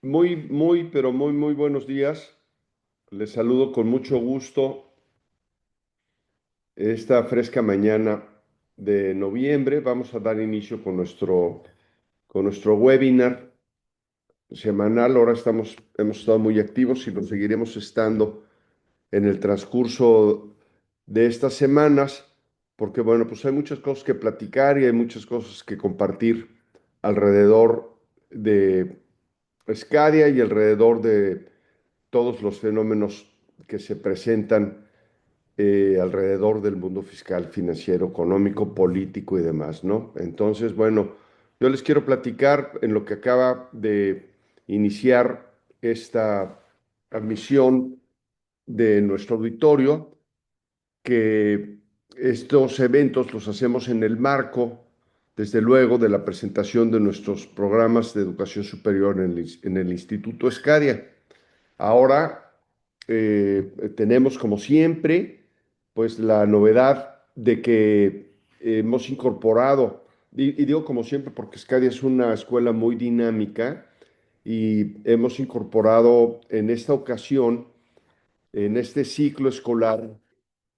Pero muy buenos días. Les saludo con mucho gusto esta fresca mañana de noviembre. Vamos a dar inicio con nuestro webinar semanal. Ahora hemos estado muy activos y lo seguiremos estando en el transcurso de estas semanas, porque bueno, pues hay muchas cosas que platicar y hay muchas cosas que compartir alrededor de Scadia y alrededor de todos los fenómenos que se presentan alrededor del mundo fiscal, financiero, económico, político y demás, ¿no? Entonces, bueno, yo les quiero platicar en lo que acaba de iniciar esta admisión de nuestro auditorio, que estos eventos los hacemos en el marco, desde luego, de la presentación de nuestros programas de educación superior en el Instituto Scadia. Ahora tenemos, como siempre, pues la novedad de que hemos incorporado, y digo como siempre porque Scadia es una escuela muy dinámica, y hemos incorporado en esta ocasión, en este ciclo escolar,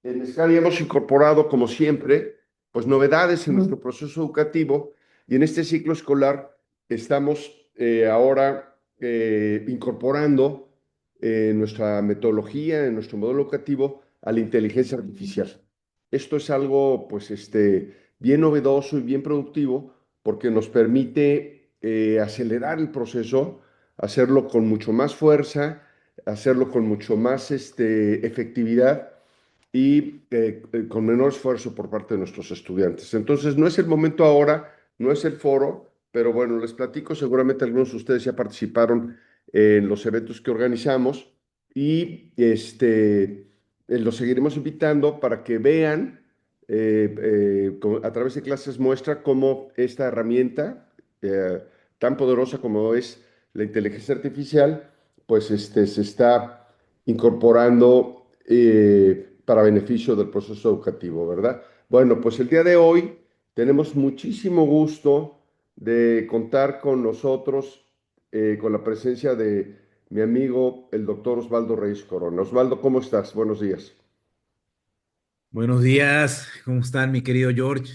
en Scalia hemos incorporado, como siempre, pues novedades en nuestro proceso educativo, y en este ciclo escolar estamos ahora incorporando nuestra metodología, en nuestro modelo educativo, a la inteligencia artificial. Esto es algo, pues, bien novedoso y bien productivo, porque nos permite acelerar el proceso, hacerlo con mucho más fuerza, hacerlo con mucho más efectividad y con menor esfuerzo por parte de nuestros estudiantes. Entonces, no es el momento ahora, no es el foro, pero bueno, les platico, seguramente algunos de ustedes ya participaron en los eventos que organizamos, y los seguiremos invitando para que vean a través de clases muestra cómo esta herramienta tan poderosa como es la inteligencia artificial, pues se está incorporando para beneficio del proceso educativo, ¿verdad? Bueno, pues el día de hoy tenemos muchísimo gusto de contar con nosotros, con la presencia de mi amigo, el doctor Osvaldo Reyes Corona. Osvaldo, ¿cómo estás? Buenos días. Buenos días, ¿cómo están, mi querido George?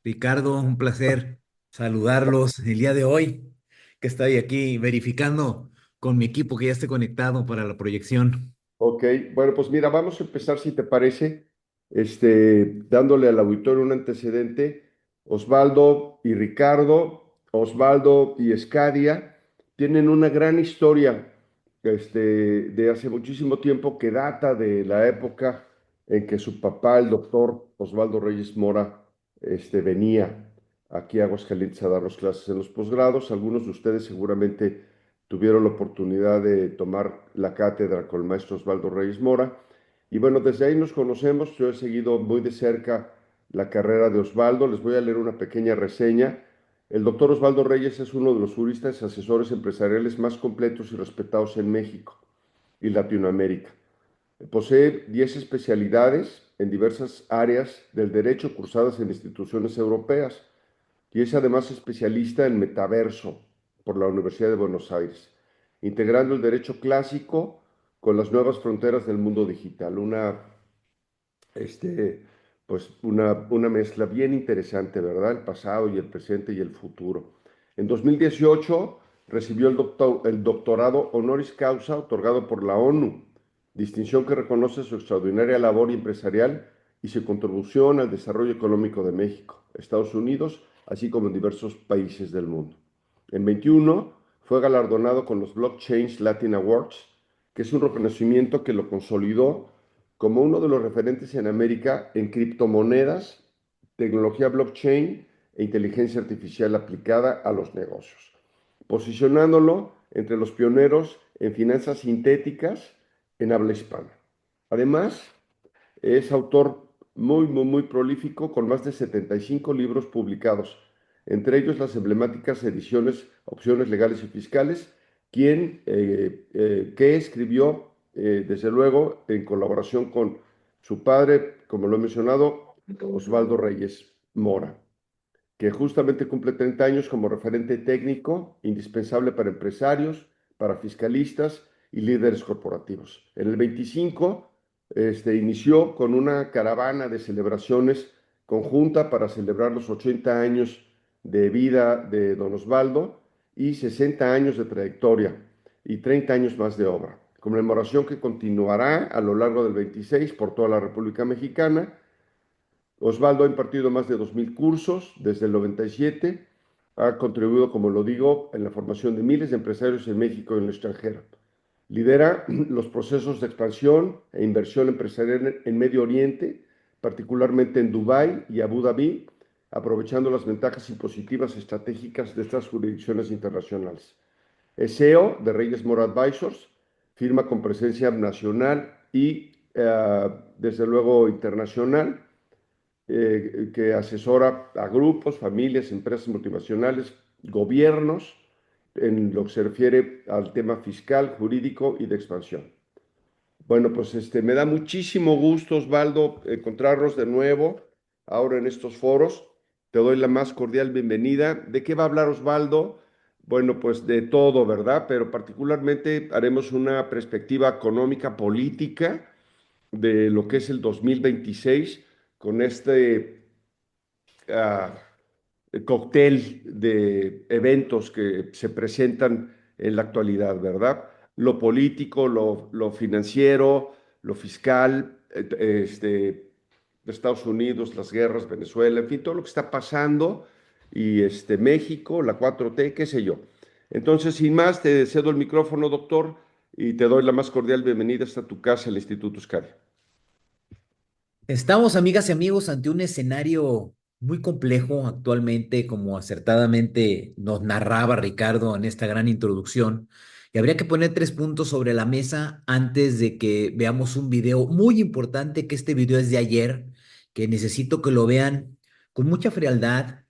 Ricardo, un placer saludarlos el día de hoy, que estoy aquí verificando con mi equipo que ya esté conectado para la proyección. Ok, bueno, pues mira, vamos a empezar, si te parece, dándole al auditorio un antecedente. Osvaldo y Ricardo, Osvaldo y Escadia, tienen una gran historia, de hace muchísimo tiempo, que data de la época en que su papá, el doctor Osvaldo Reyes Mora, venía aquí a Aguascalientes a darnos clases en los posgrados. Algunos de ustedes seguramente tuvieron la oportunidad de tomar la cátedra con el maestro Osvaldo Reyes Mora. Y bueno, desde ahí nos conocemos. Yo he seguido muy de cerca la carrera de Osvaldo. Les voy a leer una pequeña reseña. El doctor Osvaldo Reyes es uno de los juristas y asesores empresariales más completos y respetados en México y Latinoamérica. Posee 10 especialidades en diversas áreas del derecho cursadas en instituciones europeas, y es además especialista en metaverso por la Universidad de Buenos Aires, integrando el derecho clásico con las nuevas fronteras del mundo digital. Este, una mezcla bien interesante, ¿verdad? El pasado y el presente y el futuro. En 2018 recibió el doctorado honoris causa otorgado por la ONU, distinción que reconoce su extraordinaria labor empresarial y su contribución al desarrollo económico de México, Estados Unidos, así como en diversos países del mundo. En 21 fue galardonado con los Blockchain Latin Awards, que es un reconocimiento que lo consolidó como uno de los referentes en América en criptomonedas, tecnología blockchain e inteligencia artificial aplicada a los negocios, posicionándolo entre los pioneros en finanzas sintéticas en habla hispana. Además, es autor muy prolífico, con más de 75 libros publicados, entre ellos las emblemáticas ediciones Opciones Legales y Fiscales, que escribió, desde luego, en colaboración con su padre, como lo he mencionado, Osvaldo Reyes Mora, que justamente cumple 30 años como referente técnico indispensable para empresarios, para fiscalistas y líderes corporativos. En el 25 inició con una caravana de celebraciones conjunta para celebrar los 80 años de vida de don Osvaldo y 60 años de trayectoria y 30 años más de obra. Conmemoración que continuará a lo largo del 26 por toda la República Mexicana. Osvaldo ha impartido más de 2,000 cursos desde el 97. Ha contribuido, como lo digo, en la formación de miles de empresarios en México y en el extranjero. Lidera los procesos de expansión e inversión empresarial en Medio Oriente, particularmente en Dubái y Abu Dhabi, aprovechando las ventajas impositivas estratégicas de estas jurisdicciones internacionales. Es CEO de Reyes Mora Advisors, firma con presencia nacional y, desde luego, internacional, que asesora a grupos, familias, empresas multinacionales, gobiernos, en lo que se refiere al tema fiscal, jurídico y de expansión. Bueno, pues me da muchísimo gusto, Osvaldo, encontrarnos de nuevo ahora en estos foros. Te doy la más cordial bienvenida. ¿De qué va a hablar Osvaldo? Bueno, pues de todo, ¿verdad? Pero particularmente haremos una perspectiva económica, política de lo que es el 2026 con uh, cóctel de eventos que se presentan en la actualidad, ¿verdad? Lo político, lo financiero, lo fiscal, Estados Unidos, las guerras, Venezuela, en fin, todo lo que está pasando, y México, la 4T, qué sé yo. Entonces, sin más, te cedo el micrófono, doctor, y te doy la más cordial bienvenida hasta tu casa, el Instituto Euskadi. Estamos, amigas y amigos, ante un escenario muy complejo actualmente, como acertadamente nos narraba Ricardo en esta gran introducción. Y habría que poner tres puntos sobre la mesa antes de que veamos un video muy importante, que este video es de ayer, que necesito que lo vean con mucha frialdad.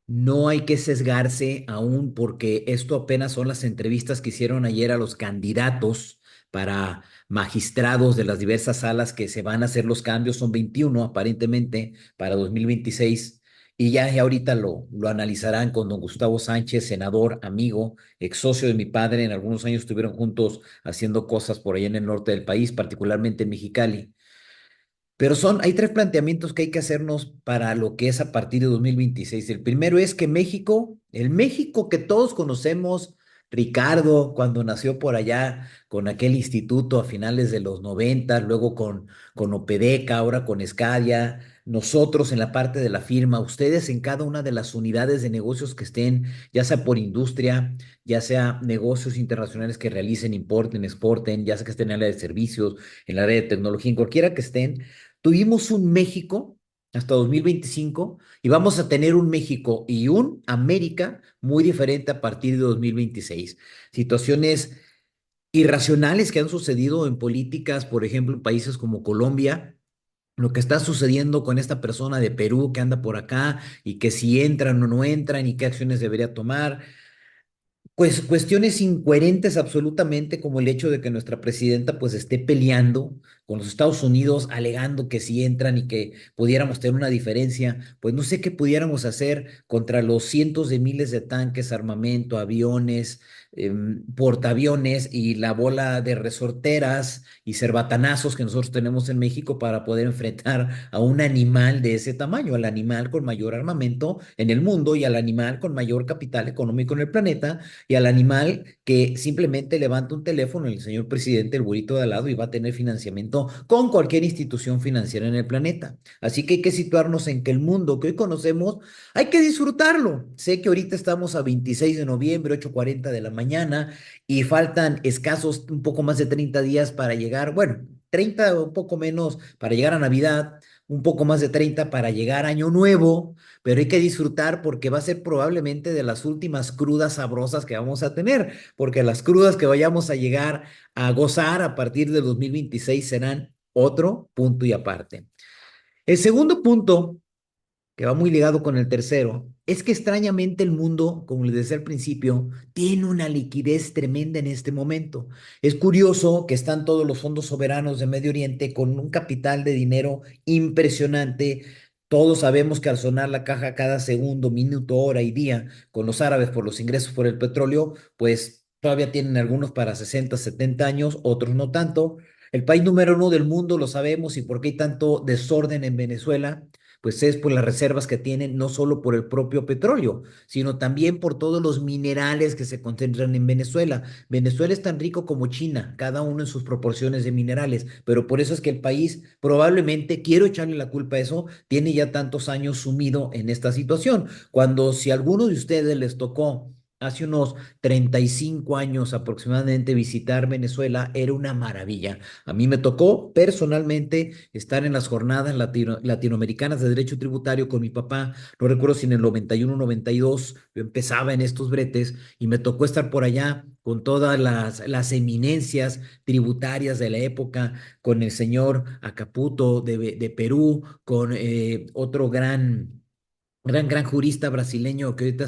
No hay que sesgarse aún porque esto apenas son las entrevistas que hicieron ayer a los candidatos para magistrados de las diversas salas que se van a hacer los cambios. Son 21 aparentemente para 2026 y ya ahorita lo analizarán con don Gustavo Sánchez, senador, amigo, ex socio de mi padre. En algunos años estuvieron juntos haciendo cosas por allá en el norte del país, particularmente en Mexicali. Pero hay tres planteamientos que hay que hacernos para lo que es a partir de 2026. El primero es que México, el México que todos conocemos, Ricardo, cuando nació por allá con aquel instituto a finales de los 90, luego con Opedeca, ahora con Escadia, nosotros en la parte de la firma, ustedes en cada una de las unidades de negocios que estén, ya sea por industria, ya sea negocios internacionales que realicen, importen, exporten, ya sea que estén en el área de servicios, en el área de tecnología, en cualquiera que estén. Tuvimos un México hasta 2025 y vamos a tener un México y un América muy diferente a partir de 2026. Situaciones irracionales que han sucedido en políticas, por ejemplo, en países como Colombia. Lo que está sucediendo con esta persona de Perú que anda por acá y que si entran o no entran y qué acciones debería tomar. Pues cuestiones incoherentes absolutamente, como el hecho de que nuestra presidenta pues esté peleando con los Estados Unidos, alegando que si entran y que pudiéramos tener una diferencia, pues no sé qué pudiéramos hacer contra los cientos de miles de tanques, armamento, aviones, portaaviones y la bola de resorteras y cerbatanazos que nosotros tenemos en México para poder enfrentar a un animal de ese tamaño, al animal con mayor armamento en el mundo y al animal con mayor capital económico en el planeta y al animal que simplemente levanta un teléfono, el señor presidente, el burrito de al lado, y va a tener financiamiento con cualquier institución financiera en el planeta. Así que hay que situarnos en que el mundo que hoy conocemos hay que disfrutarlo. Sé que ahorita estamos a 26 de noviembre, 8:40 de la mañana, y faltan escasos un poco más de 30 días para llegar, bueno, 30 o un poco menos para llegar a Navidad, un poco más de 30 para llegar a Año Nuevo, pero hay que disfrutar porque va a ser probablemente de las últimas crudas sabrosas que vamos a tener, porque las crudas que vayamos a llegar a gozar a partir del 2026 serán otro punto y aparte. El segundo punto, que va muy ligado con el tercero, es que extrañamente el mundo, como les decía al principio, tiene una liquidez tremenda en este momento. Es curioso que están todos los fondos soberanos de Medio Oriente con un capital de dinero impresionante. Todos sabemos que al sonar la caja cada segundo, minuto, hora y día con los árabes por los ingresos por el petróleo, pues Todavía tienen algunos para 60, 70 años, otros no tanto. El país número uno del mundo, lo sabemos, y por qué hay tanto desorden en Venezuela, pues es por las reservas que tienen, no solo por el propio petróleo, sino también por todos los minerales que se concentran en Venezuela. Venezuela es tan rico como China, cada uno en sus proporciones de minerales, pero por eso es que el país probablemente, quiero echarle la culpa a eso, tiene ya tantos años sumido en esta situación. Cuando si a alguno de ustedes les tocó hace unos 35 años aproximadamente visitar Venezuela, era una maravilla. A mí me tocó personalmente estar en las jornadas latinoamericanas de derecho tributario con mi papá. No recuerdo si en el 91 92 yo empezaba en estos bretes y me tocó estar por allá con todas las eminencias tributarias de la época, con el señor Acaputo de Perú, con otro gran jurista brasileño que ahorita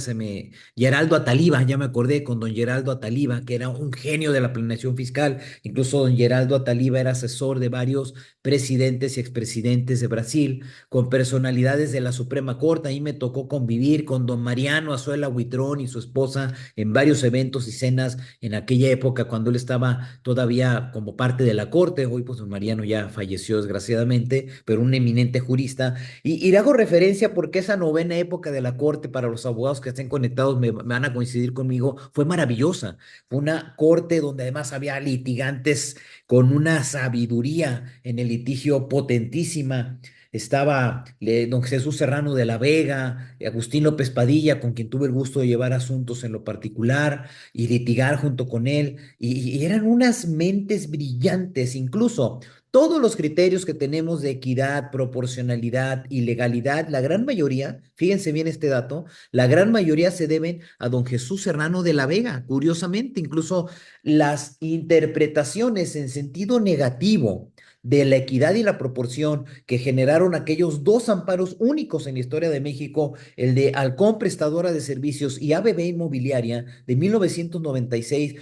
Geraldo Ataliba, ya me acordé, con don Geraldo Ataliba, que era un genio de la planeación fiscal. Incluso don Geraldo Ataliba era asesor de varios presidentes y expresidentes de Brasil, con personalidades de la Suprema Corte. Ahí me tocó convivir con don Mariano Azuela Huitrón y su esposa en varios eventos y cenas en aquella época, cuando él estaba todavía como parte de la Corte. Hoy, pues, don Mariano ya falleció, desgraciadamente, pero un eminente jurista. Y le hago referencia porque esa novena época de la corte, para los abogados que estén conectados me van a coincidir conmigo, fue maravillosa. Fue una corte donde además había litigantes con una sabiduría en el litigio potentísima. Estaba don Jesús Serrano de la Vega, Agustín López Padilla, con quien tuve el gusto de llevar asuntos en lo particular y litigar junto con él. Y eran unas mentes brillantes, incluso todos los criterios que tenemos de equidad, proporcionalidad y legalidad, la gran mayoría, fíjense bien este dato, la gran mayoría se deben a don Jesús Serrano de la Vega. Curiosamente, incluso las interpretaciones en sentido negativo de la equidad y la proporción que generaron aquellos dos amparos únicos en la historia de México, el de Halcón Prestadora de Servicios y ABB Inmobiliaria de 1996,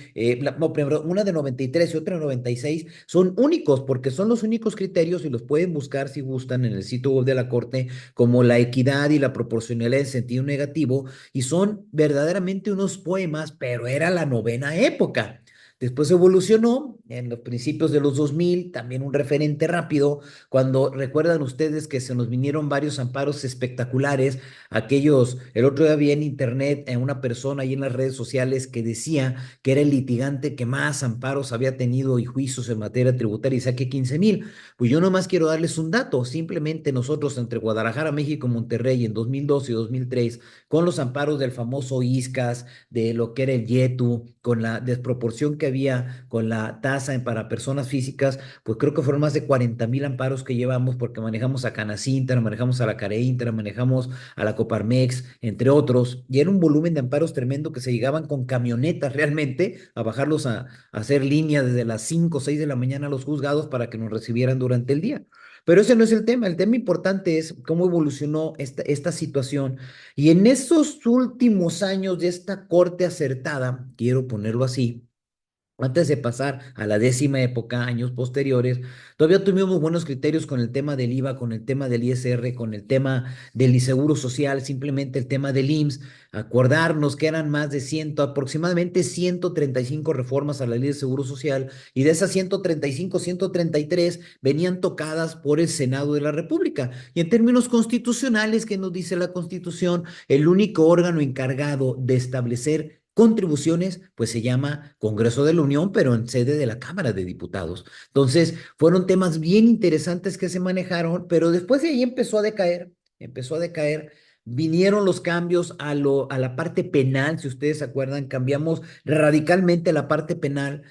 no, primero, una de 93 y otra de 96, son únicos porque son los únicos criterios y los pueden buscar si gustan en el sitio web de la Corte, como la equidad y la proporcionalidad en sentido negativo, y son verdaderamente unos poemas, pero era la novena época. Después evolucionó en los principios de los 2000, también un referente rápido, cuando recuerdan ustedes que se nos vinieron varios amparos espectaculares, aquellos, el otro día vi en internet a una persona ahí en las redes sociales que decía que era el litigante que más amparos había tenido y juicios en materia tributaria, y saqué 15,000. Pues yo nomás quiero darles un dato, simplemente nosotros entre Guadalajara, México, Monterrey en 2002 y 2003, con los amparos del famoso ISCAS, de lo que era el YETU, con la desproporción que había con la tasa para personas físicas, pues creo que fueron más de 40,000 amparos que llevamos, porque manejamos a Canacintra, manejamos a la Careintra, manejamos a la Coparmex, entre otros, y era un volumen de amparos tremendo que se llegaban con camionetas realmente a bajarlos a hacer línea desde las 5 o 6 de la mañana a los juzgados para que nos recibieran durante el día. Pero ese no es el tema importante es cómo evolucionó esta situación. Y en esos últimos años de esta corte acertada, quiero ponerlo así, antes de pasar a la décima época, años posteriores, todavía tuvimos buenos criterios con el tema del IVA, con el tema del ISR, con el tema del seguro social, simplemente el tema del IMSS. Acordarnos que eran más de 100, aproximadamente 135 reformas a la ley de seguro social, y de esas 135, 133 venían tocadas por el Senado de la República. Y en términos constitucionales, ¿qué nos dice la Constitución? El único órgano encargado de establecer contribuciones, pues se llama Congreso de la Unión, pero en sede de la Cámara de Diputados. Entonces, fueron temas bien interesantes que se manejaron, pero después de ahí empezó a decaer. Vinieron los cambios a la parte penal, si ustedes se acuerdan, cambiamos radicalmente la parte penal.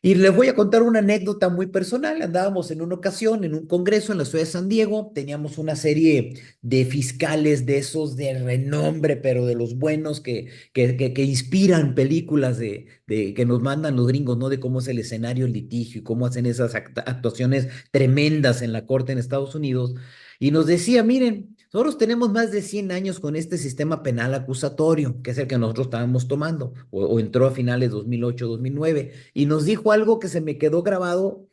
Y les voy a contar una anécdota muy personal. Andábamos en una ocasión en un congreso en la ciudad de San Diego. Teníamos una serie de fiscales de esos de renombre, pero de los buenos que inspiran películas que nos mandan los gringos, ¿no? De cómo es el escenario, el litigio y cómo hacen esas actuaciones tremendas en la corte en Estados Unidos. Y nos decía, miren, nosotros tenemos más de 100 años con este sistema penal acusatorio, que es el que nosotros estábamos tomando, o entró a finales 2008, 2009, y nos dijo algo que se me quedó grabado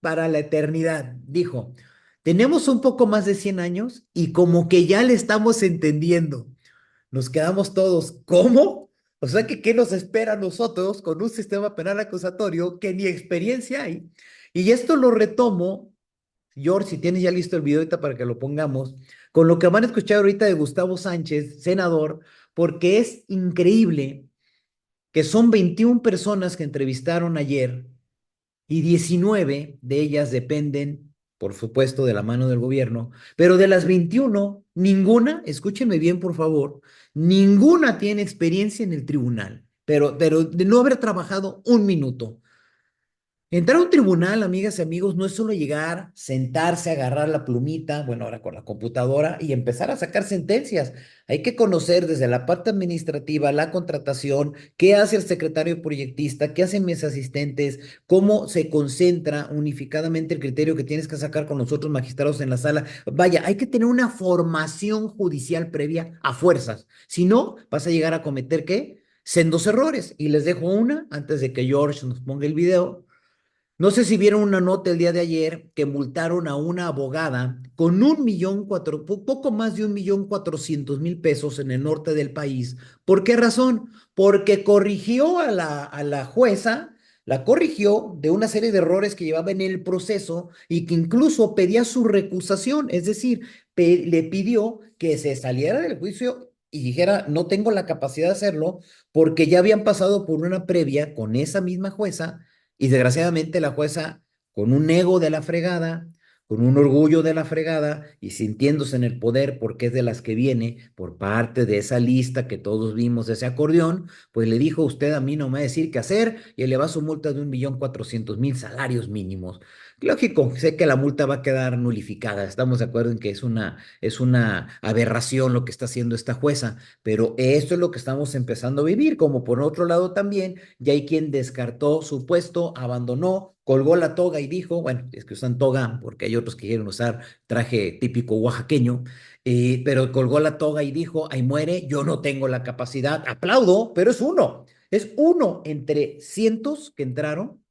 para la eternidad. Dijo, tenemos un poco más de 100 años y como que ya le estamos entendiendo. Nos quedamos todos, ¿cómo? O sea que, ¿qué nos espera a nosotros con un sistema penal acusatorio que ni experiencia hay? Y esto lo retomo, George, si tienes ya listo el video ahorita para que lo pongamos, con lo que van a escuchar ahorita de Gustavo Sánchez, senador, porque es increíble que son 21 personas que entrevistaron ayer y 19 de ellas dependen, por supuesto, de la mano del gobierno, pero de las 21, ninguna, escúchenme bien, por favor, ninguna tiene experiencia en el tribunal, pero de no haber trabajado un minuto. Entrar a un tribunal, amigas y amigos, no es solo llegar, sentarse, agarrar la plumita, bueno, ahora con la computadora y empezar a sacar sentencias. Hay que conocer desde la parte administrativa, la contratación, qué hace el secretario proyectista, qué hacen mis asistentes, cómo se concentra unificadamente el criterio que tienes que sacar con los otros magistrados en la sala. Vaya, hay que tener una formación judicial previa a fuerzas. Si no, vas a llegar a cometer, ¿qué? Sendos errores. Y les dejo una antes de que George nos ponga el video. No sé si vieron una nota el día de ayer que multaron a una abogada con 1.400.000, poco más de 1.400.000 pesos en el norte del país. ¿Por qué razón? Porque corrigió a la jueza, la corrigió de una serie de errores que llevaba en el proceso y que incluso pedía su recusación, es decir, le pidió que se saliera del juicio y dijera, no tengo la capacidad de hacerlo porque ya habían pasado por una previa con esa misma jueza y desgraciadamente la jueza, con un ego de la fregada, con un orgullo de la fregada y sintiéndose en el poder porque es de las que viene por parte de esa lista que todos vimos de ese acordeón, pues le dijo: usted a mí no me va a decir qué hacer y le va su multa de 1.400.000 salarios mínimos. Lógico, sé que la multa va a quedar nulificada. Estamos de acuerdo en que es una aberración lo que está haciendo esta jueza, pero esto es lo que estamos empezando a vivir, como por otro lado también ya hay quien descartó su puesto, abandonó, colgó la toga y dijo, bueno, es que usan toga porque hay otros que quieren usar traje típico oaxaqueño, pero colgó la toga y dijo, ahí muere, yo no tengo la capacidad, aplaudo, pero es uno entre cientos que entraron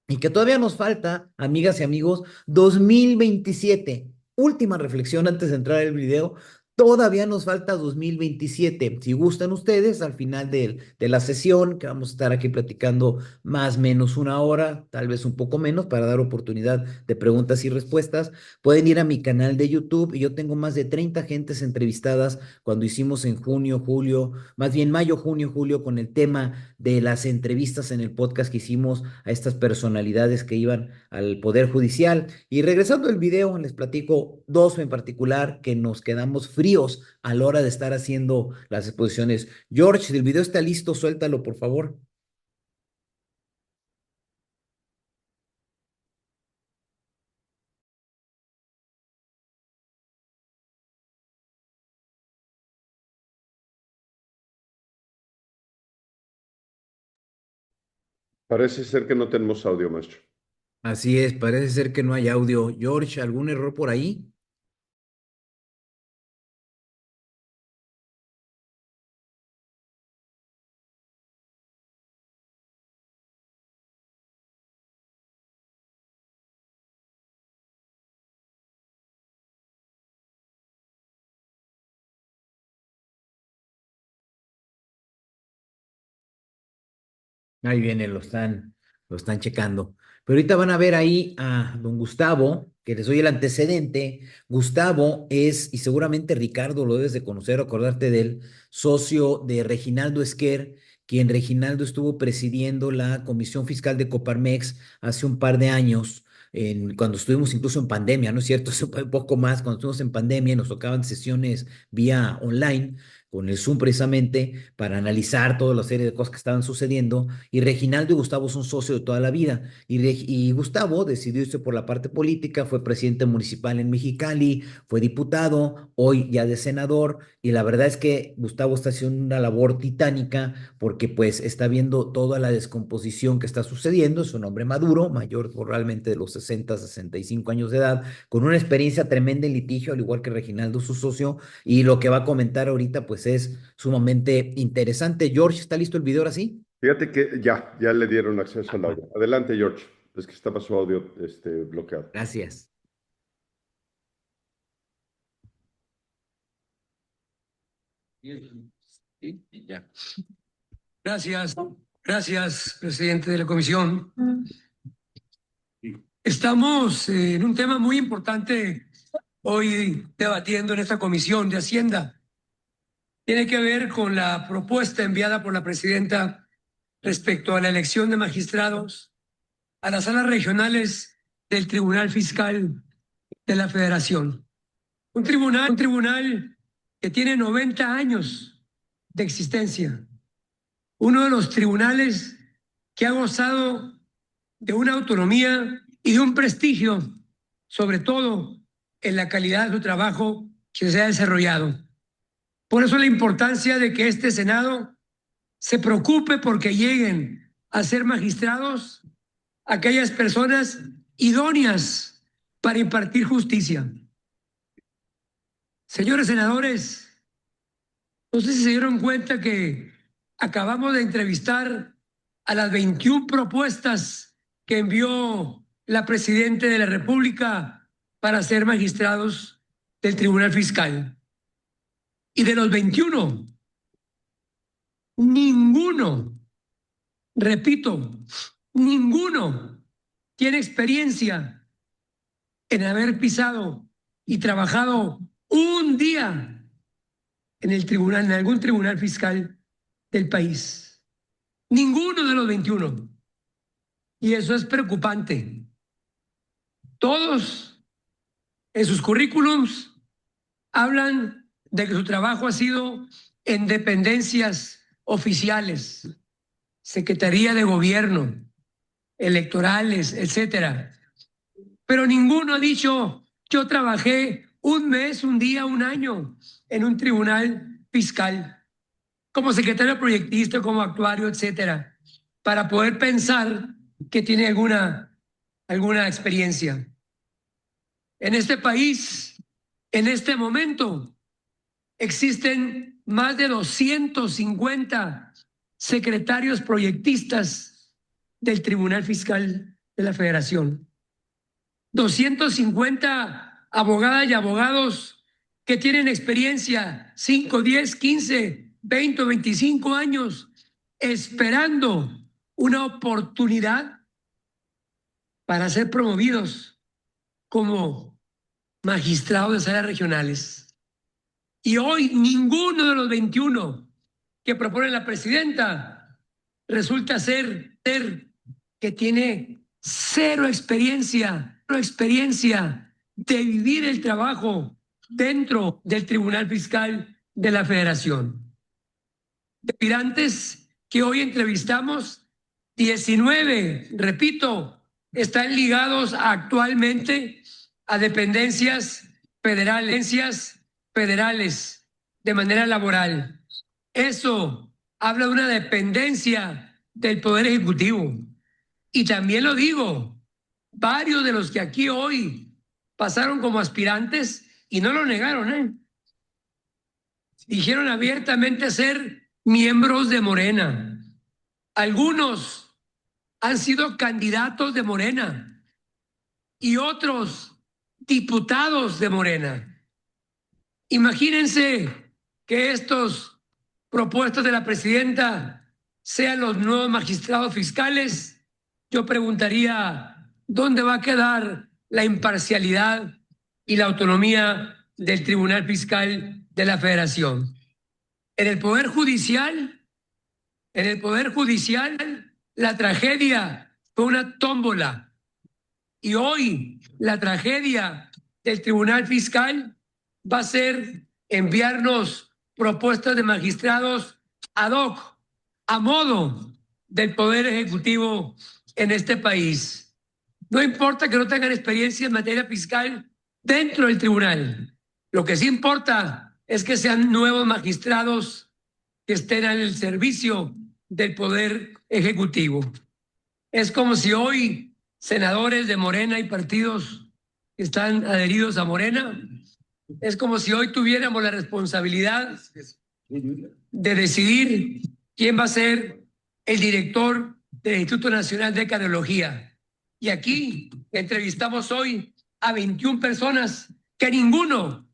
y que todavía nos falta, amigas y amigos, 2027. Última reflexión antes de entrar al video. Todavía nos falta 2027. Si gustan ustedes, al final de la sesión, que vamos a estar aquí platicando más o menos una hora, tal vez un poco menos, para dar oportunidad de preguntas y respuestas, pueden ir a mi canal de YouTube y yo tengo más de 30 gentes entrevistadas cuando hicimos en junio, julio, más bien mayo, junio, julio, con el tema de las entrevistas en el podcast que hicimos a estas personalidades que iban al Poder Judicial. Y regresando al video, les platico dos en particular que nos quedamos fríos a la hora de estar haciendo las exposiciones. George, si el video está listo, suéltalo, por favor. Parece ser que no tenemos audio, maestro. Así es, parece ser que no hay audio. George, ¿algún error por ahí? Ahí viene, lo están checando. Pero ahorita van a ver ahí a don Gustavo, que les doy el antecedente. Gustavo es, y seguramente Ricardo lo debes de conocer o acordarte de él, socio de Reginaldo Esquer, quien Reginaldo estuvo presidiendo la Comisión Fiscal de Coparmex hace un par de años, cuando estuvimos incluso en pandemia, ¿no es cierto? Hace un poco más, cuando estuvimos en pandemia, nos tocaban sesiones vía online con el Zoom precisamente para analizar toda la serie de cosas que estaban sucediendo. Y Reginaldo y Gustavo son socios de toda la vida. Y Gustavo decidió irse por la parte política, fue presidente municipal en Mexicali, fue diputado, hoy ya de senador. Y la verdad es que Gustavo está haciendo una labor titánica porque pues está viendo toda la descomposición que está sucediendo. Es un hombre maduro, mayor probablemente de los 60, 65 años de edad, con una experiencia tremenda en litigio, al igual que Reginaldo, su socio, y lo que va a comentar ahorita, pues es sumamente interesante. George, ¿está listo el video ahora sí? Fíjate que ya le dieron acceso al Ah, audio. Adelante, George. Es que estaba su audio bloqueado. gracias. Sí, ya. Gracias, presidente de la comisión. Estamos en un tema muy importante hoy debatiendo en esta comisión de Hacienda. Tiene que ver con la propuesta enviada por la presidenta respecto a la elección de magistrados a las salas regionales del Tribunal Fiscal de la Federación. Un tribunal que tiene 90 años de existencia. Uno de los tribunales que ha gozado de una autonomía y de un prestigio, sobre todo en la calidad de su trabajo que se ha desarrollado. Por eso la importancia de que este Senado se preocupe porque lleguen a ser magistrados aquellas personas idóneas para impartir justicia. Señores senadores, no sé si se dieron cuenta que acabamos de entrevistar a las 21 propuestas que envió la Presidenta de la República para ser magistrados del Tribunal Fiscal. Y de los 21, ninguno, repito, ninguno tiene experiencia en haber pisado y trabajado un día en el tribunal, en algún tribunal fiscal del país. Ninguno de los 21. Y eso es preocupante. Todos en sus currículums hablan de que su trabajo ha sido en dependencias oficiales, Secretaría de Gobierno, electorales, etcétera. Pero ninguno ha dicho, yo trabajé un mes, un día, un año en un tribunal fiscal, como secretario proyectista, como actuario, etcétera, para poder pensar que tiene alguna experiencia. En este país, en este momento, existen más de 250 secretarios proyectistas del Tribunal Fiscal de la Federación. 250 abogadas y abogados que tienen experiencia 5, 10, 15, 20 o 25 años esperando una oportunidad para ser promovidos como magistrados de salas regionales. Y hoy ninguno de los 21 que propone la presidenta resulta ser que tiene cero experiencia de vivir el trabajo dentro del Tribunal Fiscal de la Federación. De aspirantes que hoy entrevistamos, 19, repito, están ligados actualmente a dependencias federales de manera laboral. Eso habla de una dependencia del Poder Ejecutivo. Y también lo digo, varios de los que aquí hoy pasaron como aspirantes y no lo negaron, dijeron abiertamente ser miembros de Morena. Algunos han sido candidatos de Morena y otros diputados de Morena. Imagínense que estos propuestos de la presidenta sean los nuevos magistrados fiscales. Yo preguntaría, ¿dónde va a quedar la imparcialidad y la autonomía del Tribunal Fiscal de la Federación? En el Poder Judicial, la tragedia fue una tómbola. Y hoy la tragedia del Tribunal Fiscal va a ser enviarnos propuestas de magistrados ad hoc, a modo del Poder Ejecutivo en este país. No importa que no tengan experiencia en materia fiscal dentro del tribunal. Lo que sí importa es que sean nuevos magistrados que estén al servicio del Poder Ejecutivo. Es como si hoy senadores de Morena y partidos que están adheridos a Morena, es como si hoy tuviéramos la responsabilidad de decidir quién va a ser el director del Instituto Nacional de Cardiología. Y aquí entrevistamos hoy a 21 personas que ninguno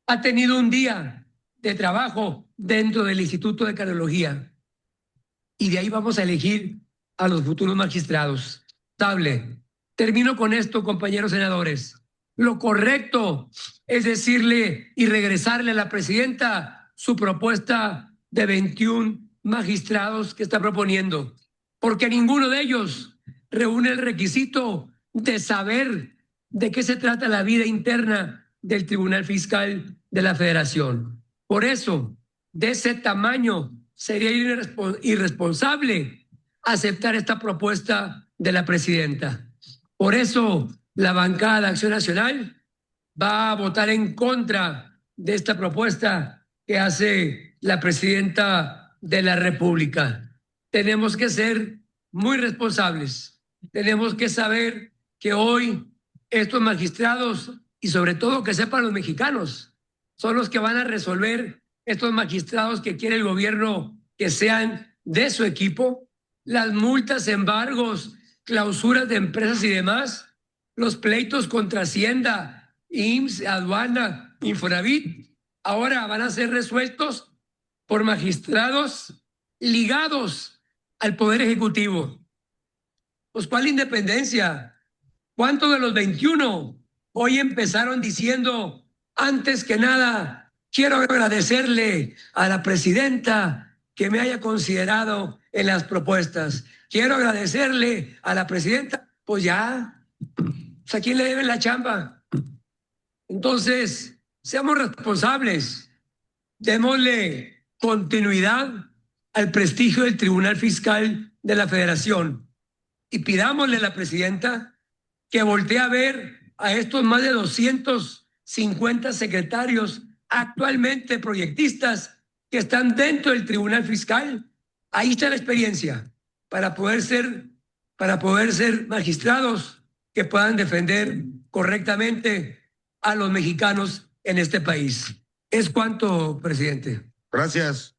ha tenido un día de trabajo dentro del Instituto de Cardiología. y de ahí vamos a elegir a los futuros magistrados. Termino con esto, compañeros senadores. Lo correcto es decirle y regresarle a la presidenta su propuesta de 21 magistrados que está proponiendo, porque ninguno de ellos reúne el requisito de saber de qué se trata la vida interna del Tribunal Fiscal de la Federación. Por eso, de ese tamaño, sería irresponsable aceptar esta propuesta de la presidenta. Por eso, la bancada de Acción Nacional va a votar en contra de esta propuesta que hace la presidenta de la República. Tenemos que ser muy responsables. Tenemos que saber que hoy estos magistrados, y sobre todo que sepan los mexicanos, son los que van a resolver estos magistrados que quiere el gobierno que sean de su equipo, las multas, embargos, clausuras de empresas y demás, los pleitos contra Hacienda, IMSS, aduana, Infonavit, ahora van a ser resueltos por magistrados ligados al Poder Ejecutivo. Pues, ¿cuál independencia? ¿Cuántos de los 21 hoy empezaron diciendo, antes que nada, quiero agradecerle a la presidenta que me haya considerado en las propuestas? Quiero agradecerle a la presidenta. Pues ya, ¿a quién le deben la chamba? Entonces, seamos responsables, démosle continuidad al prestigio del Tribunal Fiscal de la Federación y pidámosle a la presidenta que voltee a ver a estos más de 250 secretarios actualmente proyectistas que están dentro del Tribunal Fiscal. Ahí está la experiencia para poder ser magistrados que puedan defender correctamente a los mexicanos en este país. Es cuanto, presidente. Gracias.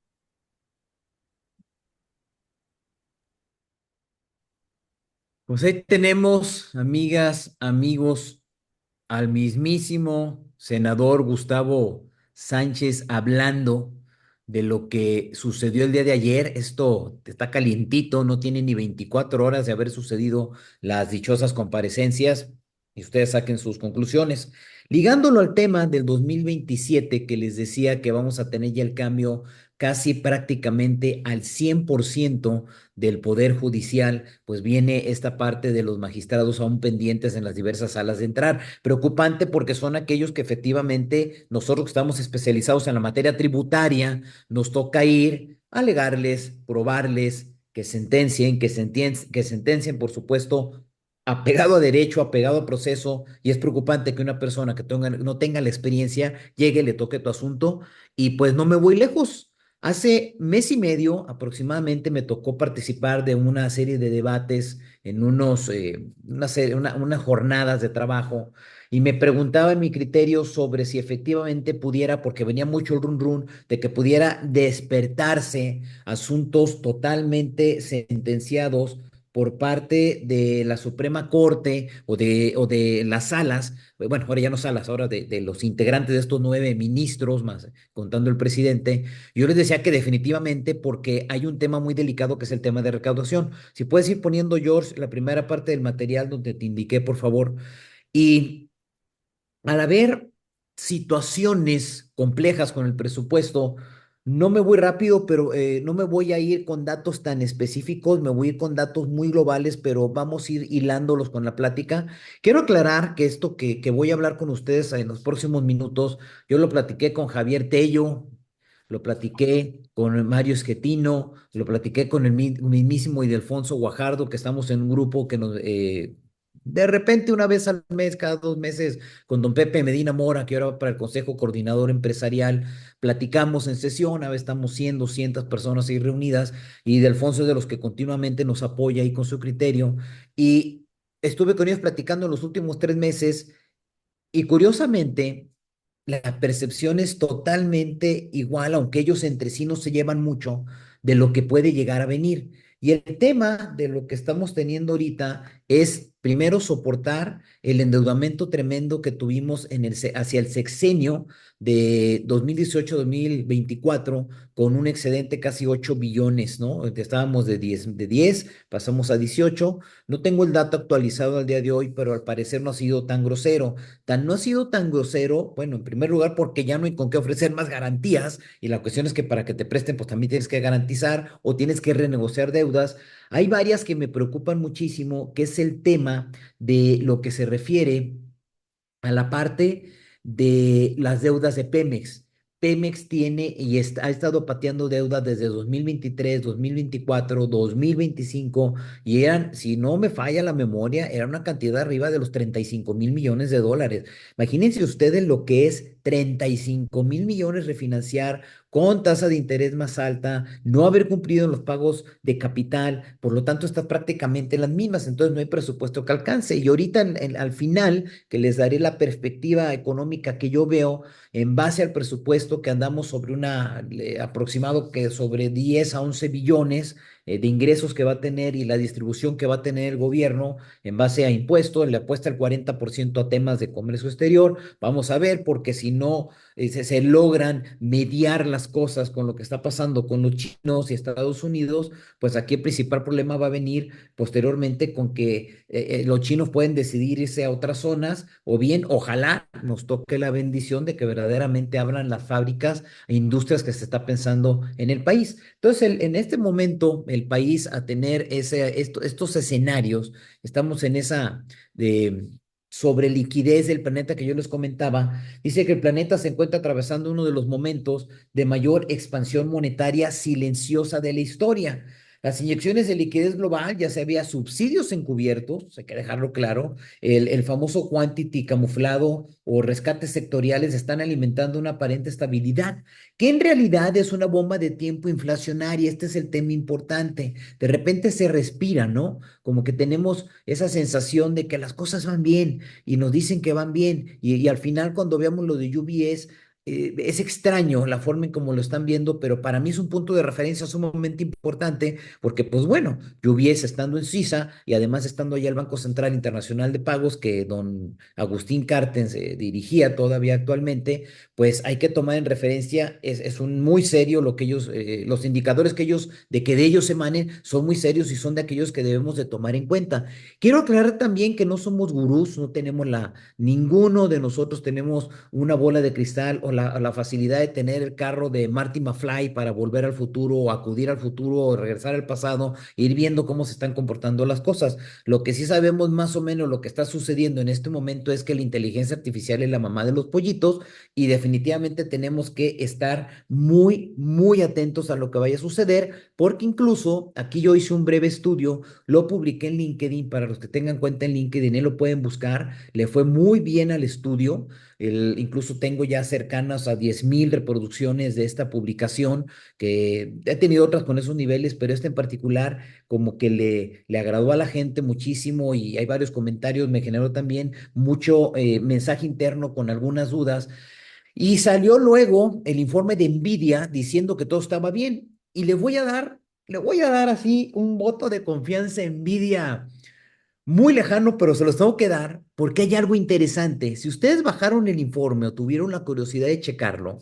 Pues ahí tenemos, amigas, amigos, al mismísimo senador Gustavo Sánchez hablando de lo que sucedió el día de ayer. Esto está calientito, no tiene ni 24 horas de haber sucedido las dichosas comparecencias y ustedes saquen sus conclusiones. Ligándolo al tema del 2027 que les decía que vamos a tener ya el cambio casi prácticamente al 100% del Poder Judicial, pues viene esta parte de los magistrados aún pendientes en las diversas salas de entrar. Preocupante porque son aquellos que efectivamente nosotros que estamos especializados en la materia tributaria, nos toca ir a alegarles, probarles, que sentencien, por supuesto, apegado a derecho, apegado a proceso, y es preocupante que una persona que no tenga la experiencia llegue, le toque tu asunto, y pues no me voy lejos. Hace mes y medio aproximadamente me tocó participar de una serie de debates en unas jornadas de trabajo y me preguntaba en mi criterio sobre si efectivamente pudiera, porque venía mucho el run run, de que pudiera despertarse asuntos totalmente sentenciados por parte de la Suprema Corte o de las salas, bueno, ahora ya no salas, ahora de los integrantes de estos 9 ministros, más contando el presidente. Yo les decía que definitivamente porque hay un tema muy delicado que es el tema de recaudación. Si puedes ir poniendo, George, la primera parte del material donde te indiqué, por favor. Y al haber situaciones complejas con el presupuesto, no me voy rápido, pero no me voy a ir con datos tan específicos, me voy a ir con datos muy globales, pero vamos a ir hilándolos con la plática. Quiero aclarar que esto que voy a hablar con ustedes en los próximos minutos, yo lo platiqué con Javier Tello, lo platiqué con Mario Schettino, lo platiqué con el mismísimo Ildefonso Guajardo, que estamos en un grupo que de repente una vez al mes, cada 2 meses, con don Pepe Medina Mora, que ahora va para el Consejo Coordinador Empresarial, platicamos en sesión, a veces estamos 100, 200 personas ahí reunidas, y Delfonso es de los que continuamente nos apoya ahí con su criterio, y estuve con ellos platicando en los últimos 3 meses, y curiosamente, la percepción es totalmente igual, aunque ellos entre sí no se llevan mucho de lo que puede llegar a venir. Y el tema de lo que estamos teniendo ahorita es primero, soportar el endeudamiento tremendo que tuvimos hacia el sexenio de 2018-2024 con un excedente casi 8 billones, ¿no? Estábamos de 10, pasamos a 18. No tengo el dato actualizado al día de hoy, pero al parecer no ha sido tan grosero. No ha sido tan grosero, bueno, en primer lugar porque ya no hay con qué ofrecer más garantías y la cuestión es que para que te presten, pues también tienes que garantizar o tienes que renegociar deudas. Hay varias que me preocupan muchísimo, que es el tema de lo que se refiere a la parte de las deudas de Pemex. Pemex tiene y ha estado pateando deuda desde 2023, 2024, 2025 y eran, si no me falla la memoria, era una cantidad arriba de los 35.000 millones de dólares. Imagínense ustedes lo que es 35.000 millones refinanciar con tasa de interés más alta, no haber cumplido en los pagos de capital, por lo tanto está prácticamente en las mismas, entonces no hay presupuesto que alcance. Y ahorita al final que les daré la perspectiva económica que yo veo en base al presupuesto que andamos sobre aproximado que sobre 10 a 11 billones de ingresos que va a tener y la distribución que va a tener el gobierno en base a impuestos, le apuesta el 40% a temas de comercio exterior. Vamos a ver, porque si no se logran mediar las cosas con lo que está pasando con los chinos y Estados Unidos, pues aquí el principal problema va a venir posteriormente con que los chinos pueden decidir irse a otras zonas o bien ojalá nos toque la bendición de que verdaderamente abran las fábricas e industrias que se está pensando en el país. Entonces, en este momento, el país a tener estos escenarios, estamos en esa de sobre liquidez del planeta que yo les comentaba, dice que el planeta se encuentra atravesando uno de los momentos de mayor expansión monetaria silenciosa de la historia. Las inyecciones de liquidez global, ya sea vía subsidios encubiertos, hay que dejarlo claro, el famoso quantity camuflado o rescates sectoriales están alimentando una aparente estabilidad, que en realidad es una bomba de tiempo inflacionaria. Este es el tema importante. De repente se respira, ¿no? Como que tenemos esa sensación de que las cosas van bien y nos dicen que van bien y al final cuando veamos lo de UBS, es extraño la forma en cómo lo están viendo, pero para mí es un punto de referencia sumamente importante porque, pues bueno, yo hubiese estando en Suiza y además estando allá el Banco Central Internacional de Pagos que don Agustín Carstens dirigía todavía actualmente, pues hay que tomar en referencia, es un muy serio lo que ellos, los indicadores de que de ellos emanen son muy serios y son de aquellos que debemos de tomar en cuenta. Quiero aclarar también que no somos gurús, no tenemos ninguno de nosotros tenemos una bola de cristal o la facilidad de tener el carro de Marty McFly para volver al futuro o acudir al futuro o regresar al pasado, e ir viendo cómo se están comportando las cosas. Lo que sí sabemos más o menos lo que está sucediendo en este momento es que la inteligencia artificial es la mamá de los pollitos y definitivamente tenemos que estar muy, muy atentos a lo que vaya a suceder, porque incluso aquí yo hice un breve estudio, lo publiqué en LinkedIn para los que tengan cuenta en LinkedIn, lo pueden buscar, le fue muy bien al estudio. Incluso tengo ya cercanas a 10,000 reproducciones de esta publicación, que he tenido otras con esos niveles, pero esta en particular como que le agradó a la gente muchísimo y hay varios comentarios, me generó también mucho mensaje interno con algunas dudas. Y salió luego el informe de Nvidia diciendo que todo estaba bien. Y le voy a dar así un voto de confianza a Nvidia muy lejano, pero se los tengo que dar porque hay algo interesante. Si ustedes bajaron el informe o tuvieron la curiosidad de checarlo,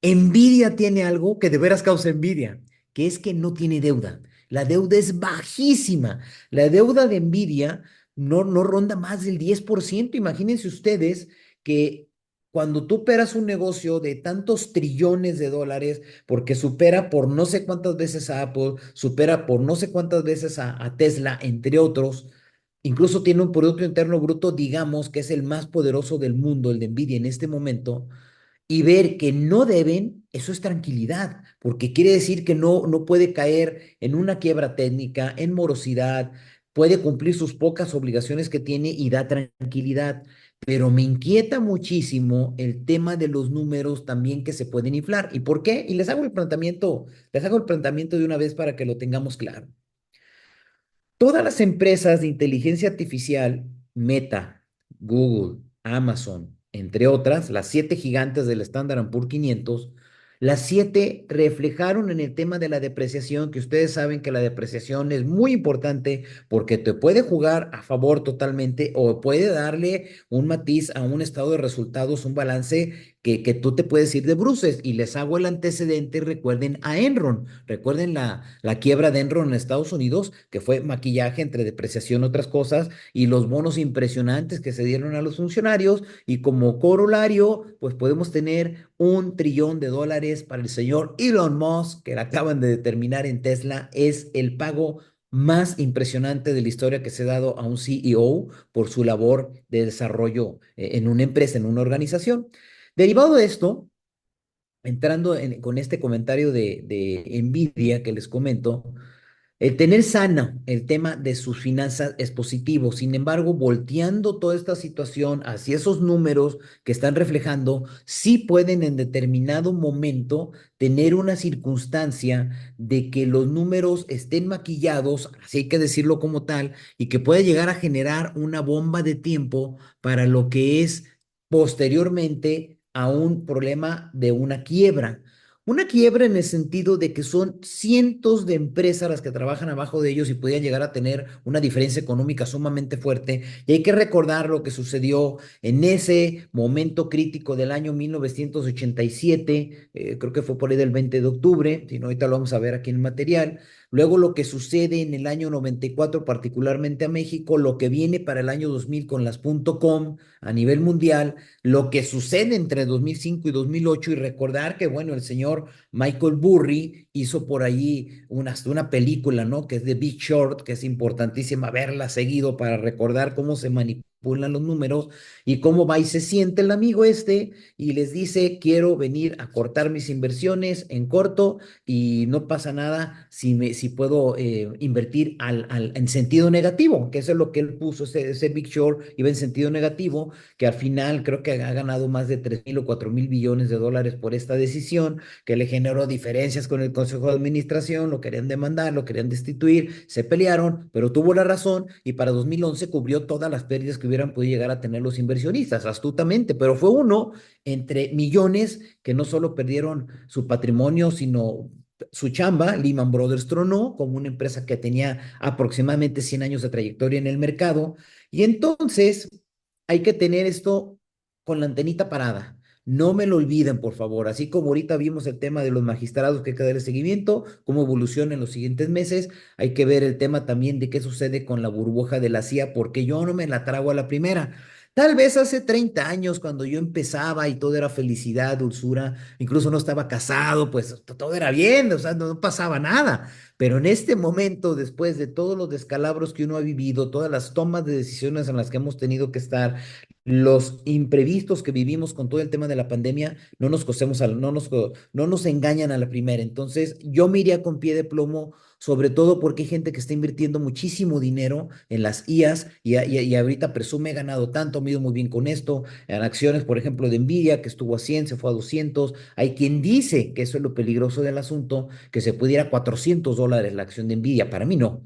Nvidia tiene algo que de veras causa envidia, que es que no tiene deuda. La deuda es bajísima. La deuda de Nvidia no ronda más del 10%. Imagínense ustedes que cuando tú operas un negocio de tantos trillones de dólares, porque supera por no sé cuántas veces a Apple, supera por no sé cuántas veces a Tesla, entre otros, incluso tiene un Producto Interno Bruto, digamos, que es el más poderoso del mundo, el de Nvidia en este momento y ver que no deben, eso es tranquilidad, porque quiere decir que no puede caer en una quiebra técnica, en morosidad, puede cumplir sus pocas obligaciones que tiene y da tranquilidad. Pero me inquieta muchísimo el tema de los números también que se pueden inflar. ¿Y por qué? Y les hago el planteamiento de una vez para que lo tengamos claro. Todas las empresas de inteligencia artificial, Meta, Google, Amazon, entre otras, las 7 gigantes del Standard and Poor's 500, Las 7 reflejaron en el tema de la depreciación, que ustedes saben que la depreciación es muy importante porque te puede jugar a favor totalmente o puede darle un matiz a un estado de resultados, un balance que tú te puedes ir de bruces. Y les hago el antecedente, recuerden a Enron, recuerden la quiebra de Enron en Estados Unidos, que fue maquillaje entre depreciación y otras cosas, y los bonos impresionantes que se dieron a los funcionarios, y como corolario, pues podemos tener $1 trillón para el señor Elon Musk, que acaban de determinar en Tesla, es el pago más impresionante de la historia que se ha dado a un CEO por su labor de desarrollo en una empresa, en una organización. Derivado de esto, con este comentario de Nvidia que les comento, el tener sana el tema de sus finanzas es positivo. Sin embargo, volteando toda esta situación hacia esos números que están reflejando, sí pueden en determinado momento tener una circunstancia de que los números estén maquillados, así hay que decirlo como tal, y que puede llegar a generar una bomba de tiempo para lo que es posteriormente a un problema de una quiebra. Una quiebra en el sentido de que son cientos de empresas las que trabajan abajo de ellos y podían llegar a tener una diferencia económica sumamente fuerte. Y hay que recordar lo que sucedió en ese momento crítico del año 1987, creo que fue por ahí del 20 de octubre, si no, ahorita lo vamos a ver aquí en el material. Luego lo que sucede en el año 94, particularmente a México, lo que viene para el año 2000 con las .com a nivel mundial, lo que sucede entre 2005 y 2008 y recordar que, bueno, el señor Michael Burry hizo por ahí una película, ¿no? Que es de Big Short, que es importantísima verla seguido para recordar cómo se manipulan los números y cómo va y se siente el amigo este y les dice, quiero venir a cortar mis inversiones en corto y no pasa nada si puedo invertir en sentido negativo, que eso es lo que él puso, ese Big Short iba en sentido negativo, que al final creo que ha ganado más de 3,000 o 4,000 billones de dólares por esta decisión, que le generó diferencias con el Consejo de Administración, lo querían demandar, lo querían destituir, se pelearon, pero tuvo la razón y para 2011 cubrió todas las pérdidas que hubieran podido llegar a tener los inversionistas, astutamente, pero fue uno entre millones que no solo perdieron su patrimonio, sino su chamba. Lehman Brothers tronó como una empresa que tenía aproximadamente 100 años de trayectoria en el mercado. Y entonces hay que tener esto con la antenita parada. No me lo olviden, por favor. Así como ahorita vimos el tema de los magistrados que hay que darle seguimiento, cómo evoluciona en los siguientes meses, hay que ver el tema también de qué sucede con la burbuja de la CIA, porque yo no me la trago a la primera. Tal vez hace 30 años, cuando yo empezaba y todo era felicidad, dulzura, incluso no estaba casado, pues todo era bien, o sea, no pasaba nada. Pero en este momento, después de todos los descalabros que uno ha vivido, todas las tomas de decisiones en las que hemos tenido que estar, los imprevistos que vivimos con todo el tema de la pandemia, no nos engañan a la primera. Entonces, yo me iría con pie de plomo, sobre todo porque hay gente que está invirtiendo muchísimo dinero en las IAs y ahorita presume he ganado tanto, me ha ido muy bien con esto, en acciones, por ejemplo, de Nvidia, que estuvo a 100, se fue a 200. Hay quien dice que eso es lo peligroso del asunto, que se pudiera a $400 la acción de Nvidia. Para mí no.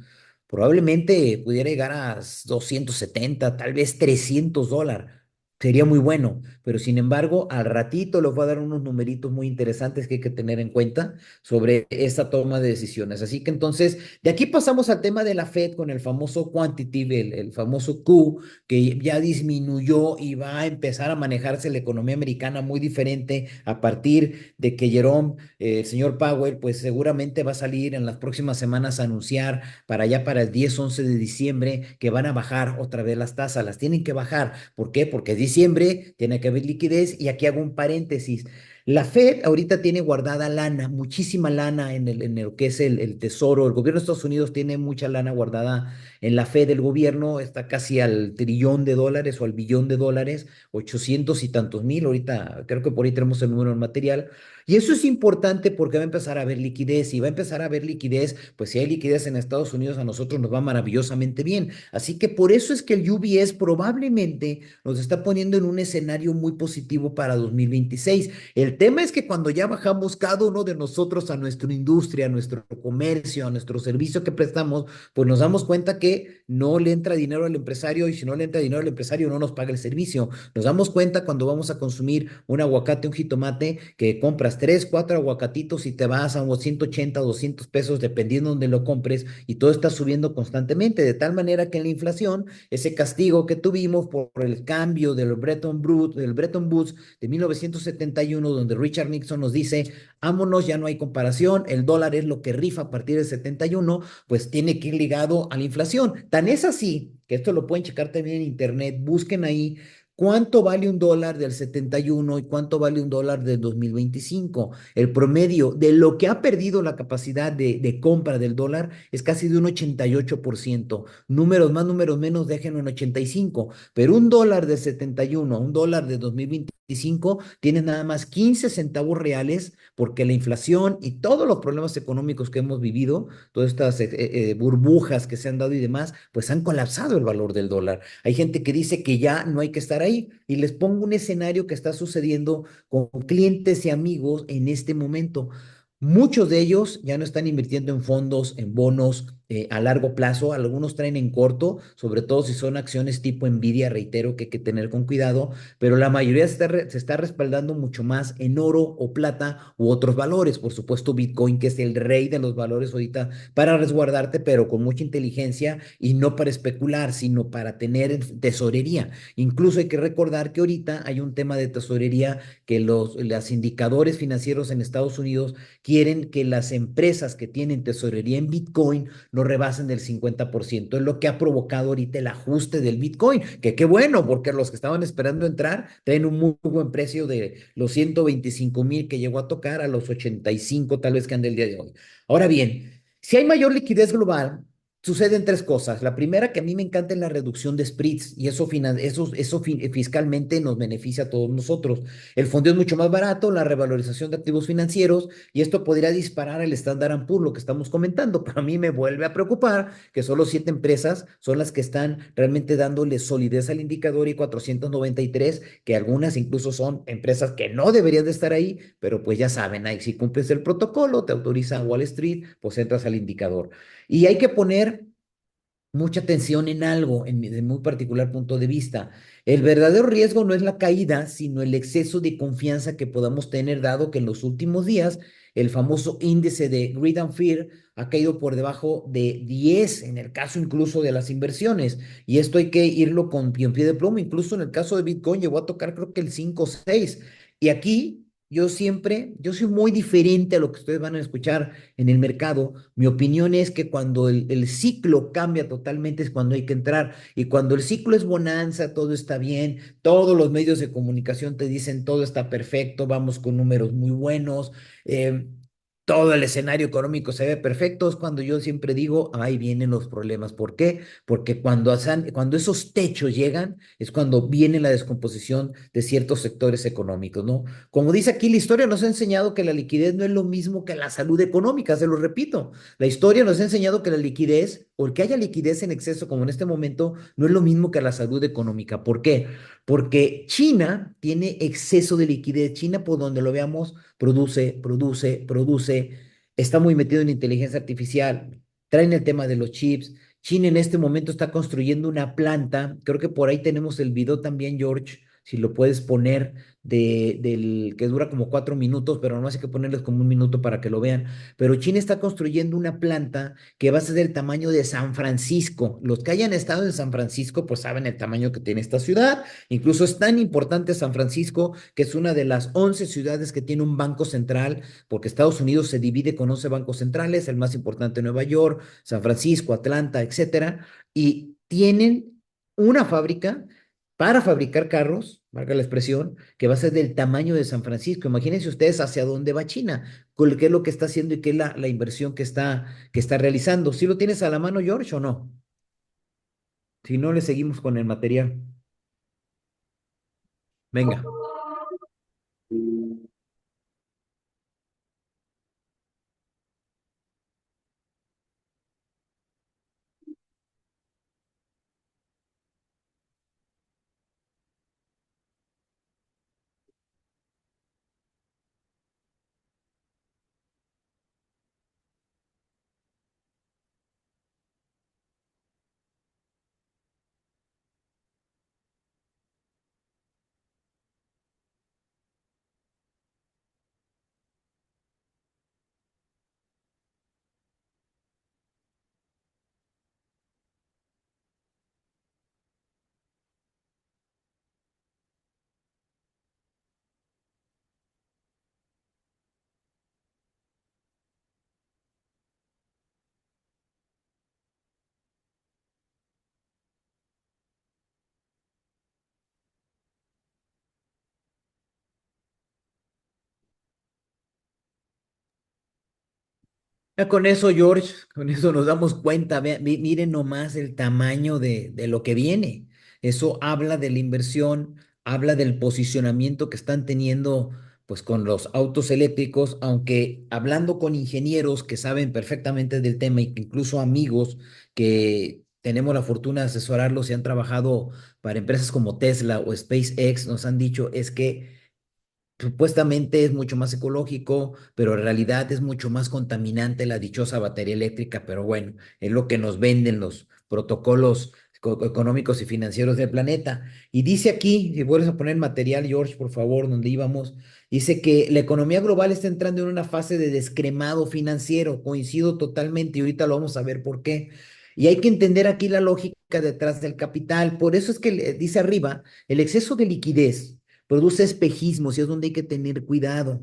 Probablemente pudiera llegar a 270, tal vez $300. Sería muy bueno, pero sin embargo, al ratito les voy a dar unos numeritos muy interesantes que hay que tener en cuenta sobre esta toma de decisiones. Así que entonces, de aquí pasamos al tema de la Fed con el famoso quantitative, el famoso Q, que ya disminuyó y va a empezar a manejarse la economía americana muy diferente a partir de que Jerome, el señor Powell, pues seguramente va a salir en las próximas semanas a anunciar para allá para el 10-11 de diciembre que van a bajar otra vez las tasas, las tienen que bajar. ¿Por qué? Porque es diciembre, tiene que haber liquidez y aquí hago un paréntesis. La Fed ahorita tiene guardada lana, muchísima lana en lo que es el tesoro. El gobierno de Estados Unidos tiene mucha lana guardada en la Fed. El gobierno está casi al trillón de dólares o al billón de dólares, 800 y tantos mil. Ahorita creo que por ahí tenemos el número en material. Y eso es importante porque va a empezar a haber liquidez y va a empezar a haber liquidez, pues si hay liquidez en Estados Unidos a nosotros nos va maravillosamente bien. Así que por eso es que el UBS probablemente nos está poniendo en un escenario muy positivo para 2026. El tema es que cuando ya bajamos cada uno de nosotros a nuestra industria, a nuestro comercio, a nuestro servicio que prestamos, pues nos damos cuenta que no le entra dinero al empresario y si no le entra dinero al empresario no nos paga el servicio. Nos damos cuenta cuando vamos a consumir un aguacate, un jitomate, que compras compras 3, 4 aguacatitos y te vas a unos 180, 200 pesos, dependiendo de donde lo compres, y todo está subiendo constantemente, de tal manera que en la inflación, ese castigo que tuvimos por el cambio del Bretton Woods de 1971, donde Richard Nixon nos dice, vámonos, ya no hay comparación, el dólar es lo que rifa a partir del 71, pues tiene que ir ligado a la inflación. Tan es así, que esto lo pueden checar también en internet, busquen ahí cuánto vale un dólar del 71 y cuánto vale un dólar del 2025. El promedio de lo que ha perdido la capacidad de compra del dólar es casi de un 88%. Números más, números menos, déjenlo en 85. Pero un dólar de 71, un dólar de 2025, tiene nada más 15 centavos reales porque la inflación y todos los problemas económicos que hemos vivido, todas estas burbujas que se han dado y demás, pues han colapsado el valor del dólar. Hay gente que dice que ya no hay que estar ahí y les pongo un escenario que está sucediendo con clientes y amigos en este momento. Muchos de ellos ya no están invirtiendo en fondos, en bonos a largo plazo, algunos traen en corto, sobre todo si son acciones tipo Nvidia, reitero que hay que tener con cuidado, pero la mayoría se está respaldando mucho más en oro o plata u otros valores, por supuesto Bitcoin, que es el rey de los valores ahorita para resguardarte, pero con mucha inteligencia y no para especular, sino para tener tesorería. Incluso hay que recordar que ahorita hay un tema de tesorería que los indicadores financieros en Estados Unidos quieren que las empresas que tienen tesorería en Bitcoin no rebasen del 50%. Es lo que ha provocado ahorita el ajuste del Bitcoin, que qué bueno, porque los que estaban esperando entrar traen un muy buen precio de los 125,000 que llegó a tocar a los 85 tal vez que ande el día de hoy. Ahora bien, si hay mayor liquidez global, suceden tres cosas. La primera, que a mí me encanta, es la reducción de spreads y fiscalmente nos beneficia a todos nosotros. El fondeo es mucho más barato, la revalorización de activos financieros, y esto podría disparar el Standard & Poor's, lo que estamos comentando. Pero a mí me vuelve a preocupar que solo 7 empresas son las que están realmente dándole solidez al indicador y 493, que algunas incluso son empresas que no deberían de estar ahí, pero pues ya saben, ahí si cumples el protocolo, te autoriza Wall Street, pues entras al indicador. Y hay que poner mucha atención en algo, de muy particular punto de vista. El verdadero riesgo no es la caída, sino el exceso de confianza que podamos tener, dado que en los últimos días el famoso índice de Greed and Fear ha caído por debajo de 10, en el caso incluso de las inversiones. Y esto hay que irlo con pie de plomo. Incluso en el caso de Bitcoin llegó a tocar creo que el 5 o 6. Y aquí yo soy muy diferente a lo que ustedes van a escuchar en el mercado. Mi opinión es que cuando el ciclo cambia totalmente es cuando hay que entrar. Y cuando el ciclo es bonanza, todo está bien, todos los medios de comunicación te dicen todo está perfecto, vamos con números muy buenos, eh, todo el escenario económico se ve perfecto, es cuando yo siempre digo, ahí vienen los problemas. ¿Por qué? Porque cuando esos techos llegan, es cuando viene la descomposición de ciertos sectores económicos, ¿no? Como dice aquí, la historia nos ha enseñado que la liquidez no es lo mismo que la salud económica, se lo repito. La historia nos ha enseñado que la liquidez, o el que haya liquidez en exceso como en este momento, no es lo mismo que la salud económica. ¿Por qué? Porque China tiene exceso de liquidez. China, por donde lo veamos, produce. Está muy metido en inteligencia artificial. Traen el tema de los chips. China en este momento está construyendo una planta. Creo que por ahí tenemos el video también, George, si lo puedes poner, del que dura como 4 minutos, pero no hay que ponerles como un minuto para que lo vean. Pero China está construyendo una planta que va a ser del tamaño de San Francisco. Los que hayan estado en San Francisco, pues saben el tamaño que tiene esta ciudad. Incluso es tan importante San Francisco que es una de las 11 ciudades que tiene un banco central, porque Estados Unidos se divide con 11 bancos centrales, el más importante Nueva York, San Francisco, Atlanta, etcétera, y tienen una fábrica para fabricar carros, marca la expresión, que va a ser del tamaño de San Francisco. Imagínense ustedes hacia dónde va China, qué es lo que está haciendo y qué es la inversión que está realizando. ¿Sí lo tienes a la mano, George, o no? Si no, le seguimos con el material. Venga. Ya con eso, George, con eso nos damos cuenta. Miren nomás el tamaño de lo que viene. Eso habla de la inversión, habla del posicionamiento que están teniendo pues con los autos eléctricos, aunque hablando con ingenieros que saben perfectamente del tema y que incluso amigos que tenemos la fortuna de asesorarlos y han trabajado para empresas como Tesla o SpaceX, nos han dicho es que supuestamente es mucho más ecológico, pero en realidad es mucho más contaminante la dichosa batería eléctrica, pero bueno, es lo que nos venden los protocolos económicos y financieros del planeta. Y dice aquí, si vuelves a poner material, George, por favor, donde íbamos, dice que la economía global está entrando en una fase de descremado financiero. Coincido totalmente y ahorita lo vamos a ver por qué. Y hay que entender aquí la lógica detrás del capital. Por eso es que dice arriba, el exceso de liquidez produce espejismos y es donde hay que tener cuidado.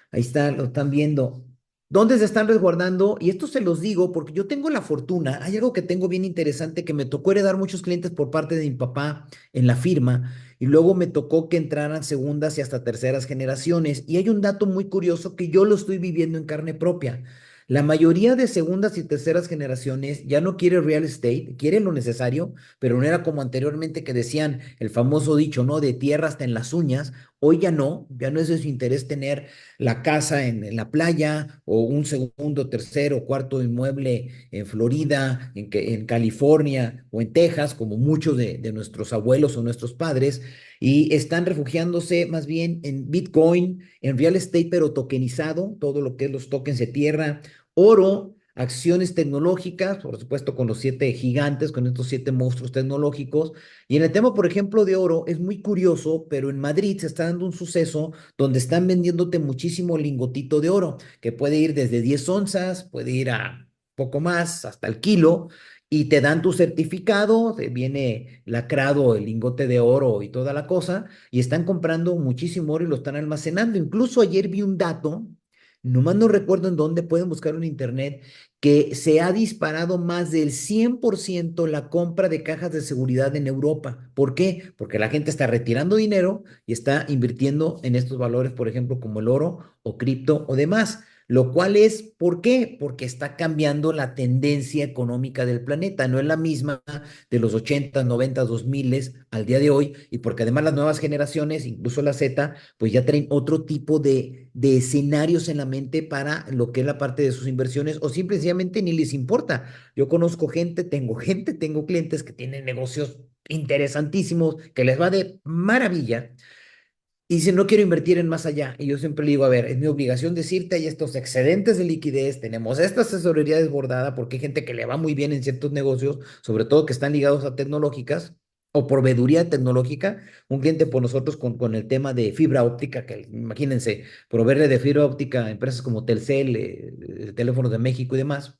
Ahí está, lo están viendo. ¿Dónde se están resguardando? Y esto se los digo porque yo tengo la fortuna, hay algo que tengo bien interesante que me tocó heredar muchos clientes por parte de mi papá en la firma y luego me tocó que entraran segundas y hasta terceras generaciones. Y hay un dato muy curioso que yo lo estoy viviendo en carne propia. La mayoría de segundas y terceras generaciones ya no quiere real estate, quiere lo necesario, pero no era como anteriormente que decían el famoso dicho, ¿no? De tierra hasta en las uñas. Hoy ya no es de su interés tener la casa en la playa o un segundo, tercero, cuarto inmueble en Florida, en California o en Texas, como muchos de nuestros abuelos o nuestros padres, y están refugiándose más bien en Bitcoin, en real estate, pero tokenizado, todo lo que es los tokens de tierra, oro, acciones tecnológicas, por supuesto con los siete gigantes, con estos siete monstruos tecnológicos. Y en el tema, por ejemplo, de oro, es muy curioso, pero en Madrid se está dando un suceso donde están vendiéndote muchísimo lingotito de oro, que puede ir desde 10 onzas, puede ir a poco más, hasta el kilo, y te dan tu certificado, te viene lacrado el lingote de oro y toda la cosa, y están comprando muchísimo oro y lo están almacenando. Incluso ayer vi un dato, nomás no recuerdo en dónde, pueden buscarlo en internet, que se ha disparado más del 100% la compra de cajas de seguridad en Europa. ¿Por qué? Porque la gente está retirando dinero y está invirtiendo en estos valores, por ejemplo, como el oro o cripto o demás. Lo cual es, ¿por qué? Porque está cambiando la tendencia económica del planeta. No es la misma de los 80, 90, 2000 al día de hoy. Y porque además las nuevas generaciones, incluso la Z, pues ya traen otro tipo de escenarios en la mente para lo que es la parte de sus inversiones o simplemente ni les importa. Yo conozco gente, tengo clientes que tienen negocios interesantísimos, que les va de maravilla y dicen, no quiero invertir en más allá. Y yo siempre le digo, a ver, es mi obligación decirte, hay estos excedentes de liquidez, tenemos esta asesoría desbordada, porque hay gente que le va muy bien en ciertos negocios, sobre todo que están ligados a tecnológicas o proveeduría tecnológica. Un cliente por nosotros con el tema de fibra óptica, que imagínense, proveerle de fibra óptica a empresas como Telcel, Teléfonos de México y demás,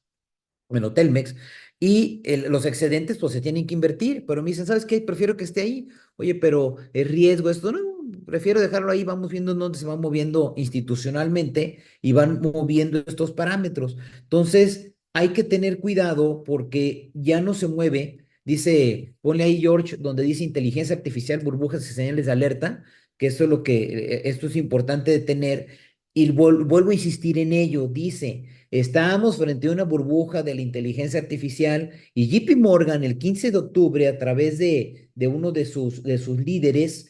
bueno, Telmex, y los excedentes pues se tienen que invertir, pero me dicen, ¿sabes qué? Prefiero que esté ahí. Oye, pero es riesgo esto, no, prefiero dejarlo ahí, vamos viendo en dónde se van moviendo institucionalmente y van moviendo estos parámetros. Entonces, hay que tener cuidado porque ya no se mueve, dice, ponle ahí George, donde dice inteligencia artificial, burbujas y señales de alerta, que eso es lo que, esto es importante de tener, y vuelvo a insistir en ello, dice. Estábamos frente a una burbuja de la inteligencia artificial y JP Morgan el 15 de octubre, a través de uno de sus líderes,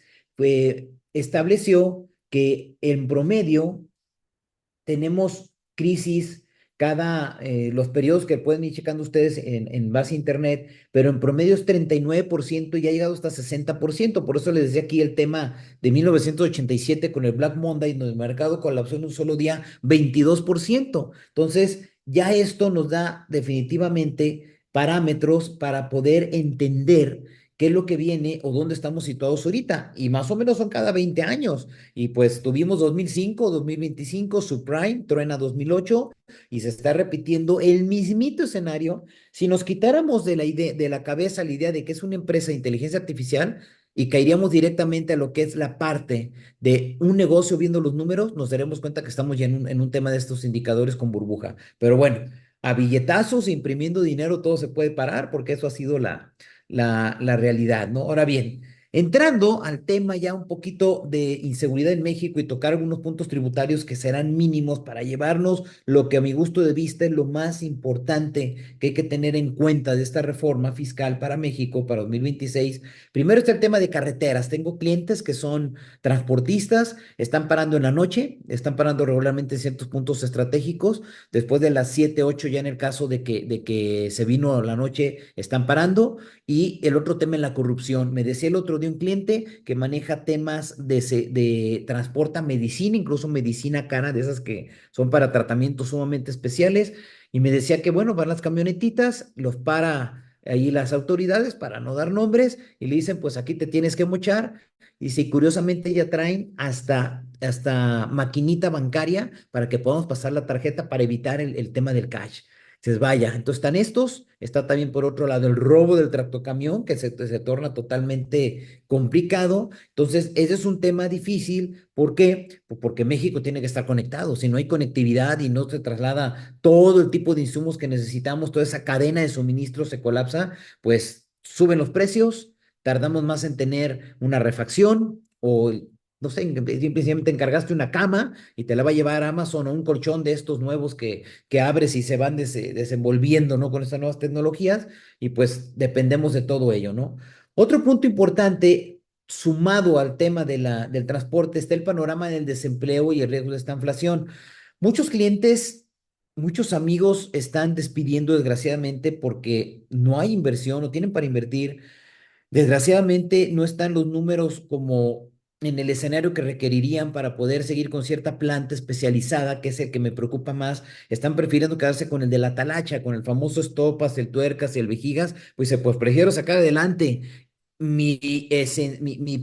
estableció que en promedio tenemos crisis los periodos que pueden ir checando ustedes en base a internet, pero en promedio es 39% y ha llegado hasta 60%. Por eso les decía aquí el tema de 1987 con el Black Monday, donde el mercado colapsó en un solo día 22%. Entonces, ya esto nos da definitivamente parámetros para poder entender qué es lo que viene o dónde estamos situados ahorita. Y más o menos son cada 20 años. Y pues tuvimos 2005, 2025, subprime, truena 2008 y se está repitiendo el mismito escenario. Si nos quitáramos de la idea, de la cabeza la idea de que es una empresa de inteligencia artificial y caeríamos directamente a lo que es la parte de un negocio viendo los números, nos daremos cuenta que estamos ya en un tema de estos indicadores con burbuja. Pero bueno, a billetazos, imprimiendo dinero, todo se puede parar porque eso ha sido la realidad, ¿no? Ahora bien, Entrando al tema ya un poquito de inseguridad en México y tocar algunos puntos tributarios que serán mínimos para llevarnos lo que a mi gusto de vista es lo más importante que hay que tener en cuenta de esta reforma fiscal para México para 2026. Primero está el tema de carreteras. Tengo clientes que son transportistas, están parando en la noche, están parando regularmente en ciertos puntos estratégicos. Después de las 7, 8 ya en el caso de que se vino la noche, están parando. Y el otro tema es la corrupción. Me decía el otro de un cliente que maneja temas de transporta medicina, incluso medicina cara, de esas que son para tratamientos sumamente especiales. Y me decía que, bueno, van las camionetitas, los para ahí las autoridades para no dar nombres y le dicen, pues aquí te tienes que mochar. Y si curiosamente ya traen hasta maquinita bancaria para que podamos pasar la tarjeta para evitar el tema del cash. Dices, vaya, entonces están estos, está también por otro lado el robo del tractocamión, que se torna totalmente complicado. Entonces, ese es un tema difícil. ¿Por qué? Pues porque México tiene que estar conectado. Si no hay conectividad y no se traslada todo el tipo de insumos que necesitamos, toda esa cadena de suministro se colapsa, pues suben los precios, tardamos más en tener una refacción o no sé, simplemente encargaste una cama y te la va a llevar Amazon o un colchón de estos nuevos que abres y se van desenvolviendo, ¿no? Con estas nuevas tecnologías y pues dependemos de todo ello, ¿no? Otro punto importante, sumado al tema del transporte, está el panorama del desempleo y el riesgo de esta inflación. Muchos clientes, muchos amigos están despidiendo desgraciadamente porque no hay inversión, no tienen para invertir. Desgraciadamente no están los números como en el escenario que requerirían para poder seguir con cierta planta especializada, que es el que me preocupa más. Están prefiriendo quedarse con el de la talacha, con el famoso estopas, el tuercas y el vejigas. Pues prefiero sacar adelante mi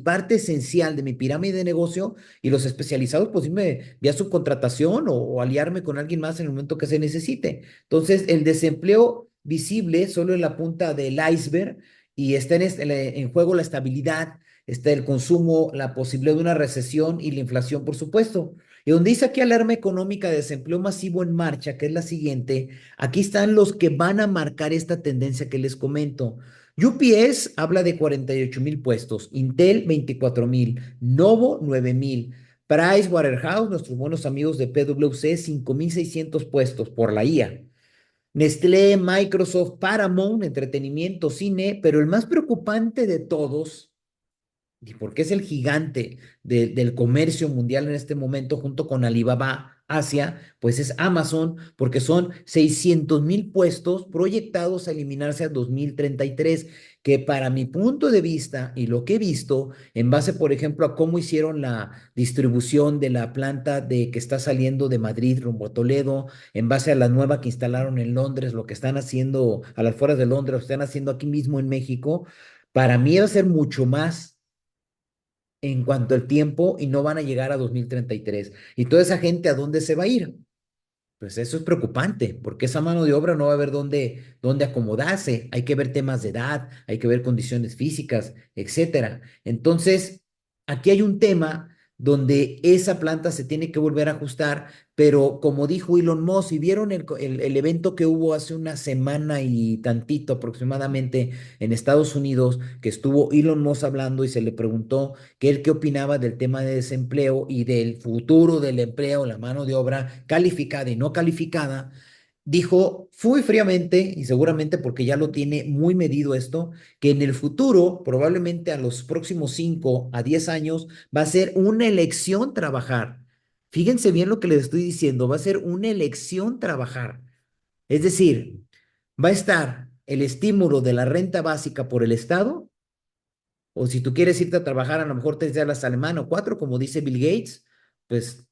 parte esencial de mi pirámide de negocio y los especializados, pues irme vía subcontratación o aliarme con alguien más en el momento que se necesite. Entonces, el desempleo visible solo en la punta del iceberg y está en juego la estabilidad, está el consumo, la posibilidad de una recesión y la inflación, por supuesto. Y donde dice aquí alarma económica de desempleo masivo en marcha, que es la siguiente, aquí están los que van a marcar esta tendencia que les comento. UPS habla de 48,000 puestos, Intel 24,000, Novo 9,000, Price Waterhouse, nuestros buenos amigos de PwC, 5,600 puestos por la IA. Nestlé, Microsoft, Paramount, entretenimiento, cine, pero el más preocupante de todos, y porque es el gigante del comercio mundial en este momento, junto con Alibaba Asia, pues es Amazon, porque son 600,000 puestos proyectados a eliminarse a 2033, que para mi punto de vista y lo que he visto, en base, por ejemplo, a cómo hicieron la distribución de la planta de que está saliendo de Madrid rumbo a Toledo, en base a la nueva que instalaron en Londres, lo que están haciendo a las afueras de Londres, lo que están haciendo aquí mismo en México, para mí va a ser mucho más en cuanto al tiempo y no van a llegar a 2033. ¿Y toda esa gente a dónde se va a ir? Pues eso es preocupante, porque esa mano de obra no va a haber dónde acomodarse. Hay que ver temas de edad, hay que ver condiciones físicas, etcétera. Entonces, aquí hay un tema donde esa planta se tiene que volver a ajustar, pero como dijo Elon Musk, y vieron el evento que hubo hace una semana y tantito aproximadamente en Estados Unidos, que estuvo Elon Musk hablando y se le preguntó que él qué opinaba del tema de desempleo y del futuro del empleo, la mano de obra calificada y no calificada, dijo muy fríamente, y seguramente porque ya lo tiene muy medido esto, que en el futuro, probablemente a los próximos 5 a 10 años, va a ser una elección trabajar. Fíjense bien lo que les estoy diciendo, va a ser una elección trabajar. Es decir, va a estar el estímulo de la renta básica por el Estado o si tú quieres irte a trabajar, a lo mejor 3 días a la semana o 4, como dice Bill Gates, pues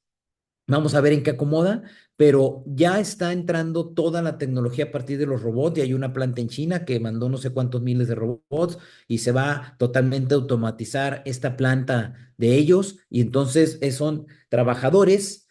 vamos a ver en qué acomoda, pero ya está entrando toda la tecnología a partir de los robots y hay una planta en China que mandó no sé cuántos miles de robots y se va totalmente a automatizar esta planta de ellos y entonces son trabajadores,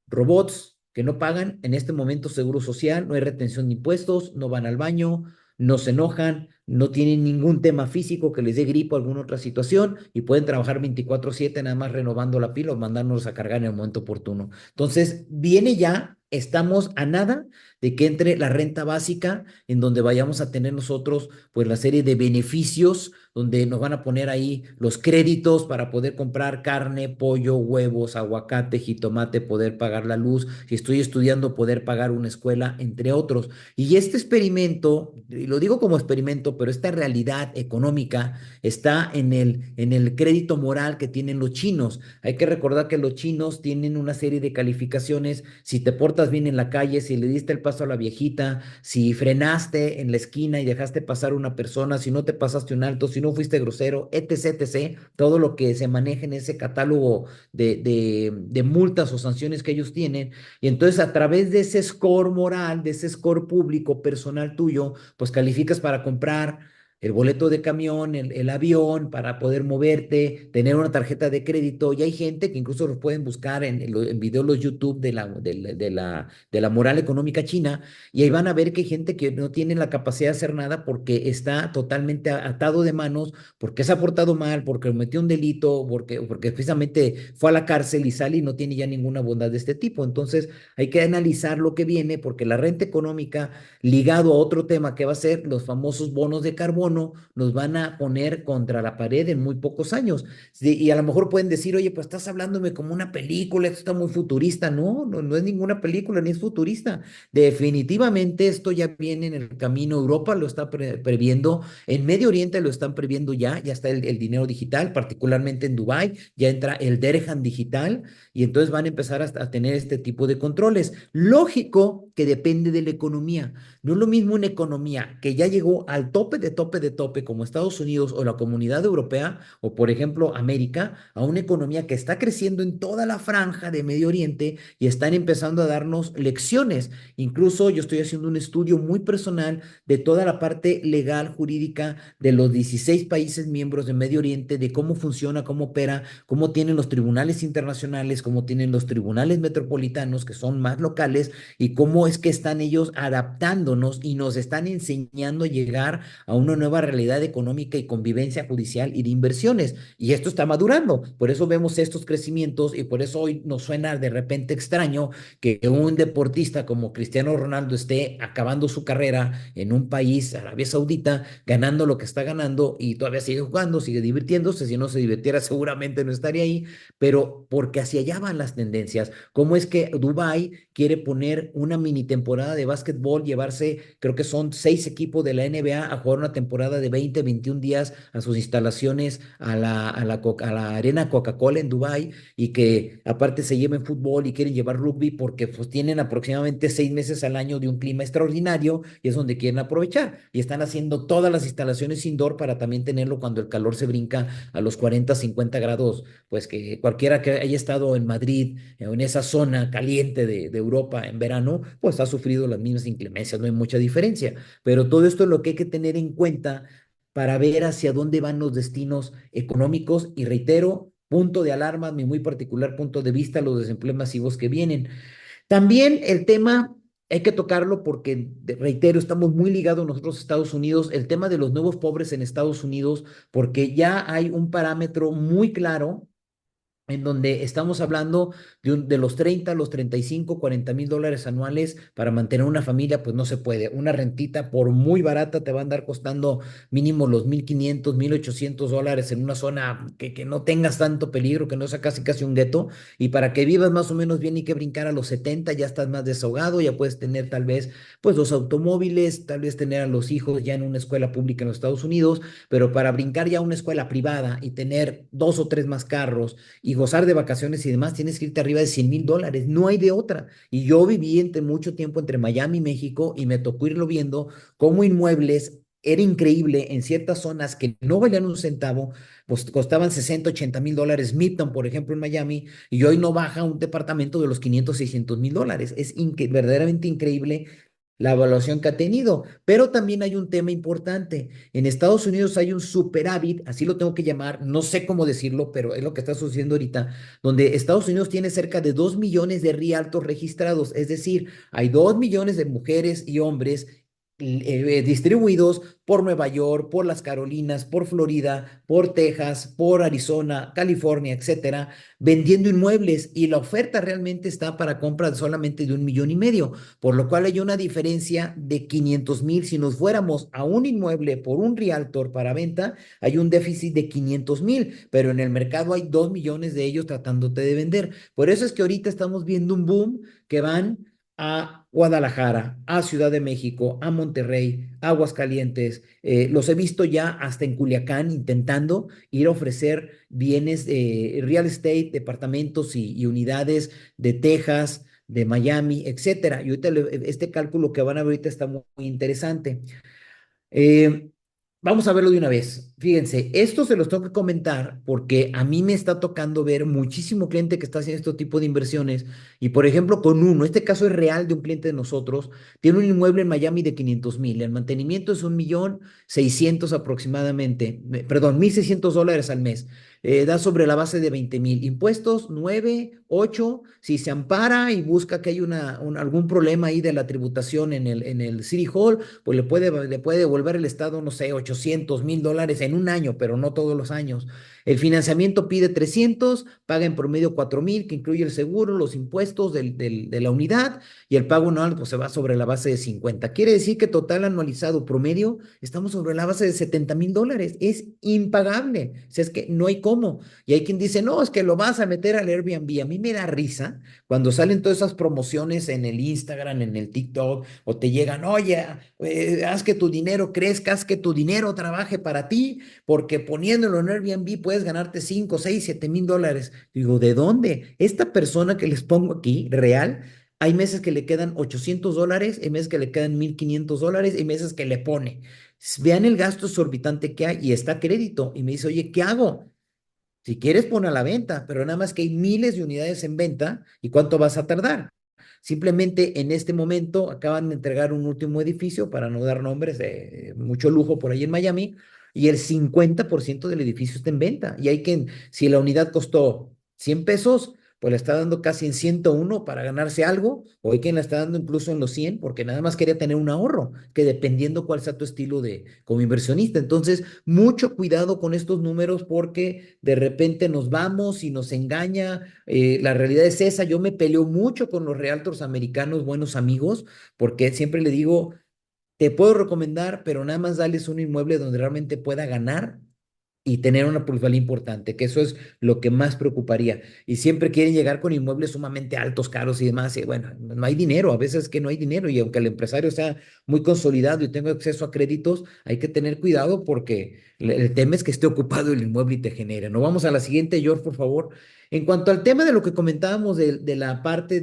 robots que no pagan en este momento seguro social, no hay retención de impuestos, no van al baño, no se enojan, no tienen ningún tema físico que les dé gripo o alguna otra situación y pueden trabajar 24/7 nada más renovando la pila o mandándonos a cargar en el momento oportuno. Entonces, viene ya, estamos a nada de que entre la renta básica, en donde vayamos a tener nosotros pues la serie de beneficios, donde nos van a poner ahí los créditos para poder comprar carne, pollo, huevos, aguacate, jitomate, poder pagar la luz, si estoy estudiando, poder pagar una escuela, entre otros. Y este experimento, y lo digo como experimento, pero esta realidad económica está en el crédito moral que tienen los chinos. Hay que recordar que los chinos tienen una serie de calificaciones, si te portas bien en la calle, si le diste el paso a la viejita, si frenaste en la esquina y dejaste pasar una persona, si no te pasaste un alto, si no fuiste grosero, etc., etc., todo lo que se maneja en ese catálogo de multas o sanciones que ellos tienen. Y entonces a través de ese score moral, de ese score público, personal tuyo, pues calificas para comprar el boleto de camión, el avión, para poder moverte, tener una tarjeta de crédito. Y hay gente que incluso los pueden buscar en videos los YouTube de la moral económica china, y ahí van a ver que hay gente que no tiene la capacidad de hacer nada porque está totalmente atado de manos, porque se ha portado mal, porque cometió un delito, porque precisamente fue a la cárcel y sale y no tiene ya ninguna bondad de este tipo. Entonces hay que analizar lo que viene, porque la renta económica, ligado a otro tema que va a ser los famosos bonos de carbono, nos van a poner contra la pared en muy pocos años. Sí, y a lo mejor pueden decir, oye, pues estás hablándome como una película, esto está muy futurista. No, no, no es ninguna película ni es futurista. Definitivamente esto ya viene en el camino. Europa lo está previendo, en Medio Oriente lo están previendo ya está el dinero digital, particularmente en Dubái, ya entra el Dirham digital, y entonces van a empezar a tener este tipo de controles. Lógico que depende de la economía. No es lo mismo una economía que ya llegó al tope de tope de tope, como Estados Unidos o la Comunidad Europea, o por ejemplo América, a una economía que está creciendo en toda la franja de Medio Oriente y están empezando a darnos lecciones. Incluso yo estoy haciendo un estudio muy personal de toda la parte legal, jurídica de los 16 países miembros de Medio Oriente, de cómo funciona, cómo opera, cómo tienen los tribunales internacionales, cómo tienen los tribunales metropolitanos, que son más locales, y cómo es que están ellos adaptándonos y nos están enseñando a llegar a una nueva realidad económica y convivencia judicial y de inversiones. Y esto está madurando. Por eso vemos estos crecimientos y por eso hoy nos suena de repente extraño que un deportista como Cristiano Ronaldo esté acabando su carrera en un país, Arabia Saudita, ganando lo que está ganando y todavía sigue jugando, sigue divirtiéndose. Si no se divirtiera, seguramente no estaría ahí, pero porque hacia allá van las tendencias. ¿Cómo es que Dubái quiere poner una mini temporada de básquetbol, llevarse, creo que son 6 equipos de la NBA a jugar una temporada de 20, 21 días a sus instalaciones, a la arena Coca-Cola en Dubái, y que aparte se lleven fútbol y quieren llevar rugby porque pues tienen aproximadamente 6 meses al año de un clima extraordinario y es donde quieren aprovechar? Y están haciendo todas las instalaciones indoor para también tenerlo cuando el calor se brinca a los 40, 50 grados, pues que cualquiera que haya estado en Madrid, en esa zona caliente de Europa en verano, pues ha sufrido las mismas inclemencias, no hay mucha diferencia. Pero todo esto es lo que hay que tener en cuenta para ver hacia dónde van los destinos económicos, y reitero, punto de alarma, mi muy particular punto de vista, los desempleos masivos que vienen. También el tema, hay que tocarlo porque, reitero, estamos muy ligados nosotros a Estados Unidos, el tema de los nuevos pobres en Estados Unidos, porque ya hay un parámetro muy claro en donde estamos hablando de los 30, los 35, $40,000 anuales para mantener una familia. Pues no se puede. Una rentita, por muy barata, te va a andar costando mínimo los 1,500, $1,800 en una zona que no tengas tanto peligro, que no sea casi casi un gueto. Y para que vivas más o menos bien, hay que brincar a los 70, ya estás más desahogado, ya puedes tener tal vez pues dos automóviles, tal vez tener a los hijos ya en una escuela pública en los Estados Unidos, pero para brincar ya a una escuela privada y tener dos o tres más carros y gozar de vacaciones y demás, tienes que irte arriba de $100,000. No hay de otra. Y yo viví mucho tiempo entre Miami y México y me tocó irlo viendo cómo inmuebles. Era increíble en ciertas zonas que no valían un centavo, pues costaban 60, $80,000. Midtown, por ejemplo, en Miami, y hoy no baja un departamento de los 500, $600,000. Es verdaderamente increíble la evaluación que ha tenido. Pero también hay un tema importante. En Estados Unidos hay un superávit, así lo tengo que llamar, no sé cómo decirlo, pero es lo que está sucediendo ahorita, donde Estados Unidos tiene cerca de 2 millones de realtors registrados, es decir, hay 2 millones de mujeres y hombres distribuidos por Nueva York, por las Carolinas, por Florida, por Texas, por Arizona, California, etcétera, vendiendo inmuebles y la oferta realmente está para compras solamente de 1,5 millones, por lo cual hay una diferencia de 500,000. Si nos fuéramos a un inmueble por un realtor para venta, hay un déficit de 500,000, pero en el mercado hay 2 millones de ellos tratándote de vender. Por eso es que ahorita estamos viendo un boom que van a Guadalajara, a Ciudad de México, a Monterrey, a Aguascalientes. Los he visto ya hasta en Culiacán intentando ir a ofrecer bienes de real estate, departamentos y unidades de Texas, de Miami, etcétera. Y ahorita este cálculo que van a ver ahorita está muy interesante. Eh, Vamos a verlo de una vez. Fíjense, esto se los tengo que comentar porque a mí me está tocando ver muchísimo cliente que está haciendo este tipo de inversiones. Y por ejemplo, con uno, este caso es real de un cliente de nosotros, tiene un inmueble en Miami de 500,000. El mantenimiento es 1,600,000 aproximadamente, perdón, $1,600 al mes. Da sobre la base de 20,000. Impuestos 9, 8. Si se ampara y busca que hay algún problema ahí de la tributación en el City Hall, pues le puede devolver el Estado, no sé, $800,000 en un año, pero no todos los años. El financiamiento pide 300, paga en promedio 4,000, que incluye el seguro, los impuestos de la unidad, y el pago anual pues se va sobre la base de 50. Quiere decir que total anualizado promedio estamos sobre la base de $70,000. Es impagable. O sea, es que no hay cómo. Y hay quien dice, no, es que lo vas a meter al Airbnb. A mí me da risa cuando salen todas esas promociones en el Instagram, en el TikTok, o te llegan, oye, haz que tu dinero crezca, haz que tu dinero trabaje para ti, porque poniéndolo en Airbnb puedes ganarte 5, 6, $7,000. Digo, ¿de dónde? Esta persona que les pongo aquí, real, hay meses que le quedan $800, hay meses que le quedan $1,500, hay meses que le pone. Vean el gasto exorbitante que hay y está a crédito. Y me dice, oye, ¿qué hago? Si quieres, pon a la venta, pero nada más que hay miles de unidades en venta y cuánto vas a tardar. Simplemente en este momento acaban de entregar un último edificio, para no dar nombres, de mucho lujo por ahí en Miami, y el 50% del edificio está en venta. Y hay que, si la unidad costó 100 pesos, pues la está dando casi en 101 para ganarse algo, o hay quien la está dando incluso en los 100 porque nada más quería tener un ahorro, que dependiendo cuál sea tu estilo de como inversionista. Entonces, mucho cuidado con estos números porque de repente nos vamos y nos engaña. La realidad es esa. Yo me peleo mucho con los realtors americanos, buenos amigos, porque siempre le digo, te puedo recomendar, pero nada más dales un inmueble donde realmente pueda ganar y tener una plusvalía importante, que eso es lo que más preocuparía. Y siempre quieren llegar con inmuebles sumamente altos, caros y demás. Y bueno, no hay dinero, a veces que no hay dinero. Y aunque el empresario sea muy consolidado y tenga acceso a créditos, hay que tener cuidado porque el tema es que esté ocupado el inmueble y te genere. No, vamos a la siguiente, George, por favor. En cuanto al tema de lo que comentábamos de la parte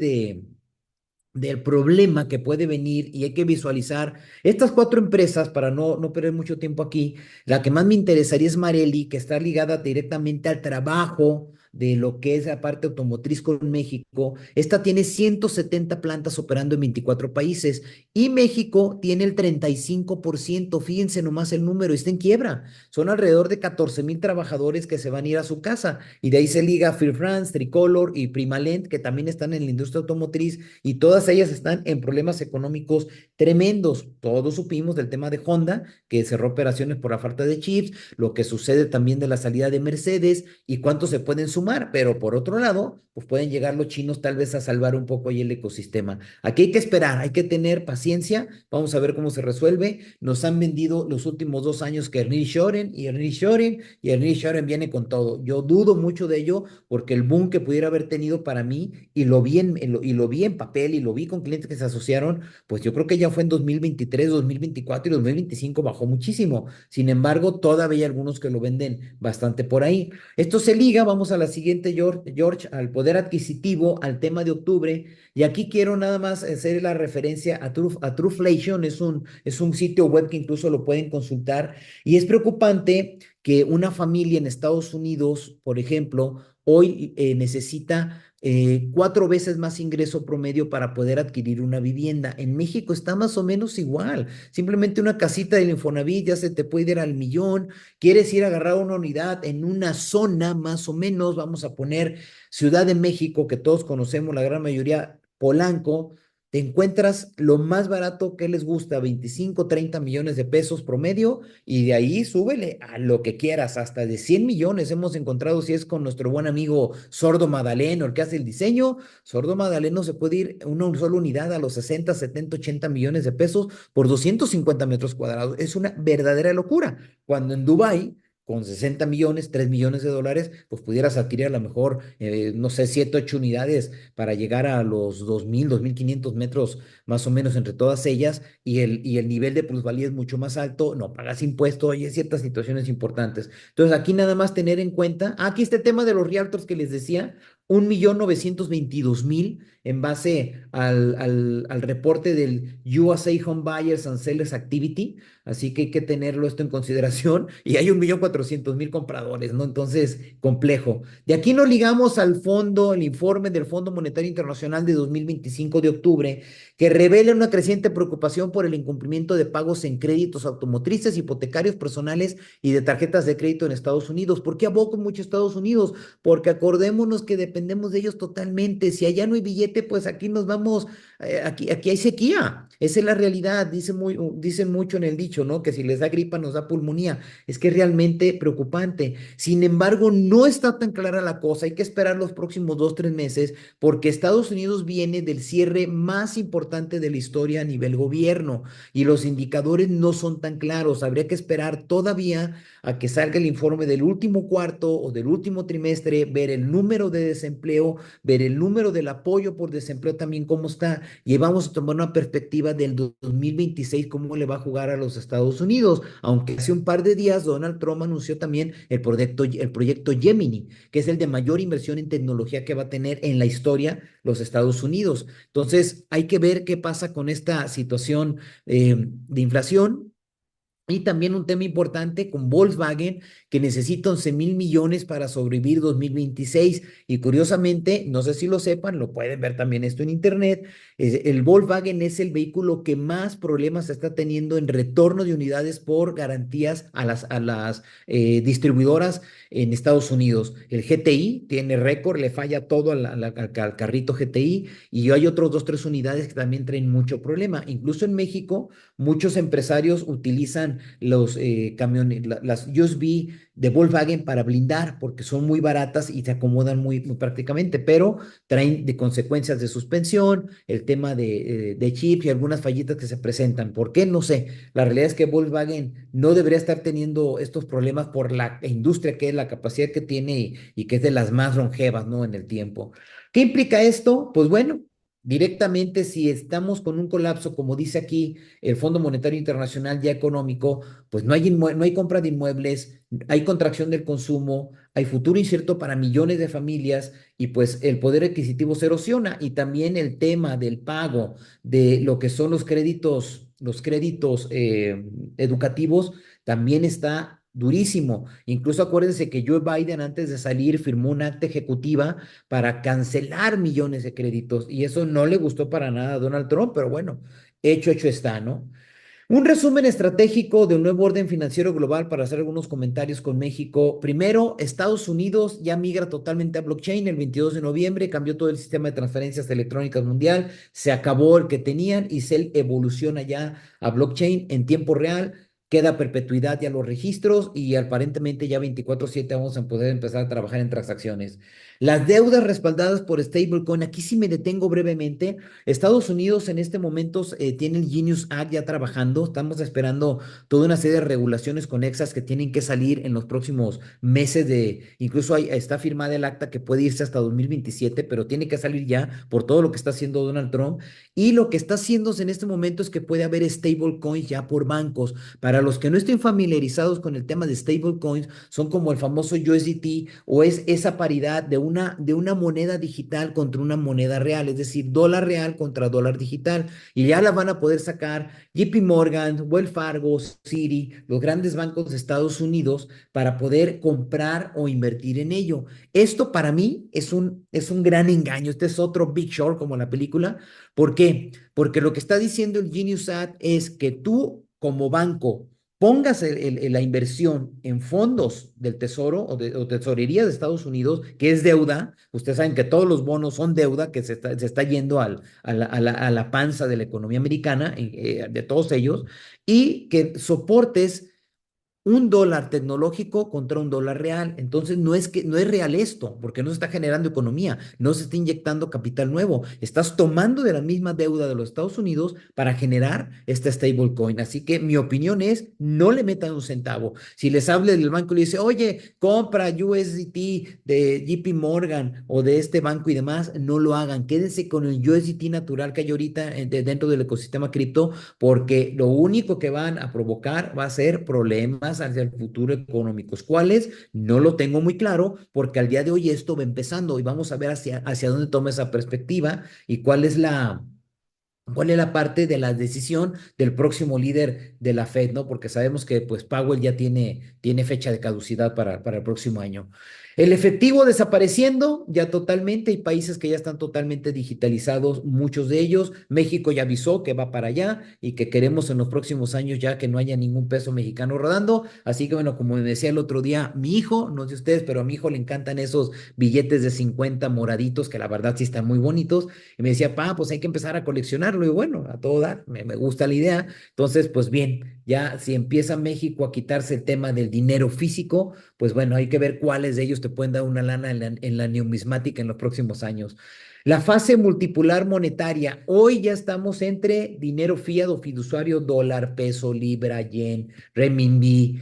del problema que puede venir, y hay que visualizar estas 4 empresas para no perder mucho tiempo aquí. La que más me interesaría es Marelli, que está ligada directamente al trabajo de lo que es la parte automotriz con México. Esta tiene 170 plantas operando en 24 países y México tiene el 35%. Fíjense nomás el número, está en quiebra. Son alrededor de 14,000 trabajadores que se van a ir a su casa, y de ahí se liga Fair France, Tricolor y Primalent, que también están en la industria automotriz, y todas ellas están en problemas económicos tremendos. Todos supimos del tema de Honda, que cerró operaciones por la falta de chips, lo que sucede también de la salida de Mercedes y cuántos se pueden sumar, pero por otro lado, pues pueden llegar los chinos tal vez a salvar un poco ahí el ecosistema. Aquí hay que esperar, hay que tener paciencia, vamos a ver cómo se resuelve. Nos han vendido los últimos 2 años que Shoren y Shoren viene con todo. Yo dudo mucho de ello porque el boom que pudiera haber tenido para mí, y lo vi en papel y lo vi con clientes que se asociaron, pues yo creo que ya fue en 2023, 2024 y 2025 bajó muchísimo. Sin embargo, todavía hay algunos que lo venden bastante por ahí. Esto se liga, vamos a la siguiente, George, al poder adquisitivo, al tema de octubre. Y aquí quiero nada más hacer la referencia a Truflation. Es un sitio web que incluso lo pueden consultar. Y es preocupante que una familia en Estados Unidos, por ejemplo, hoy necesita 4 veces más ingreso promedio para poder adquirir una vivienda. En México está más o menos igual. Simplemente una casita del Infonavit ya se te puede ir al millón. Quieres ir a agarrar una unidad en una zona más o menos, vamos a poner Ciudad de México, que todos conocemos, la gran mayoría, Polanco. te encuentras lo más barato que les gusta, 25, 30 millones de pesos promedio, y de ahí súbele a lo que quieras, hasta de 100 millones hemos encontrado, si es con nuestro buen amigo Sordo Madaleno, el que hace el diseño. Sordo Madaleno se puede ir una sola unidad a los 60, 70, 80 millones de pesos por 250 metros cuadrados. Es una verdadera locura. Cuando en Dubái, con 60 millones, 3 millones de dólares, pues pudieras adquirir a lo mejor, no sé, 7, 8 unidades para llegar a los 2,000, 2,500 metros más o menos entre todas ellas, y el nivel de plusvalía es mucho más alto, no pagas impuestos y hay ciertas situaciones importantes. Entonces, aquí nada más tener en cuenta, aquí este tema de los realtors que les decía, 1,922,000 en base al reporte del USA Home Buyers and Sellers Activity, así que hay que tenerlo esto en consideración, y hay 1,400,000 compradores, ¿no? Entonces, complejo. De aquí nos ligamos al fondo, el informe del Fondo Monetario Internacional de 2025 de octubre, que revela una creciente preocupación por el incumplimiento de pagos en créditos automotrices, hipotecarios personales y de tarjetas de crédito en Estados Unidos. ¿Por qué aboco mucho a Estados Unidos? Porque acordémonos que dependemos de ellos totalmente. Si allá no hay billete, pues aquí nos vamos, aquí hay sequía. Esa es la realidad. Dicen mucho en el dicho, ¿no? Que si les da gripa, nos da pulmonía. Es que es realmente preocupante. Sin embargo, no está tan clara la cosa. Hay que esperar los próximos 2, 3 meses, porque Estados Unidos viene del cierre más importante de la historia a nivel gobierno, y los indicadores no son tan claros. Habría que esperar todavía a que salga el informe del último cuarto o del último trimestre, ver el número de desempleo, ver el número del apoyo por desempleo también cómo está, y vamos a tomar una perspectiva del 2026, cómo le va a jugar a los Estados Unidos, aunque hace un par de días Donald Trump anunció también el proyecto Gemini, que es el de mayor inversión en tecnología que va a tener en la historia los Estados Unidos. Entonces, hay que ver qué pasa con esta situación de inflación. Y también un tema importante con Volkswagen, que necesita 11,000 millones para sobrevivir 2026. Y curiosamente, no sé si lo sepan, lo pueden ver también esto en internet, el Volkswagen es el vehículo que más problemas está teniendo en retorno de unidades por garantías a las distribuidoras en Estados Unidos. El GTI tiene récord, le falla todo al carrito GTI, y hay otros 2, 3 unidades que también traen mucho problema. Incluso en México, muchos empresarios utilizan los camiones, las USB de Volkswagen para blindar, porque son muy baratas y se acomodan muy prácticamente, pero traen de consecuencias de suspensión, el tema de chips y algunas fallitas que se presentan. ¿Por qué? No sé. La realidad es que Volkswagen no debería estar teniendo estos problemas por la industria que es, la capacidad que tiene, y que es de las más longevas, ¿no? En el tiempo. ¿Qué implica esto? Pues bueno, directamente, si estamos con un colapso, como dice aquí el Fondo Monetario Internacional ya económico, pues no hay compra de inmuebles, hay contracción del consumo, hay futuro incierto para millones de familias, y pues el poder adquisitivo se erosiona, y también el tema del pago de lo que son los créditos educativos también está durísimo. Incluso acuérdense que Joe Biden, antes de salir, firmó un acta ejecutiva para cancelar millones de créditos, y eso no le gustó para nada a Donald Trump, pero bueno, hecho está, ¿no? Un resumen estratégico del nuevo orden financiero global para hacer algunos comentarios con México. Primero, Estados Unidos ya migra totalmente a blockchain el 22 de noviembre, cambió todo el sistema de transferencias electrónicas mundial, se acabó el que tenían y se evoluciona ya a blockchain en tiempo real. Queda perpetuidad ya los registros, y aparentemente ya 24/7 vamos a poder empezar a trabajar en transacciones. Las deudas respaldadas por stablecoin, aquí sí me detengo brevemente. Estados Unidos en este momento tiene el Genius Act ya trabajando. Estamos esperando toda una serie de regulaciones conexas que tienen que salir en los próximos meses. Incluso está firmada el acta que puede irse hasta 2027, pero tiene que salir ya por todo lo que está haciendo Donald Trump. Y lo que está haciéndose en este momento es que puede haber stablecoins ya por bancos. Para los que no estén familiarizados con el tema de stablecoins, son como el famoso USDT, o es esa paridad de una moneda digital contra una moneda real, es decir, dólar real contra dólar digital, y ya la van a poder sacar JP Morgan, Wells Fargo, Citi, los grandes bancos de Estados Unidos, para poder comprar o invertir en ello. Esto para mí es un gran engaño. Este es otro Big Short, como la película. ¿Por qué? Porque lo que está diciendo el Genius Act es que tú, como banco, pongas la inversión en fondos del Tesoro o tesorería de Estados Unidos, que es deuda. Ustedes saben que todos los bonos son deuda que se está yendo a la panza de la economía americana, de todos ellos, y que soportes un dólar tecnológico contra un dólar real. Entonces no es real esto, porque no se está generando economía, no se está inyectando capital nuevo. Estás tomando de la misma deuda de los Estados Unidos para generar esta stablecoin. Así que mi opinión es, no le metan un centavo. Si les habla del banco y le dice, oye, compra USDT de JP Morgan o de este banco y demás, no lo hagan. Quédense con el USDT natural que hay ahorita dentro del ecosistema cripto, porque lo único que van a provocar va a ser problemas hacia el futuro económicos. ¿Cuáles? No lo tengo muy claro, porque al día de hoy esto va empezando y vamos a ver hacia dónde toma esa perspectiva y cuál es la parte de la decisión del próximo líder de la Fed, ¿no? Porque sabemos que pues Powell ya tiene fecha de caducidad para el próximo año. El efectivo desapareciendo ya totalmente. Hay países que ya están totalmente digitalizados, muchos de ellos. México ya avisó que va para allá y que queremos en los próximos años ya que no haya ningún peso mexicano rodando. Así que bueno, como me decía el otro día, mi hijo, no sé ustedes, pero a mi hijo le encantan esos billetes de 50 moraditos, que la verdad sí están muy bonitos. Y me decía, pa, pues hay que empezar a coleccionarlo. Y bueno, a todo dar, me gusta la idea. Entonces, pues bien, ya si empieza México a quitarse el tema del dinero físico, pues bueno, hay que ver cuáles de ellos te pueden dar una lana en la numismática en los próximos años. La fase multipolar monetaria. Hoy ya estamos entre dinero fiat o fiduciario, dólar, peso, libra, yen, renminbi,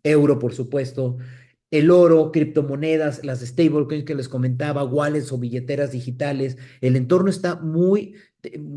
euro, por supuesto, el oro, criptomonedas, las stablecoins que les comentaba, wallets o billeteras digitales. El entorno está muy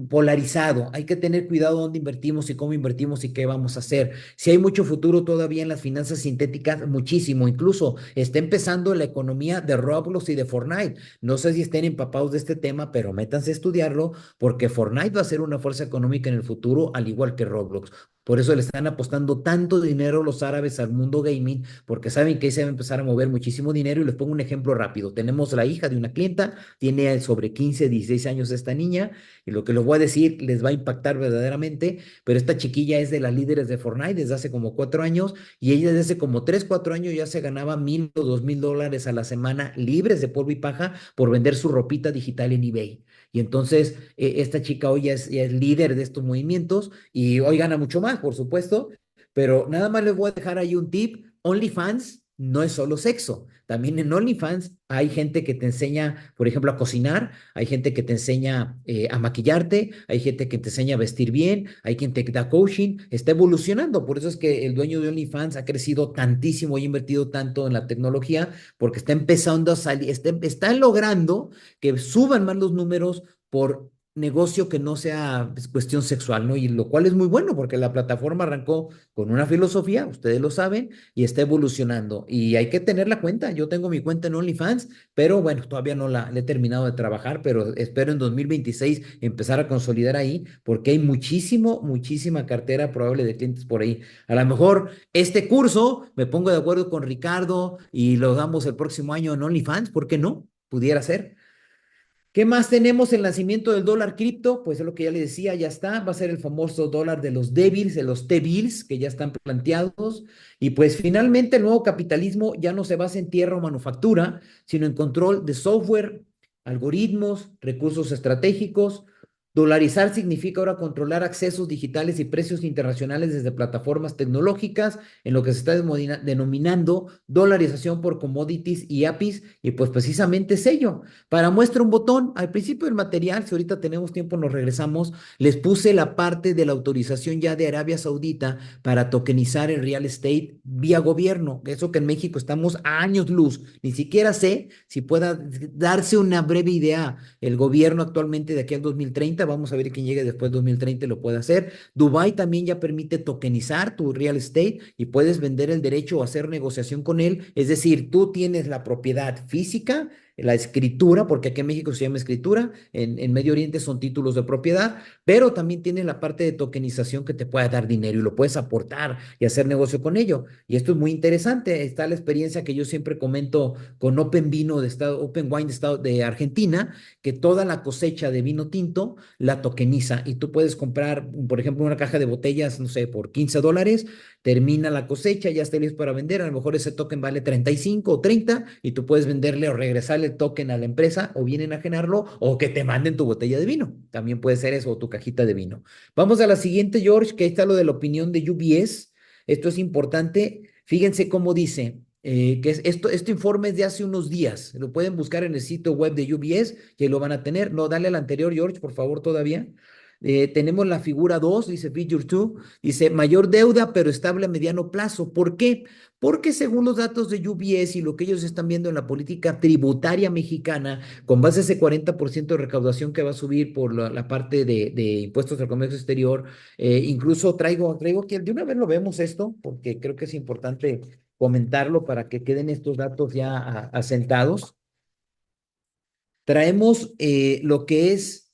polarizado. Hay que tener cuidado dónde invertimos y cómo invertimos y qué vamos a hacer. Si hay mucho futuro todavía en las finanzas sintéticas, muchísimo. Incluso está empezando la economía de Roblox y de Fortnite. No sé si estén empapados de este tema, pero métanse a estudiarlo, porque Fortnite va a ser una fuerza económica en el futuro, al igual que Roblox. Por eso le están apostando tanto dinero los árabes al mundo gaming, porque saben que ahí se va a empezar a mover muchísimo dinero. Y les pongo un ejemplo rápido. Tenemos la hija de una clienta, tiene sobre 15, 16 años esta niña, y lo que les voy a decir les va a impactar verdaderamente, pero esta chiquilla es de las líderes de Fortnite desde hace como 4 años, y ella desde hace como 3, 4 años ya se ganaba 1,000 o 2,000 dólares a la semana libres de polvo y paja por vender su ropita digital en eBay. Y entonces esta chica hoy ya es líder de estos movimientos y hoy gana mucho más, por supuesto, pero nada más les voy a dejar ahí un tip. OnlyFans no es solo sexo. También en OnlyFans hay gente que te enseña, por ejemplo, a cocinar, hay gente que te enseña a maquillarte, hay gente que te enseña a vestir bien, hay quien te da coaching, está evolucionando. Por eso es que el dueño de OnlyFans ha crecido tantísimo y ha invertido tanto en la tecnología, porque está empezando a salir, está logrando que suban más los números por negocio que no sea pues, cuestión sexual, ¿no? Y lo cual es muy bueno, porque la plataforma arrancó con una filosofía, ustedes lo saben, y está evolucionando. Y hay que tener la cuenta. Yo tengo mi cuenta en OnlyFans, pero bueno, todavía no la he terminado de trabajar, pero espero en 2026 empezar a consolidar ahí, porque hay muchísima cartera probable de clientes por ahí. A lo mejor este curso me pongo de acuerdo con Ricardo y lo damos el próximo año en OnlyFans, ¿por qué no? Pudiera ser. ¿Qué más tenemos? El nacimiento del dólar cripto, pues es lo que ya le decía, ya está, va a ser el famoso dólar de los débiles, de los T-bills, que ya están planteados, y pues finalmente el nuevo capitalismo ya no se basa en tierra o manufactura, sino en control de software, algoritmos, recursos estratégicos. Dolarizar significa ahora controlar accesos digitales y precios internacionales desde plataformas tecnológicas, en lo que se está denominando dolarización por commodities y APIs, y pues precisamente es ello. Para muestra un botón, al principio del material, si ahorita tenemos tiempo nos regresamos, les puse la parte de la autorización ya de Arabia Saudita para tokenizar el real estate vía gobierno. Eso que en México estamos a años luz. Ni siquiera sé si pueda darse una breve idea el gobierno actualmente de aquí al 2030. Vamos a ver quién llegue después del 2030 y lo puede hacer. Dubái también ya permite tokenizar tu real estate y puedes vender el derecho o hacer negociación con él. Es decir, tú tienes la propiedad física la escritura, porque aquí en México se llama escritura, en Medio Oriente son títulos de propiedad, pero también tiene la parte de tokenización que te puede dar dinero y lo puedes aportar y hacer negocio con ello. Y esto es muy interesante. Está la experiencia que yo siempre comento con Open Vino de Estado, Open Wine de Estado de Argentina, que toda la cosecha de vino tinto la tokeniza y tú puedes comprar, por ejemplo, una caja de botellas, no sé, por $15, termina la cosecha, ya está listo para vender, a lo mejor ese token vale 35 o 30 y tú puedes venderle o regresarle el token a la empresa o bien enajenarlo o que te manden tu botella de vino. También puede ser eso o tu cajita de vino. Vamos a la siguiente, George, que ahí está lo de la opinión de UBS. Esto es importante. Fíjense cómo dice. Este informe es de hace unos días. Lo pueden buscar en el sitio web de UBS, que lo van a tener. No, dale al anterior, George, por favor, todavía. Tenemos la figura 2, dice Figure 2, dice mayor deuda, pero estable a mediano plazo. ¿Por qué? Porque según los datos de UBS y lo que ellos están viendo en la política tributaria mexicana, con base a ese 40% de recaudación que va a subir por la parte de impuestos al comercio exterior, incluso traigo aquí, de una vez lo vemos esto, porque creo que es importante comentarlo para que queden estos datos ya asentados. Traemos lo que es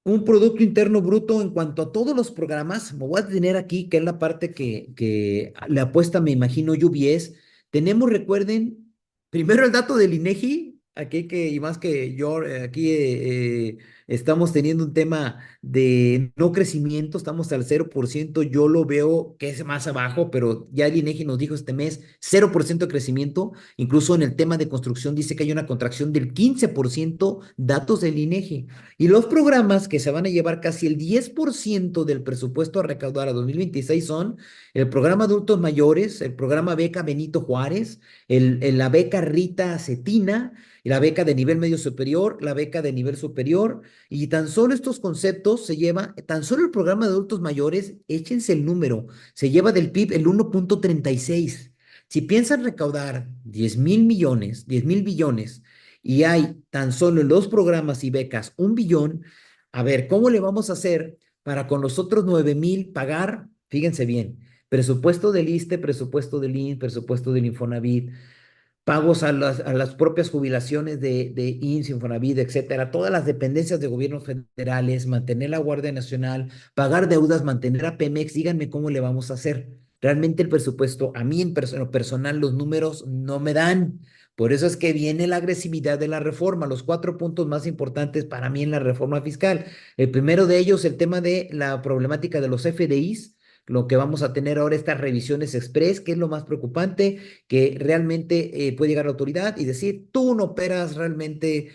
un Producto Interno Bruto en cuanto a todos los programas. Me voy a tener aquí, que es la parte que le apuesta, me imagino, UBS. Tenemos, recuerden, primero el dato del INEGI, aquí y más que yo, aquí estamos teniendo un tema de no crecimiento, estamos al 0%. Yo lo veo que es más abajo, pero ya el INEGI nos dijo este mes 0% de crecimiento. Incluso en el tema de construcción dice que hay una contracción del 15%, datos del INEGI. Y los programas que se van a llevar casi el 10% del presupuesto a recaudar a 2026 son el programa Adultos Mayores, el programa Beca Benito Juárez, la beca Rita Cetina, la beca de nivel medio superior, la beca de nivel superior. Y tan solo estos conceptos se lleva, tan solo el programa de adultos mayores, échense el número, se lleva del PIB el 1.36. Si piensan recaudar 10,000 millones, 10,000 billones, y hay tan solo en los programas y becas 1 billón, a ver, ¿cómo le vamos a hacer para con los otros 9,000 pagar? Fíjense bien, presupuesto del ISSSTE, presupuesto del INSS, presupuesto del Infonavit, pagos a las propias jubilaciones de IMSS, Infonavit, etcétera, todas las dependencias de gobiernos federales, mantener la Guardia Nacional, pagar deudas, mantener a Pemex? Díganme cómo le vamos a hacer. Realmente el presupuesto, a mí en lo personal, los números no me dan. Por eso es que viene la agresividad de la reforma, los 4 puntos más importantes para mí en la reforma fiscal. El primero de ellos, el tema de la problemática de los FDIs, lo que vamos a tener ahora, estas revisiones express, que es lo más preocupante, que realmente puede llegar a la autoridad y decir, tú no operas realmente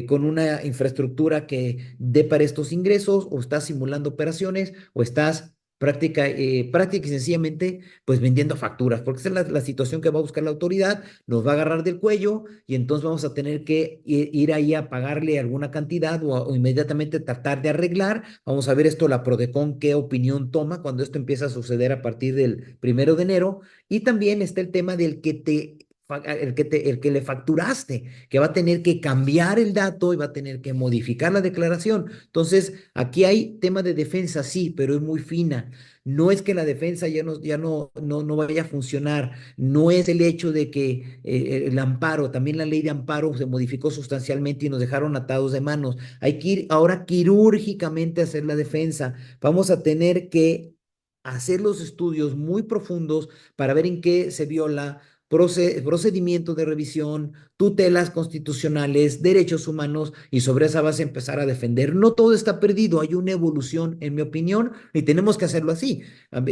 con una infraestructura que dé para estos ingresos, o estás simulando operaciones, o estás práctica y sencillamente, pues vendiendo facturas, porque esa es la situación que va a buscar la autoridad, nos va a agarrar del cuello y entonces vamos a tener que ir ahí a pagarle alguna cantidad o inmediatamente tratar de arreglar. Vamos a ver esto, la Prodecon, qué opinión toma cuando esto empieza a suceder a partir del 1 de enero. Y también está el tema del que el que le facturaste, que va a tener que cambiar el dato y va a tener que modificar la declaración. Entonces, aquí hay tema de defensa, sí, pero es muy fina. No es que la defensa ya no vaya a funcionar, no es el hecho de que el amparo, también la ley de amparo se modificó sustancialmente y nos dejaron atados de manos. Hay que ir ahora quirúrgicamente a hacer la defensa. Vamos a tener que hacer los estudios muy profundos para ver en qué se viola procedimiento de revisión, tutelas constitucionales, derechos humanos, y sobre esa base empezar a defender. No todo está perdido, hay una evolución, en mi opinión, y tenemos que hacerlo así.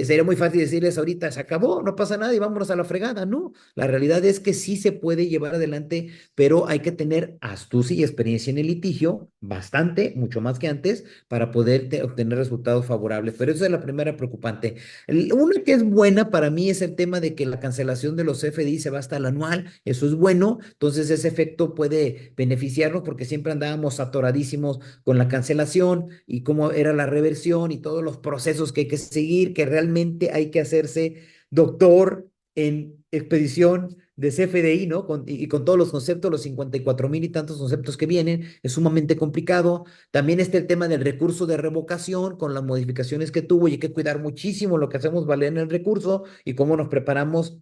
Sería muy fácil decirles ahorita, se acabó, no pasa nada y vámonos a la fregada. No, la realidad es que sí se puede llevar adelante, pero hay que tener astucia y experiencia en el litigio, bastante, mucho más que antes, para poder obtener resultados favorables. Pero esa es la primera preocupante. Una que es buena para mí es el tema de que la cancelación de los FDI se va hasta el anual. Eso es bueno. Entonces ese efecto puede beneficiarnos porque siempre andábamos atoradísimos con la cancelación y cómo era la reversión y todos los procesos que hay que seguir, que realmente hay que hacerse doctor en expedición de CFDI, ¿no? Y con todos los conceptos, los 54,000 y tantos conceptos que vienen, es sumamente complicado. También está el tema del recurso de revocación con las modificaciones que tuvo, y hay que cuidar muchísimo lo que hacemos valer en el recurso y cómo nos preparamos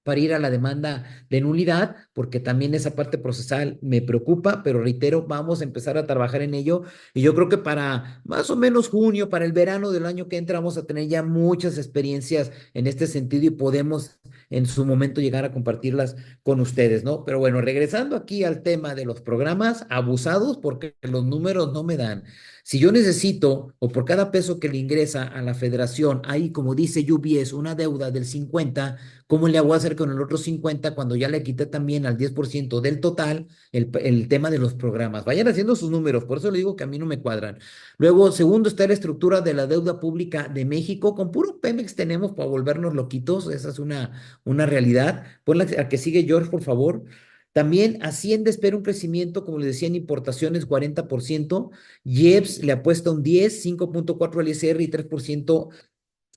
para ir a la demanda de nulidad, porque también esa parte procesal me preocupa, pero reitero, vamos a empezar a trabajar en ello y yo creo que para más o menos junio, para el verano del año que entra, vamos a tener ya muchas experiencias en este sentido y podemos en su momento llegar a compartirlas con ustedes, ¿no? Pero bueno, regresando aquí al tema de los programas abusados, porque los números no me dan. Si yo necesito, o por cada peso que le ingresa a la federación, hay, como dice UBS, una deuda del 50, ¿cómo le hago a hacer con el otro 50 cuando ya le quité también al 10% del total el tema de los programas? Vayan haciendo sus números, por eso le digo que a mí no me cuadran. Luego, segundo, está la estructura de la deuda pública de México. Con puro Pemex tenemos para volvernos loquitos, esa es una realidad. Ponla a que sigue George, por favor. También Hacienda espera un crecimiento, como les decía, en importaciones 40%. IEPS le apuesta un 10, 5.4 al ISR y 3%,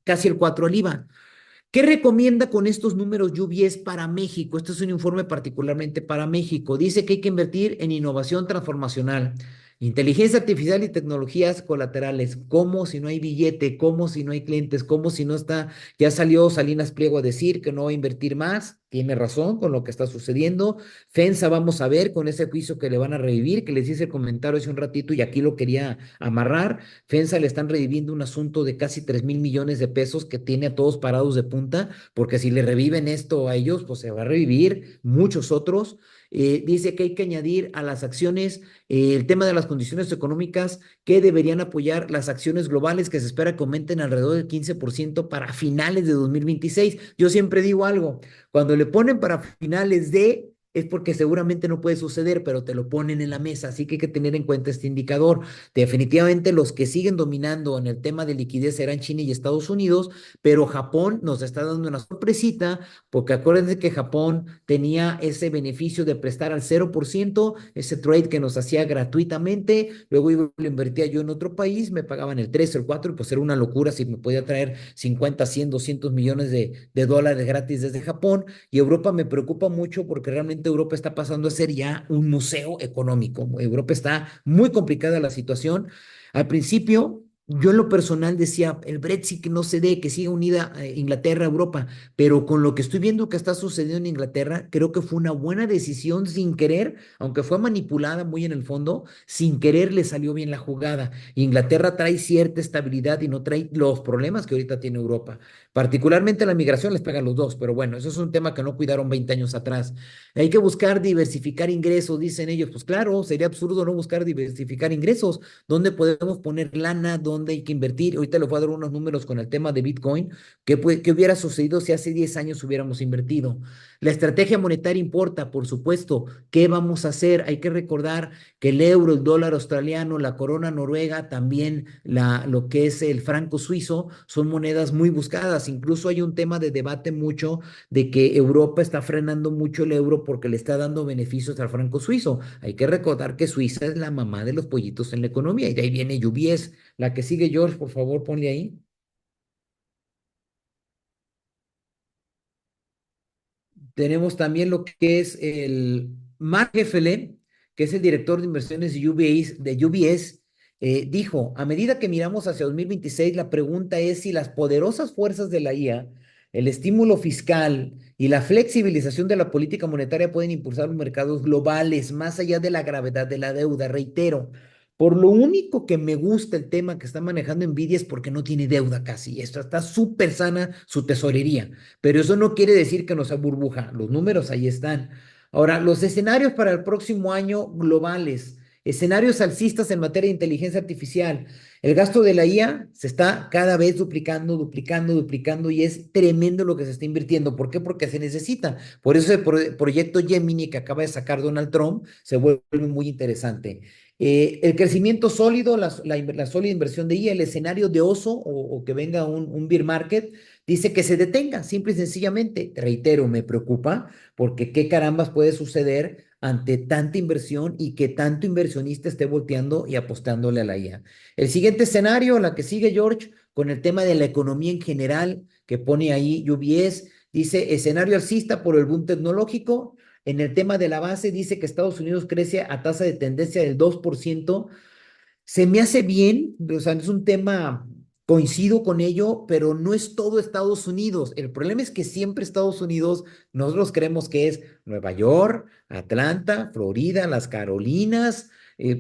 casi el 4 al IVA. ¿Qué recomienda con estos números UBS para México? Este es un informe particularmente para México. Dice que hay que invertir en innovación transformacional, inteligencia artificial y tecnologías colaterales. ¿Cómo si no hay billete? ¿Cómo si no hay clientes? ¿Cómo si no está? Ya salió Salinas Pliego a decir que no va a invertir más. Tiene razón con lo que está sucediendo. FENSA, vamos a ver con ese juicio que le van a revivir, que les hice el comentario hace un ratito y aquí lo quería amarrar. FENSA le están reviviendo un asunto de casi 3,000 millones de pesos que tiene a todos parados de punta, porque si le reviven esto a ellos, pues se va a revivir muchos otros. Dice que hay que añadir a las acciones el tema de las condiciones económicas que deberían apoyar las acciones globales que se espera que aumenten alrededor del 15% para finales de 2026. Yo siempre digo algo, cuando le ponen para finales de es porque seguramente no puede suceder, pero te lo ponen en la mesa, así que hay que tener en cuenta este indicador. Definitivamente los que siguen dominando en el tema de liquidez serán China y Estados Unidos, pero Japón nos está dando una sorpresita, porque acuérdense que Japón tenía ese beneficio de prestar al 0%, ese trade que nos hacía gratuitamente, luego lo invertía yo en otro país, me pagaban el 3 o el 4, y pues era una locura si me podía traer 50, 100, 200 millones de dólares gratis desde Japón, y Europa me preocupa mucho porque realmente Europa está pasando a ser ya un museo económico. Europa está muy complicada la situación. Al principio, yo en lo personal decía, el Brexit que no se dé, que siga unida Inglaterra a Europa, pero con lo que estoy viendo que está sucediendo en Inglaterra, creo que fue una buena decisión sin querer, aunque fue manipulada muy en el fondo, sin querer le salió bien la jugada. Inglaterra trae cierta estabilidad y no trae los problemas que ahorita tiene Europa. Particularmente la migración les pega a los dos, pero bueno, eso es un tema que no cuidaron 20 años atrás. Hay que buscar diversificar ingresos, dicen ellos. Pues claro, sería absurdo no buscar diversificar ingresos. ¿Dónde podemos poner lana? ¿Dónde hay que invertir? Ahorita les voy a dar unos números con el tema de Bitcoin. ¿Qué hubiera sucedido si hace 10 años hubiéramos invertido? La estrategia monetaria importa, por supuesto. ¿Qué vamos a hacer? Hay que recordar que el euro, el dólar australiano, la corona noruega, también lo que es el franco suizo, son monedas muy buscadas. Incluso hay un tema de debate mucho de que Europa está frenando mucho el euro porque le está dando beneficios al franco suizo. Hay que recordar que Suiza es la mamá de los pollitos en la economía y de ahí viene UBS. La que sigue, George, por favor, ponle ahí. Tenemos también lo que es el Mark Effelen, que es el director de inversiones de UBS, dijo, a medida que miramos hacia 2026, la pregunta es si las poderosas fuerzas de la IA, el estímulo fiscal y la flexibilización de la política monetaria pueden impulsar los mercados globales más allá de la gravedad de la deuda. Reitero, por lo único que me gusta el tema que está manejando Nvidia es porque no tiene deuda casi. Esto está súper sana su tesorería, pero eso no quiere decir que no sea burbuja. Los números ahí están. Ahora, los escenarios para el próximo año globales, escenarios alcistas en materia de inteligencia artificial. El gasto de la IA se está cada vez duplicando, duplicando, duplicando y es tremendo lo que se está invirtiendo. ¿Por qué? Porque se necesita. Por eso el proyecto Gemini que acaba de sacar Donald Trump se vuelve muy interesante. El crecimiento sólido, la sólida inversión de IA, el escenario de oso o que venga un bear market, dice que se detenga, simple y sencillamente. Reitero, me preocupa porque qué carambas puede suceder ante tanta inversión y que tanto inversionista esté volteando y apostándole a la IA. El siguiente escenario, la que sigue George, con el tema de la economía en general, que pone ahí UBS, dice escenario alcista por el boom tecnológico. En el tema de la base dice que Estados Unidos crece a tasa de tendencia del 2%. Se me hace bien, o sea, es un tema Coincido con ello, pero no es todo Estados Unidos. El problema es que siempre Estados Unidos, nosotros creemos que es Nueva York, Atlanta, Florida, las Carolinas,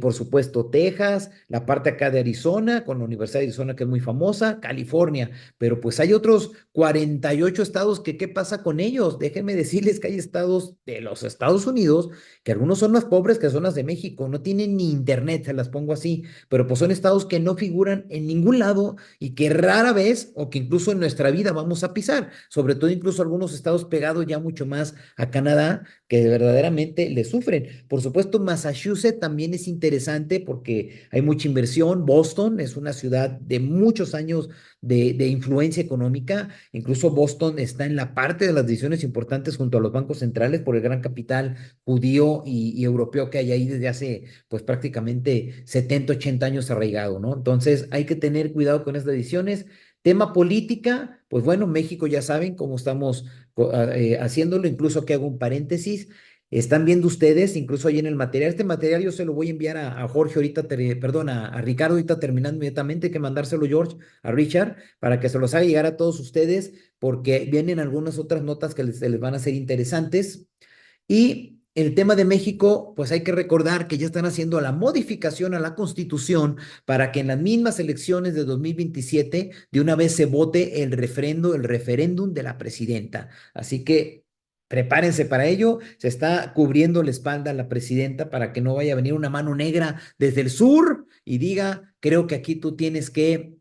por supuesto Texas, la parte acá de Arizona, con la Universidad de Arizona que es muy famosa, California, pero pues hay otros 48 estados que ¿qué pasa con ellos? Déjenme decirles que hay estados de los Estados Unidos que algunos son más pobres que zonas de México, no tienen ni internet, se las pongo así, pero pues son estados que no figuran en ningún lado y que rara vez o que incluso en nuestra vida vamos a pisar, sobre todo incluso algunos estados pegados ya mucho más a Canadá que verdaderamente le sufren. Por supuesto, Massachusetts también es interesante porque hay mucha inversión. Boston es una ciudad de muchos años de influencia económica. Incluso Boston está en la parte de las decisiones importantes junto a los bancos centrales por el gran capital judío y europeo que hay ahí desde hace pues prácticamente 70, 80 años arraigado, ¿no? Entonces hay que tener cuidado con estas decisiones. Tema política, pues bueno, México ya saben cómo estamos haciéndolo, incluso que hago un paréntesis. Están viendo ustedes, incluso ahí en el material, este material yo se lo voy a enviar a Jorge ahorita, perdón, a Ricardo ahorita terminando inmediatamente, hay que mandárselo George, a Richard, para que se los haga llegar a todos ustedes, porque vienen algunas otras notas que se les van a hacer interesantes. Y el tema de México, pues hay que recordar que ya están haciendo la modificación a la Constitución para que en las mismas elecciones de 2027 de una vez se vote el referéndum de la presidenta. Así que prepárense para ello. Se está cubriendo la espalda a la presidenta para que no vaya a venir una mano negra desde el sur y diga, creo que aquí tú tienes que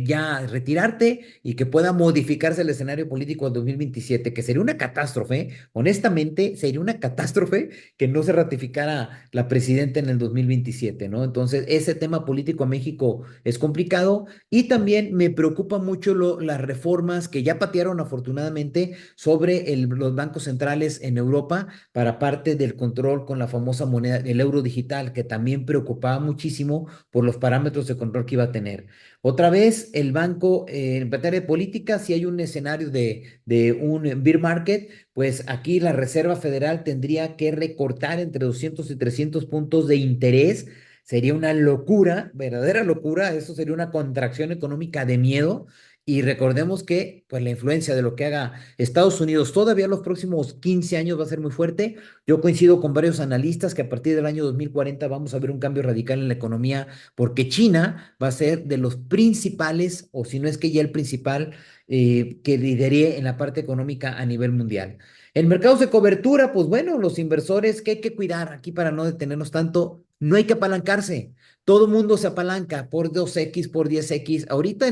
ya retirarte y que pueda modificarse el escenario político del 2027, que sería una catástrofe, honestamente, sería una catástrofe que no se ratificara la presidenta en el 2027, ¿no? Entonces, ese tema político a México es complicado y también me preocupa mucho las reformas que ya patearon afortunadamente sobre los bancos centrales en Europa para parte del control con la famosa moneda, el euro digital, que también preocupaba muchísimo por los parámetros de control que iba a tener. Otra vez, el banco, en materia de política, si hay un escenario de un bear market, pues aquí la Reserva Federal tendría que recortar entre 200 y 300 puntos de interés. Sería una locura, verdadera locura. Eso sería una contracción económica de miedo. Y recordemos que pues, la influencia de lo que haga Estados Unidos todavía los próximos 15 años va a ser muy fuerte. Yo coincido con varios analistas que a partir del año 2040 vamos a ver un cambio radical en la economía porque China va a ser de los principales, o si no es que ya el principal, que lidere en la parte económica a nivel mundial. En mercados de cobertura, pues bueno, los inversores que hay que cuidar aquí para no detenernos tanto, no hay que apalancarse. Todo mundo se apalanca por 2x, por 10x. Ahorita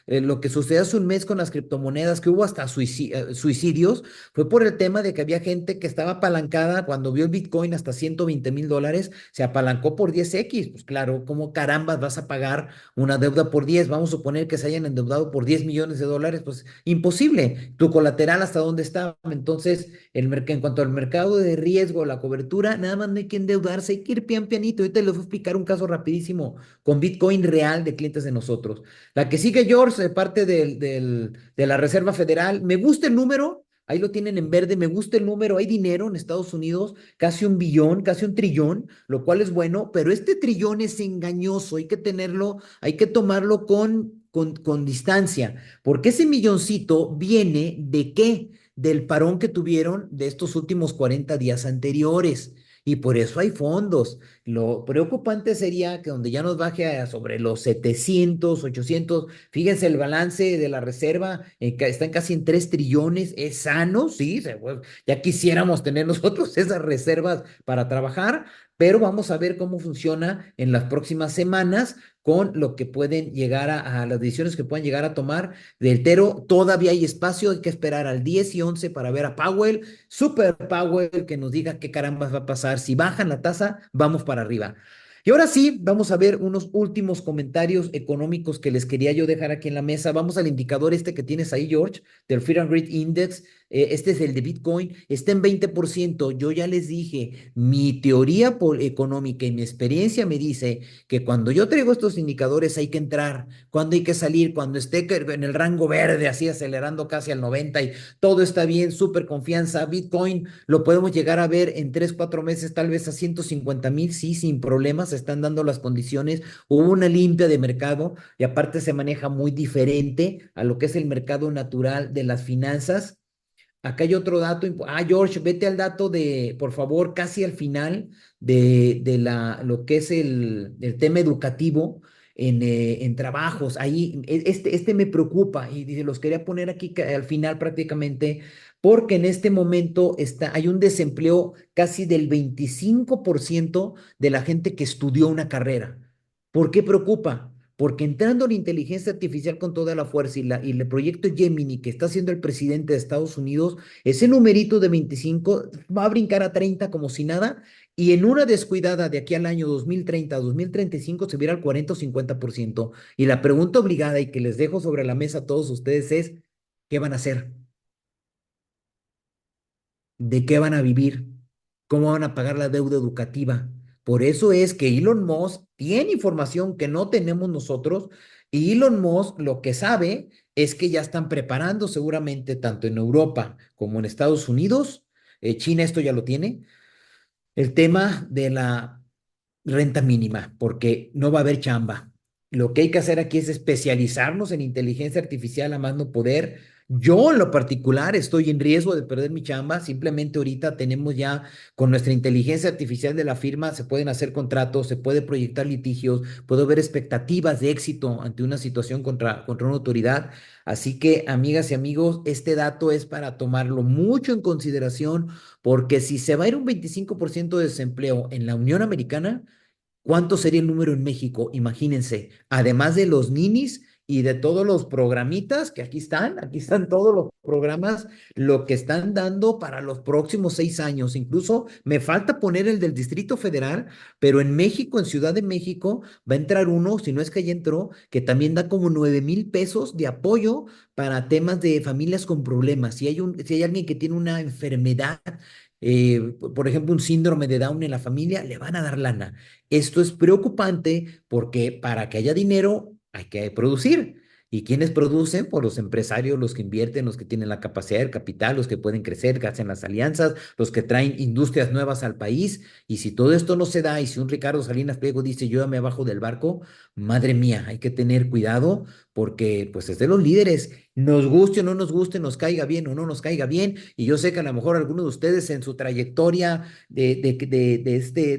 lo que sucedió hace un mes con las criptomonedas, que hubo hasta suicidios, fue por el tema de que había gente que estaba apalancada cuando vio el Bitcoin hasta $120,000, se apalancó por 10x. Pues claro, ¿cómo carambas vas a pagar una deuda por 10? Vamos a suponer que se hayan endeudado por $10 millones, pues imposible. Tu colateral hasta dónde estaba. Entonces, en cuanto al mercado de riesgo, la cobertura, nada más no hay que endeudarse, hay que ir pian pianito. Ahorita les voy a explicar un caso rapidísimo con Bitcoin real de clientes de nosotros. La que sigue George, de parte de la Reserva Federal, me gusta el número. Ahí lo tienen en verde, me gusta el número, hay dinero en Estados Unidos, casi 1 billón, casi 1 trillón, lo cual es bueno, pero este trillón es engañoso, hay que tenerlo, hay que tomarlo con distancia, porque ese milloncito viene de qué? Del parón que tuvieron de estos últimos 40 días anteriores. Y por eso hay fondos. Lo preocupante sería que donde ya nos baje sobre los 700, 800, fíjense el balance de la reserva, está casi en 3 trillones, es sano, sí, ya quisiéramos tener nosotros esas reservas para trabajar, pero vamos a ver cómo funciona en las próximas semanas con lo que pueden llegar a las decisiones que puedan llegar a tomar del Tero. Todavía hay espacio, hay que esperar al 10 y 11 para ver a Powell, Super Powell, que nos diga qué carambas va a pasar. Si bajan la tasa, vamos para arriba. Y ahora sí, vamos a ver unos últimos comentarios económicos que les quería yo dejar aquí en la mesa. Vamos al indicador este que tienes ahí, George, del Fear and Greed Index. este es el de Bitcoin, está en 20%. Yo ya les dije, mi teoría económica y mi experiencia me dice que cuando yo traigo estos indicadores hay que entrar, cuando hay que salir, cuando esté en el rango verde, así acelerando casi al 90 y todo está bien, súper confianza. Bitcoin lo podemos llegar a ver en 3, 4 meses, tal vez a 150,000, sí, sin problemas, se están dando las condiciones. Hubo una limpia de mercado y aparte se maneja muy diferente a lo que es el mercado natural de las finanzas. Acá hay otro dato. George, vete al dato de, por favor, casi al final lo que es el tema educativo en trabajos. Ahí, este me preocupa y los quería poner aquí al final prácticamente, porque en este momento hay un desempleo casi del 25% de la gente que estudió una carrera. ¿Por qué preocupa? Porque entrando la inteligencia artificial con toda la fuerza y el proyecto Gemini que está haciendo el presidente de Estados Unidos, ese numerito de 25 va a brincar a 30 como si nada, y en una descuidada de aquí al año 2030, 2035 se viera al 40 o 50%. Y la pregunta obligada y que les dejo sobre la mesa a todos ustedes es, ¿qué van a hacer? ¿De qué van a vivir? ¿Cómo van a pagar la deuda educativa? Por eso es que Elon Musk tiene información que no tenemos nosotros, y Elon Musk lo que sabe es que ya están preparando seguramente tanto en Europa como en Estados Unidos. China esto ya lo tiene, el tema de la renta mínima, porque no va a haber chamba. Lo que hay que hacer aquí es especializarnos en inteligencia artificial a más no poder. Yo en lo particular estoy en riesgo de perder mi chamba. Simplemente ahorita tenemos ya con nuestra inteligencia artificial de la firma, se pueden hacer contratos, se puede proyectar litigios, puedo ver expectativas de éxito ante una situación contra una autoridad. Así que, amigas y amigos, este dato es para tomarlo mucho en consideración, porque si se va a ir un 25% de desempleo en la Unión Americana, ¿cuánto sería el número en México? Imagínense, además de los ninis y de todos los programitas que aquí están todos los programas, lo que están dando para los próximos 6 años. Incluso me falta poner el del Distrito Federal, pero en México, en Ciudad de México, va a entrar uno, si no es que ya entró, que también da como 9,000 pesos de apoyo para temas de familias con problemas. Si hay alguien que tiene una enfermedad, por ejemplo, un síndrome de Down en la familia, le van a dar lana. Esto es preocupante porque para que haya dinero hay que producir. ¿Y quiénes producen? Pues los empresarios, los que invierten, los que tienen la capacidad del capital, los que pueden crecer, que hacen las alianzas, los que traen industrias nuevas al país. Y si todo esto no se da, y si un Ricardo Salinas Pliego dice yo ya me bajo del barco, madre mía, hay que tener cuidado porque pues es de los líderes. Nos guste o no nos guste, nos caiga bien o no nos caiga bien. Y yo sé que a lo mejor algunos de ustedes en su trayectoria de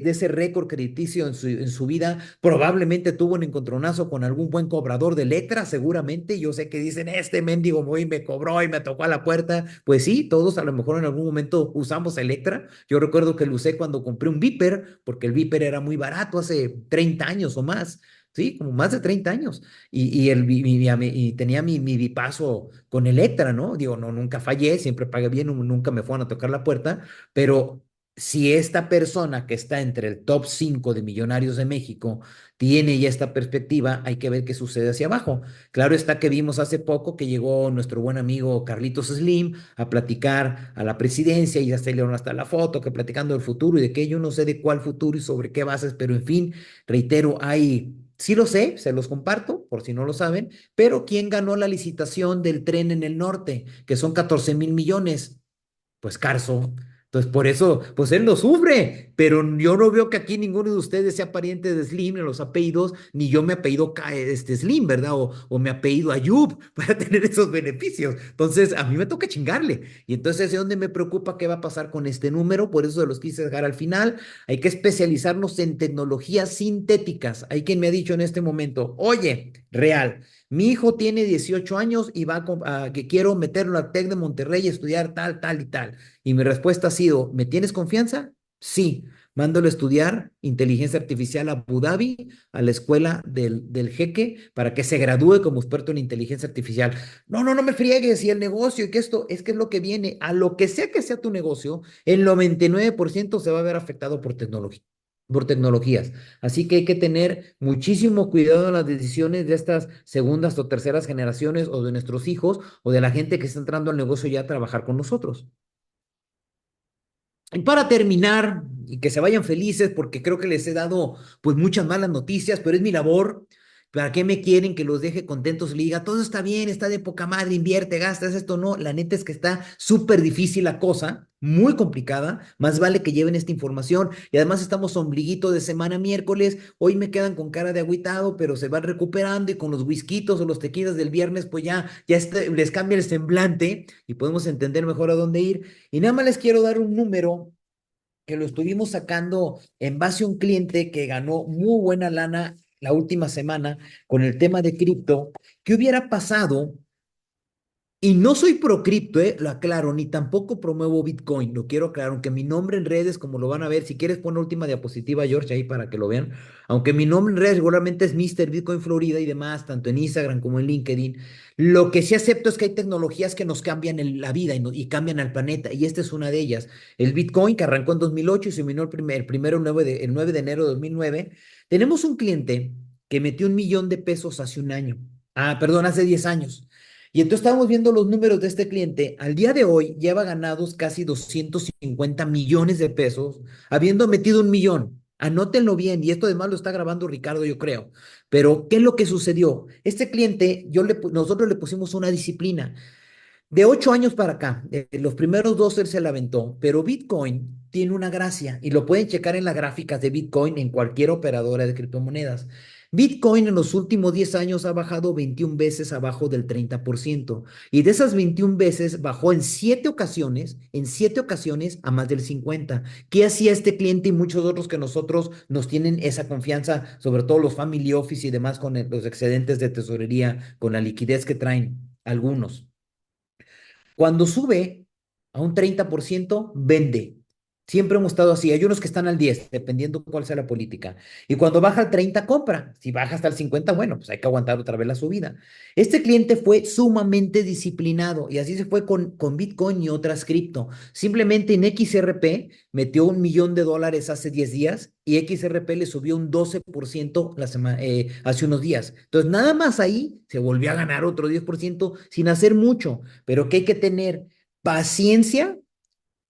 ese récord crediticio en su vida, probablemente tuvo un encontronazo con algún buen cobrador de Electra, seguramente. Yo sé que dicen, este mendigo muy me cobró y me tocó a la puerta. Pues sí, todos a lo mejor en algún momento usamos Electra. Yo recuerdo que lo usé cuando compré un Viper, porque el Viper era muy barato hace 30 años o más. Sí, como más de 30 años. Y tenía mi bipaso con Electra, ¿no? Digo, no, nunca fallé, siempre pagué bien, nunca me fueron a tocar la puerta, pero si esta persona que está entre el top 5 de millonarios de México tiene ya esta perspectiva, hay que ver qué sucede hacia abajo. Claro está que vimos hace poco que llegó nuestro buen amigo Carlitos Slim a platicar a la presidencia y ya se le dieron hasta la foto, que platicando del futuro y de que yo no sé de cuál futuro y sobre qué bases, pero en fin, reitero, sí lo sé, se los comparto por si no lo saben, pero ¿quién ganó la licitación del tren en el norte? Que son 14,000 millones. Pues Carso. Entonces, por eso, pues él lo sufre, pero yo no veo que aquí ninguno de ustedes sea pariente de Slim en los apellidos, ni yo me apellido Slim, ¿verdad? O me apellido Ayub para tener esos beneficios. Entonces, a mí me toca chingarle. Y entonces es donde me preocupa qué va a pasar con este número, por eso los quise dejar al final. Hay que especializarnos en tecnologías sintéticas. Hay quien me ha dicho en este momento, oye, real. Mi hijo tiene 18 años y que quiero meterlo al TEC de Monterrey y estudiar tal, tal y tal. Y mi respuesta ha sido, ¿me tienes confianza? Sí. Mándalo a estudiar inteligencia artificial a Abu Dhabi, a la escuela del jeque, para que se gradúe como experto en inteligencia artificial. No, no, no me friegues, y el negocio, y que esto es que es lo que viene. A lo que sea tu negocio, el 99% se va a ver afectado por tecnología. por tecnologías. Así que hay que tener muchísimo cuidado en las decisiones de estas segundas o terceras generaciones o de nuestros hijos o de la gente que está entrando al negocio ya a trabajar con nosotros. Y para terminar, y que se vayan felices, porque creo que les he dado pues muchas malas noticias, pero es mi labor. ¿Para qué me quieren que los deje contentos y le diga, todo está bien, está de poca madre, invierte, gastas esto? No, la neta es que está súper difícil la cosa, muy complicada. Más vale que lleven esta información. Y además estamos ombliguito de semana miércoles. Hoy me quedan con cara de agüitado, pero se van recuperando y con los whiskitos o los tequilas del viernes, pues les cambia el semblante y podemos entender mejor a dónde ir. Y nada más les quiero dar un número que lo estuvimos sacando en base a un cliente que ganó muy buena lana la última semana con el tema de cripto. ¿Qué hubiera pasado? Y no soy pro cripto, lo aclaro, ni tampoco promuevo Bitcoin, lo quiero aclarar, aunque mi nombre en redes, como lo van a ver, si quieres poner última diapositiva, George, ahí para que lo vean, aunque mi nombre en redes regularmente es Mr. Bitcoin Florida y demás, tanto en Instagram como en LinkedIn, lo que sí acepto es que hay tecnologías que nos cambian la vida y cambian al planeta, y esta es una de ellas. El Bitcoin, que arrancó en 2008 y se minó el 9 de enero de 2009, tenemos un cliente que metió 1 millón de pesos hace un año, perdón, hace 10 años. Y entonces estábamos viendo los números de este cliente. Al día de hoy lleva ganados casi 250 millones de pesos, habiendo metido 1 millón. Anótenlo bien, y esto además lo está grabando Ricardo, yo creo. Pero, ¿qué es lo que sucedió? Este cliente, nosotros le pusimos una disciplina. De 8 años para acá, los primeros dos él se la aventó, pero Bitcoin tiene una gracia y lo pueden checar en las gráficas de Bitcoin en cualquier operadora de criptomonedas. Bitcoin en los últimos 10 años ha bajado 21 veces abajo del 30% y de esas 21 veces bajó en 7 ocasiones a más del 50%. ¿Qué hacía este cliente y muchos otros que nosotros nos tienen esa confianza, sobre todo los family office y demás con los excedentes de tesorería, con la liquidez que traen algunos? Cuando sube a un 30% vende. Siempre hemos estado así. Hay unos que están al 10, dependiendo cuál sea la política. Y cuando baja al 30 compra. Si baja hasta el 50, bueno, pues hay que aguantar otra vez la subida. Este cliente fue sumamente disciplinado y así se fue con Bitcoin y otras cripto. Simplemente en XRP metió $1 millón hace 10 días y XRP le subió un 12% hace unos días. Entonces, nada más ahí se volvió a ganar otro 10% sin hacer mucho, pero que hay que tener paciencia,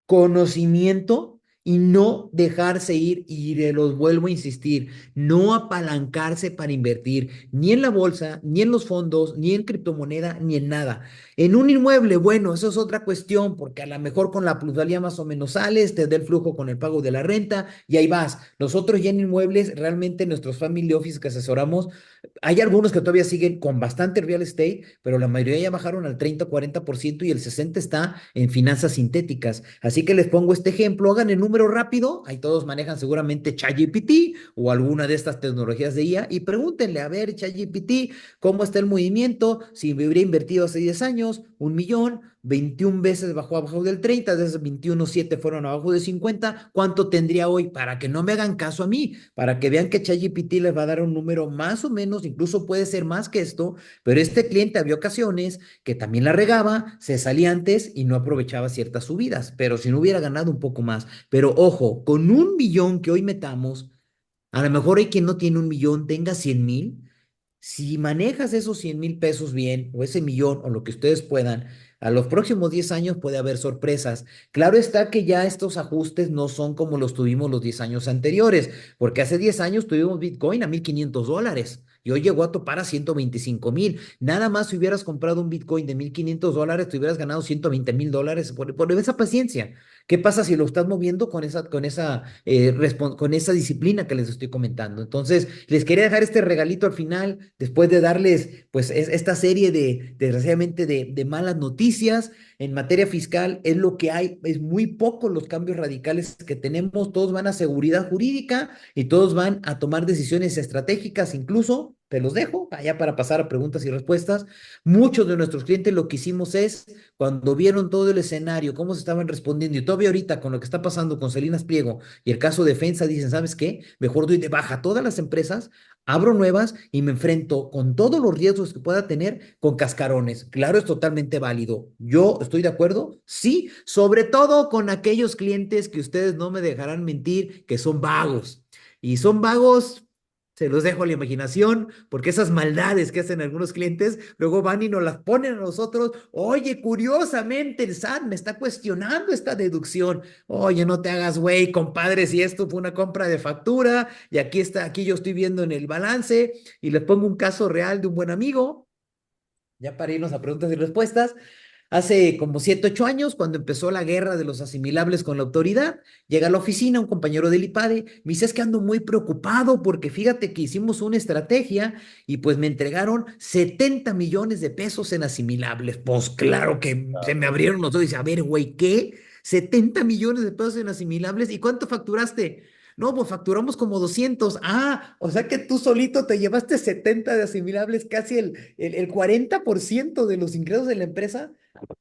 conocimiento y no dejarse ir. Y los vuelvo a insistir, no apalancarse para invertir ni en la bolsa, ni en los fondos, ni en criptomoneda, ni en nada. En un inmueble, bueno, eso es otra cuestión, porque a lo mejor con la plusvalía más o menos sales, te da el flujo con el pago de la renta y ahí vas. Nosotros ya en inmuebles, realmente nuestros family office que asesoramos, hay algunos que todavía siguen con bastante real estate, pero la mayoría ya bajaron al 30-40% y el 60% está en finanzas sintéticas. Así que les pongo este ejemplo, hagan el número rápido, ahí todos manejan seguramente ChatGPT o alguna de estas tecnologías de IA y pregúntenle, a ver, ChatGPT, ¿cómo está el movimiento? Si me hubiera invertido hace 10 años, 1 millón, 21 veces bajó abajo del 30, de esos 21, 7 fueron abajo de 50, ¿cuánto tendría hoy? Para que no me hagan caso a mí, para que vean que ChatGPT les va a dar un número más o menos, incluso puede ser más que esto, pero este cliente había ocasiones que también la regaba, se salía antes y no aprovechaba ciertas subidas, pero si no hubiera ganado un poco más. Pero ojo, con 1 millón que hoy metamos, a lo mejor hay quien no tiene 1 millón, tenga 100,000. Si manejas esos 100,000 pesos bien, o ese millón, o lo que ustedes puedan, a los próximos 10 años puede haber sorpresas. Claro está que ya estos ajustes no son como los tuvimos los 10 años anteriores, porque hace 10 años tuvimos Bitcoin a $1,500 y hoy llegó a topar a 125,000. Nada más si hubieras comprado un Bitcoin de $1,500, te hubieras ganado $120,000 por esa paciencia. ¿Qué pasa si lo estás moviendo con esa disciplina que les estoy comentando? Entonces, les quería dejar este regalito al final, después de darles, pues, esta serie desgraciadamente, de malas noticias en materia fiscal. Es lo que hay, es muy poco los cambios radicales que tenemos. Todos van a seguridad jurídica y todos van a tomar decisiones estratégicas, incluso. Te los dejo allá para pasar a preguntas y respuestas. Muchos de nuestros clientes lo que hicimos es, cuando vieron todo el escenario, cómo se estaban respondiendo, y todavía ahorita con lo que está pasando con Salinas Pliego y el caso de Defensa, dicen, ¿sabes qué? Mejor doy de baja a todas las empresas, abro nuevas y me enfrento con todos los riesgos que pueda tener con cascarones. Claro, es totalmente válido. Yo estoy de acuerdo, sí, sobre todo con aquellos clientes que ustedes no me dejarán mentir, que son vagos, Y son vagos, se los dejo a la imaginación, porque esas maldades que hacen algunos clientes, luego van y nos las ponen a nosotros. Oye, curiosamente, el SAT me está cuestionando esta deducción. Oye, no te hagas güey, compadre, si esto fue una compra de factura y aquí está, aquí yo estoy viendo en el balance y les pongo un caso real de un buen amigo, ya para irnos a preguntas y respuestas. Hace como 7, 8 años, cuando empezó la guerra de los asimilables con la autoridad, llega a la oficina un compañero del IPADE, me dice, es que ando muy preocupado porque fíjate que hicimos una estrategia y pues me entregaron 70 millones de pesos en asimilables. Pues claro que se me abrieron los ojos y dice, a ver, güey, ¿qué? 70 millones de pesos en asimilables. ¿Y cuánto facturaste? No, pues facturamos como 200. Ah, o sea que tú solito te llevaste 70 de asimilables, casi el 40% de los ingresos de la empresa.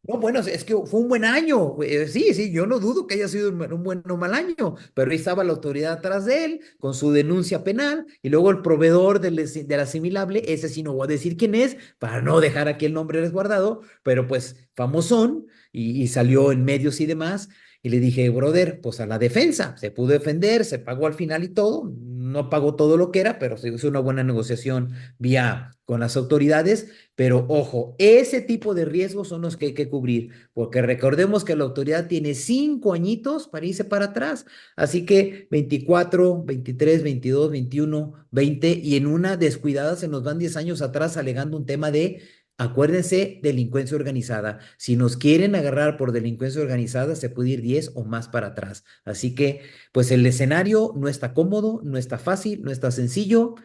No, bueno, es que fue un buen año. Sí, sí, yo no dudo que haya sido un buen o mal año, pero ahí estaba la autoridad atrás de él con su denuncia penal y luego el proveedor del asimilable, ese sí no voy a decir quién es para no dejar aquí el nombre resguardado, pero pues famosón y salió en medios y demás. Y le dije, brother, pues a la defensa, se pudo defender, se pagó al final y todo, no pagó todo lo que era, pero se hizo una buena negociación vía con las autoridades. Pero ojo, ese tipo de riesgos son los que hay que cubrir, porque recordemos que la autoridad tiene 5 añitos para irse para atrás. Así que 24, 23, 22, 21, 20 y en una descuidada se nos van 10 años atrás alegando un tema de, acuérdense, delincuencia organizada. Si nos quieren agarrar por delincuencia organizada, se puede ir 10 o más para atrás. Así que, pues el escenario no está cómodo, no está fácil, no está sencillo,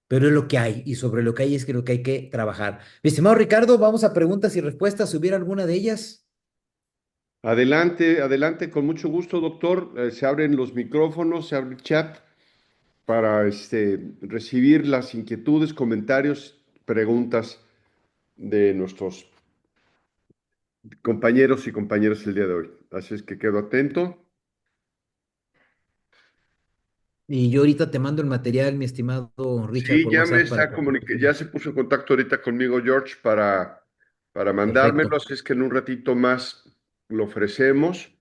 pero es lo que hay y sobre lo que hay es que lo que hay que trabajar. Mi estimado Ricardo, vamos a preguntas y respuestas, si hubiera alguna de ellas. Adelante, adelante, con mucho gusto, doctor. Se abren los micrófonos, se abre el chat para recibir las inquietudes, comentarios, preguntas de nuestros compañeros y compañeras el día de hoy. Así es que quedo atento. Y yo ahorita te mando el material, mi estimado Richard, Sí, por WhatsApp para que... ya se puso en contacto ahorita conmigo George para mandármelo, Perfecto. así es que en un ratito más lo ofrecemos.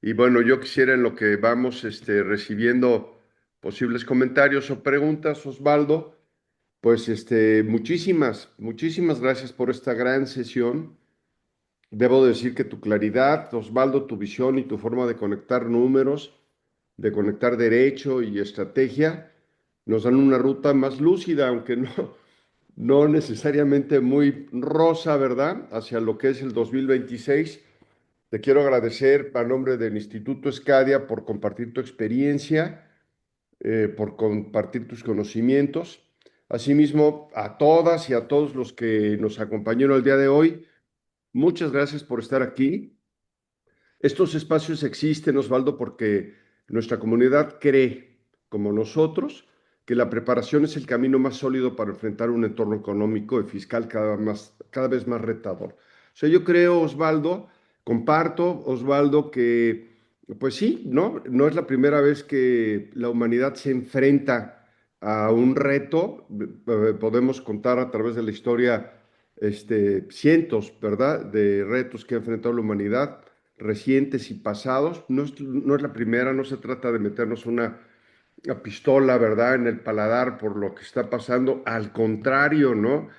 Y bueno, yo quisiera en lo que vamos recibiendo posibles comentarios o preguntas, Osvaldo, pues muchísimas gracias por esta gran sesión. Debo decir que tu claridad, Osvaldo, tu visión y tu forma de conectar números, de conectar derecho y estrategia, nos dan una ruta más lúcida, aunque no necesariamente muy rosa, ¿verdad? Hacia lo que es el 2026. Te quiero agradecer a nombre del Instituto Escadia por compartir tu experiencia, por compartir tus conocimientos. Asimismo, a todas y a todos los que nos acompañaron el día de hoy, muchas gracias por estar aquí. Estos espacios existen, Osvaldo, porque nuestra comunidad cree, como nosotros, que la preparación es el camino más sólido para enfrentar un entorno económico y fiscal cada vez más retador. O sea, yo creo, Osvaldo, comparto, Osvaldo, que pues sí, no es la primera vez que la humanidad se enfrenta a un reto. Podemos contar a través de la historia cientos, ¿verdad?, de retos que ha enfrentado la humanidad recientes y pasados. No es la primera, no se trata de meternos una pistola, ¿verdad?, en el paladar por lo que está pasando. Al contrario, ¿no?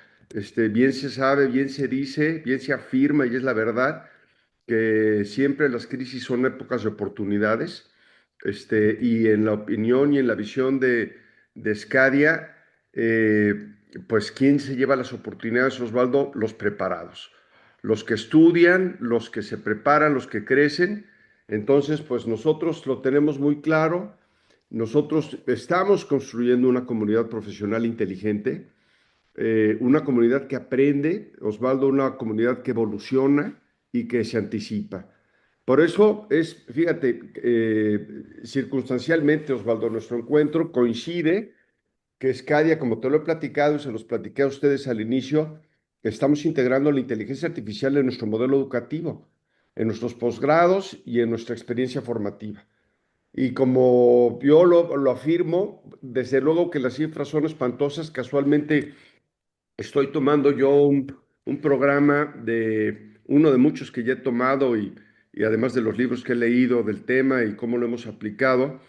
Bien se sabe, bien se dice, bien se afirma y es la verdad que siempre las crisis son épocas de oportunidades. Y en la opinión y en la visión de Scadia, pues ¿quién se lleva las oportunidades, Osvaldo? Los preparados, los que estudian, los que se preparan, los que crecen. Entonces, pues nosotros lo tenemos muy claro. Nosotros estamos construyendo una comunidad profesional inteligente, una comunidad que aprende, Osvaldo, una comunidad que evoluciona y que se anticipa. Por eso fíjate, circunstancialmente, Osvaldo, nuestro encuentro coincide que Scadia, como te lo he platicado y se los platiqué a ustedes al inicio, estamos integrando la inteligencia artificial en nuestro modelo educativo, en nuestros posgrados y en nuestra experiencia formativa. Y como yo lo afirmo, desde luego que las cifras son espantosas. Casualmente estoy tomando yo un programa de uno de muchos que ya he tomado y además de los libros que he leído del tema y cómo lo hemos aplicado,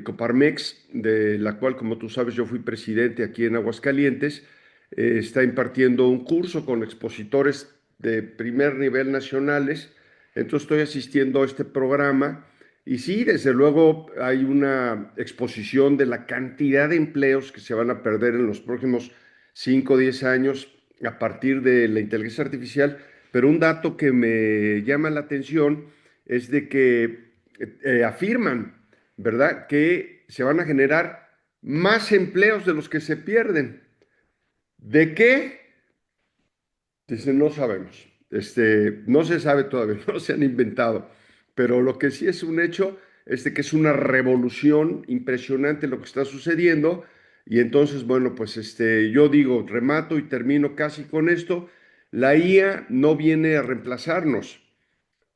Coparmex, de la cual, como tú sabes, yo fui presidente aquí en Aguascalientes, está impartiendo un curso con expositores de primer nivel nacionales. Entonces estoy asistiendo a este programa y sí, desde luego hay una exposición de la cantidad de empleos que se van a perder en los próximos 5 o 10 años a partir de la inteligencia artificial, pero un dato que me llama la atención es de que afirman, ¿verdad?, que se van a generar más empleos de los que se pierden. ¿De qué? Dicen, no sabemos. No se sabe todavía, no se han inventado. Pero lo que sí es un hecho es de que es una revolución impresionante lo que está sucediendo. Y entonces, bueno, pues yo digo, remato y termino casi con esto. La IA no viene a reemplazarnos,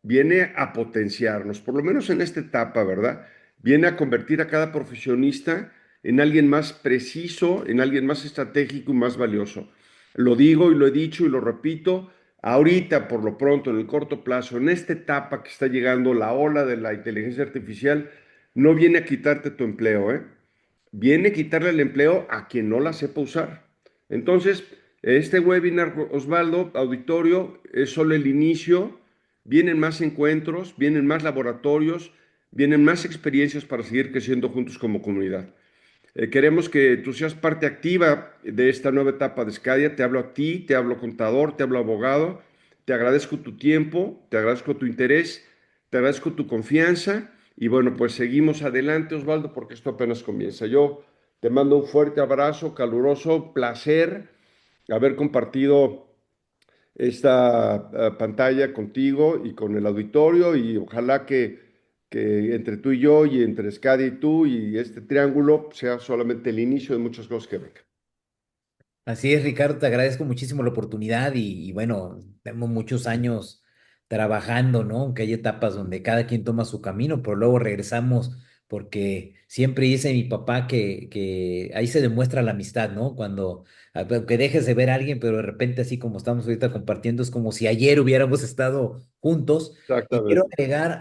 viene a potenciarnos, por lo menos en esta etapa, ¿verdad? Viene a convertir a cada profesionista en alguien más preciso, en alguien más estratégico y más valioso. Lo digo y lo he dicho y lo repito, ahorita, por lo pronto, en el corto plazo, en esta etapa que está llegando la ola de la inteligencia artificial, no viene a quitarte tu empleo, ¿eh? Viene a quitarle el empleo a quien no la sepa usar. Entonces, este webinar, Osvaldo, auditorio, es solo el inicio. Vienen más encuentros, vienen más laboratorios, vienen más experiencias para seguir creciendo juntos como comunidad. Queremos que tú seas parte activa de esta nueva etapa de Scadia. Te hablo a ti, te hablo contador, te hablo abogado. Te agradezco tu tiempo, te agradezco tu interés, te agradezco tu confianza. Y bueno, pues seguimos adelante, Osvaldo, porque esto apenas comienza. Yo te mando un fuerte abrazo, caluroso, placer haber compartido esta pantalla contigo y con el auditorio y ojalá que entre tú y yo y entre Scadi y tú y este triángulo sea solamente el inicio de muchas cosas que vengan. Así es, Ricardo, te agradezco muchísimo la oportunidad y bueno, tenemos muchos años trabajando, ¿no? Aunque hay etapas donde cada quien toma su camino, pero luego regresamos porque siempre dice mi papá que ahí se demuestra la amistad, ¿no? Cuando, aunque dejes de ver a alguien, pero de repente así como estamos ahorita compartiendo, es como si ayer hubiéramos estado juntos. Y Exactamente.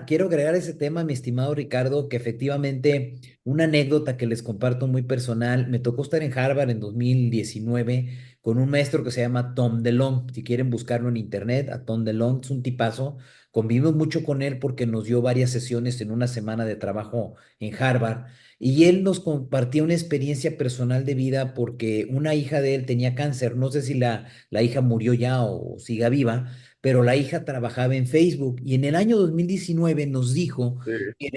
quiero agregar ese tema, mi estimado Ricardo, que efectivamente una anécdota que les comparto muy personal, me tocó estar en Harvard en 2019 con un maestro que se llama Tom DeLonge. Si quieren buscarlo en internet, a Tom DeLonge es un tipazo. Convivimos mucho con él porque nos dio varias sesiones en una semana de trabajo en Harvard y él nos compartía una experiencia personal de vida porque una hija de él tenía cáncer. No sé si la hija murió ya o siga viva, pero la hija trabajaba en Facebook y en el año 2019 nos dijo Sí, que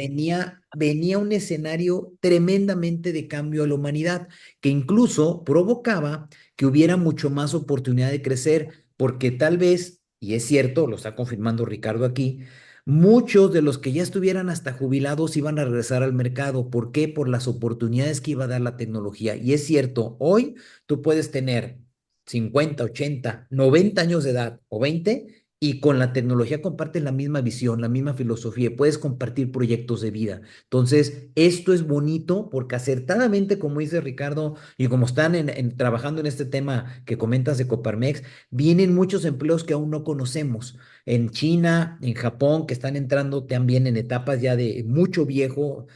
venía un escenario tremendamente de cambio a la humanidad, que incluso provocaba que hubiera mucho más oportunidad de crecer, porque tal vez, y es cierto, lo está confirmando Ricardo aquí, muchos de los que ya estuvieran hasta jubilados iban a regresar al mercado. ¿Por qué? Por las oportunidades que iba a dar la tecnología. Y es cierto, hoy tú puedes tener 50, 80, 90 años de edad o 20 y con la tecnología compartes la misma visión, la misma filosofía, puedes compartir proyectos de vida. Entonces, esto es bonito porque acertadamente, como dice Ricardo, y como están trabajando en este tema que comentas de Coparmex, vienen muchos empleos que aún no conocemos. En China, en Japón, que están entrando también en etapas ya de mucho viejo.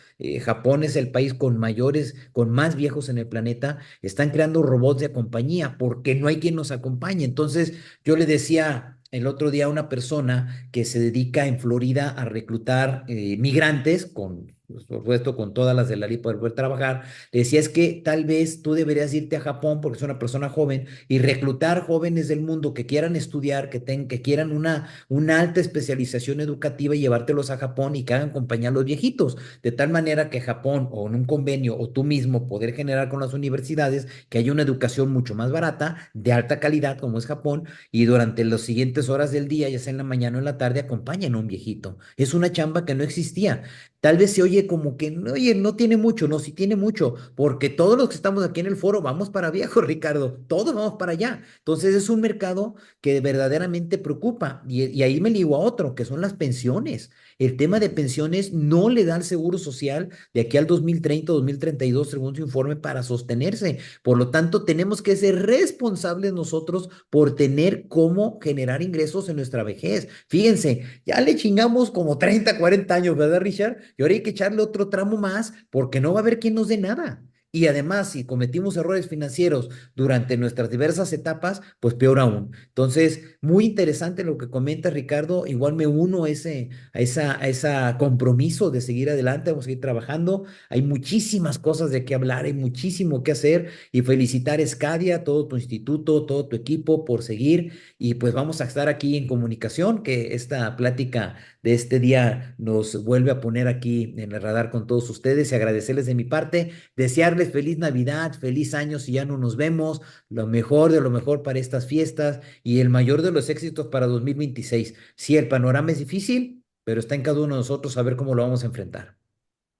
Japón es el país con más viejos en el planeta. Están creando robots de compañía porque no hay quien nos acompañe. Entonces, yo le decía el otro día a una persona que se dedica en Florida a reclutar migrantes, por supuesto, con todas las de la ley para poder trabajar, le decía, es que tal vez tú deberías irte a Japón porque es una persona joven y reclutar jóvenes del mundo que quieran estudiar, que quieran una alta especialización educativa y llevártelos a Japón y que hagan compañía a los viejitos, de tal manera que Japón o en un convenio o tú mismo poder generar con las universidades que haya una educación mucho más barata, de alta calidad como es Japón y durante las siguientes horas del día, ya sea en la mañana o en la tarde, acompañan a un viejito. Es una chamba que no existía. Tal vez se oye como que, oye, no tiene mucho, no, sí tiene mucho, porque todos los que estamos aquí en el foro vamos para viejo, Ricardo, todos vamos para allá. Entonces es un mercado que verdaderamente preocupa. Y ahí me ligo a otro, que son las pensiones. El tema de pensiones no le da al Seguro Social de aquí al 2030, 2032, según su informe, para sostenerse. Por lo tanto, tenemos que ser responsables nosotros por tener cómo generar ingresos en nuestra vejez. Fíjense, ya le chingamos como 30, 40 años, ¿verdad, Richard? Y ahora hay que echar agregarle otro tramo más porque no va a haber quien nos dé nada. Y además, si cometimos errores financieros durante nuestras diversas etapas, pues peor aún. Entonces, muy interesante lo que comenta Ricardo. Igual me uno a esa compromiso de seguir adelante, vamos a seguir trabajando. Hay muchísimas cosas de qué hablar, hay muchísimo que hacer y felicitar a Scadia, todo tu instituto, todo tu equipo por seguir y pues vamos a estar aquí en comunicación, que esta plática de este día nos vuelve a poner aquí en el radar con todos ustedes y agradecerles de mi parte, desearles feliz Navidad, feliz año si ya no nos vemos, lo mejor de lo mejor para estas fiestas y el mayor de los éxitos para 2026. Sí, el panorama es difícil, pero está en cada uno de nosotros saber cómo lo vamos a enfrentar.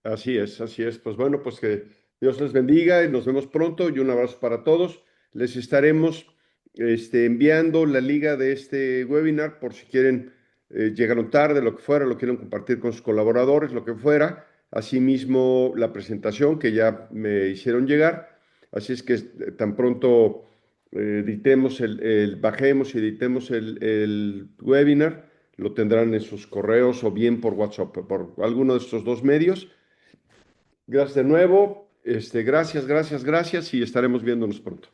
Así es, así es. Pues bueno, pues que Dios les bendiga y nos vemos pronto y un abrazo para todos. Les estaremos enviando la liga de este webinar por si quieren, llegaron tarde, lo que fuera, lo quieren compartir con sus colaboradores, lo que fuera. Asimismo, la presentación que ya me hicieron llegar. Así es que tan pronto editemos bajemos y editemos el webinar, lo tendrán en sus correos o bien por WhatsApp, por alguno de estos dos medios. Gracias de nuevo. Gracias y estaremos viéndonos pronto.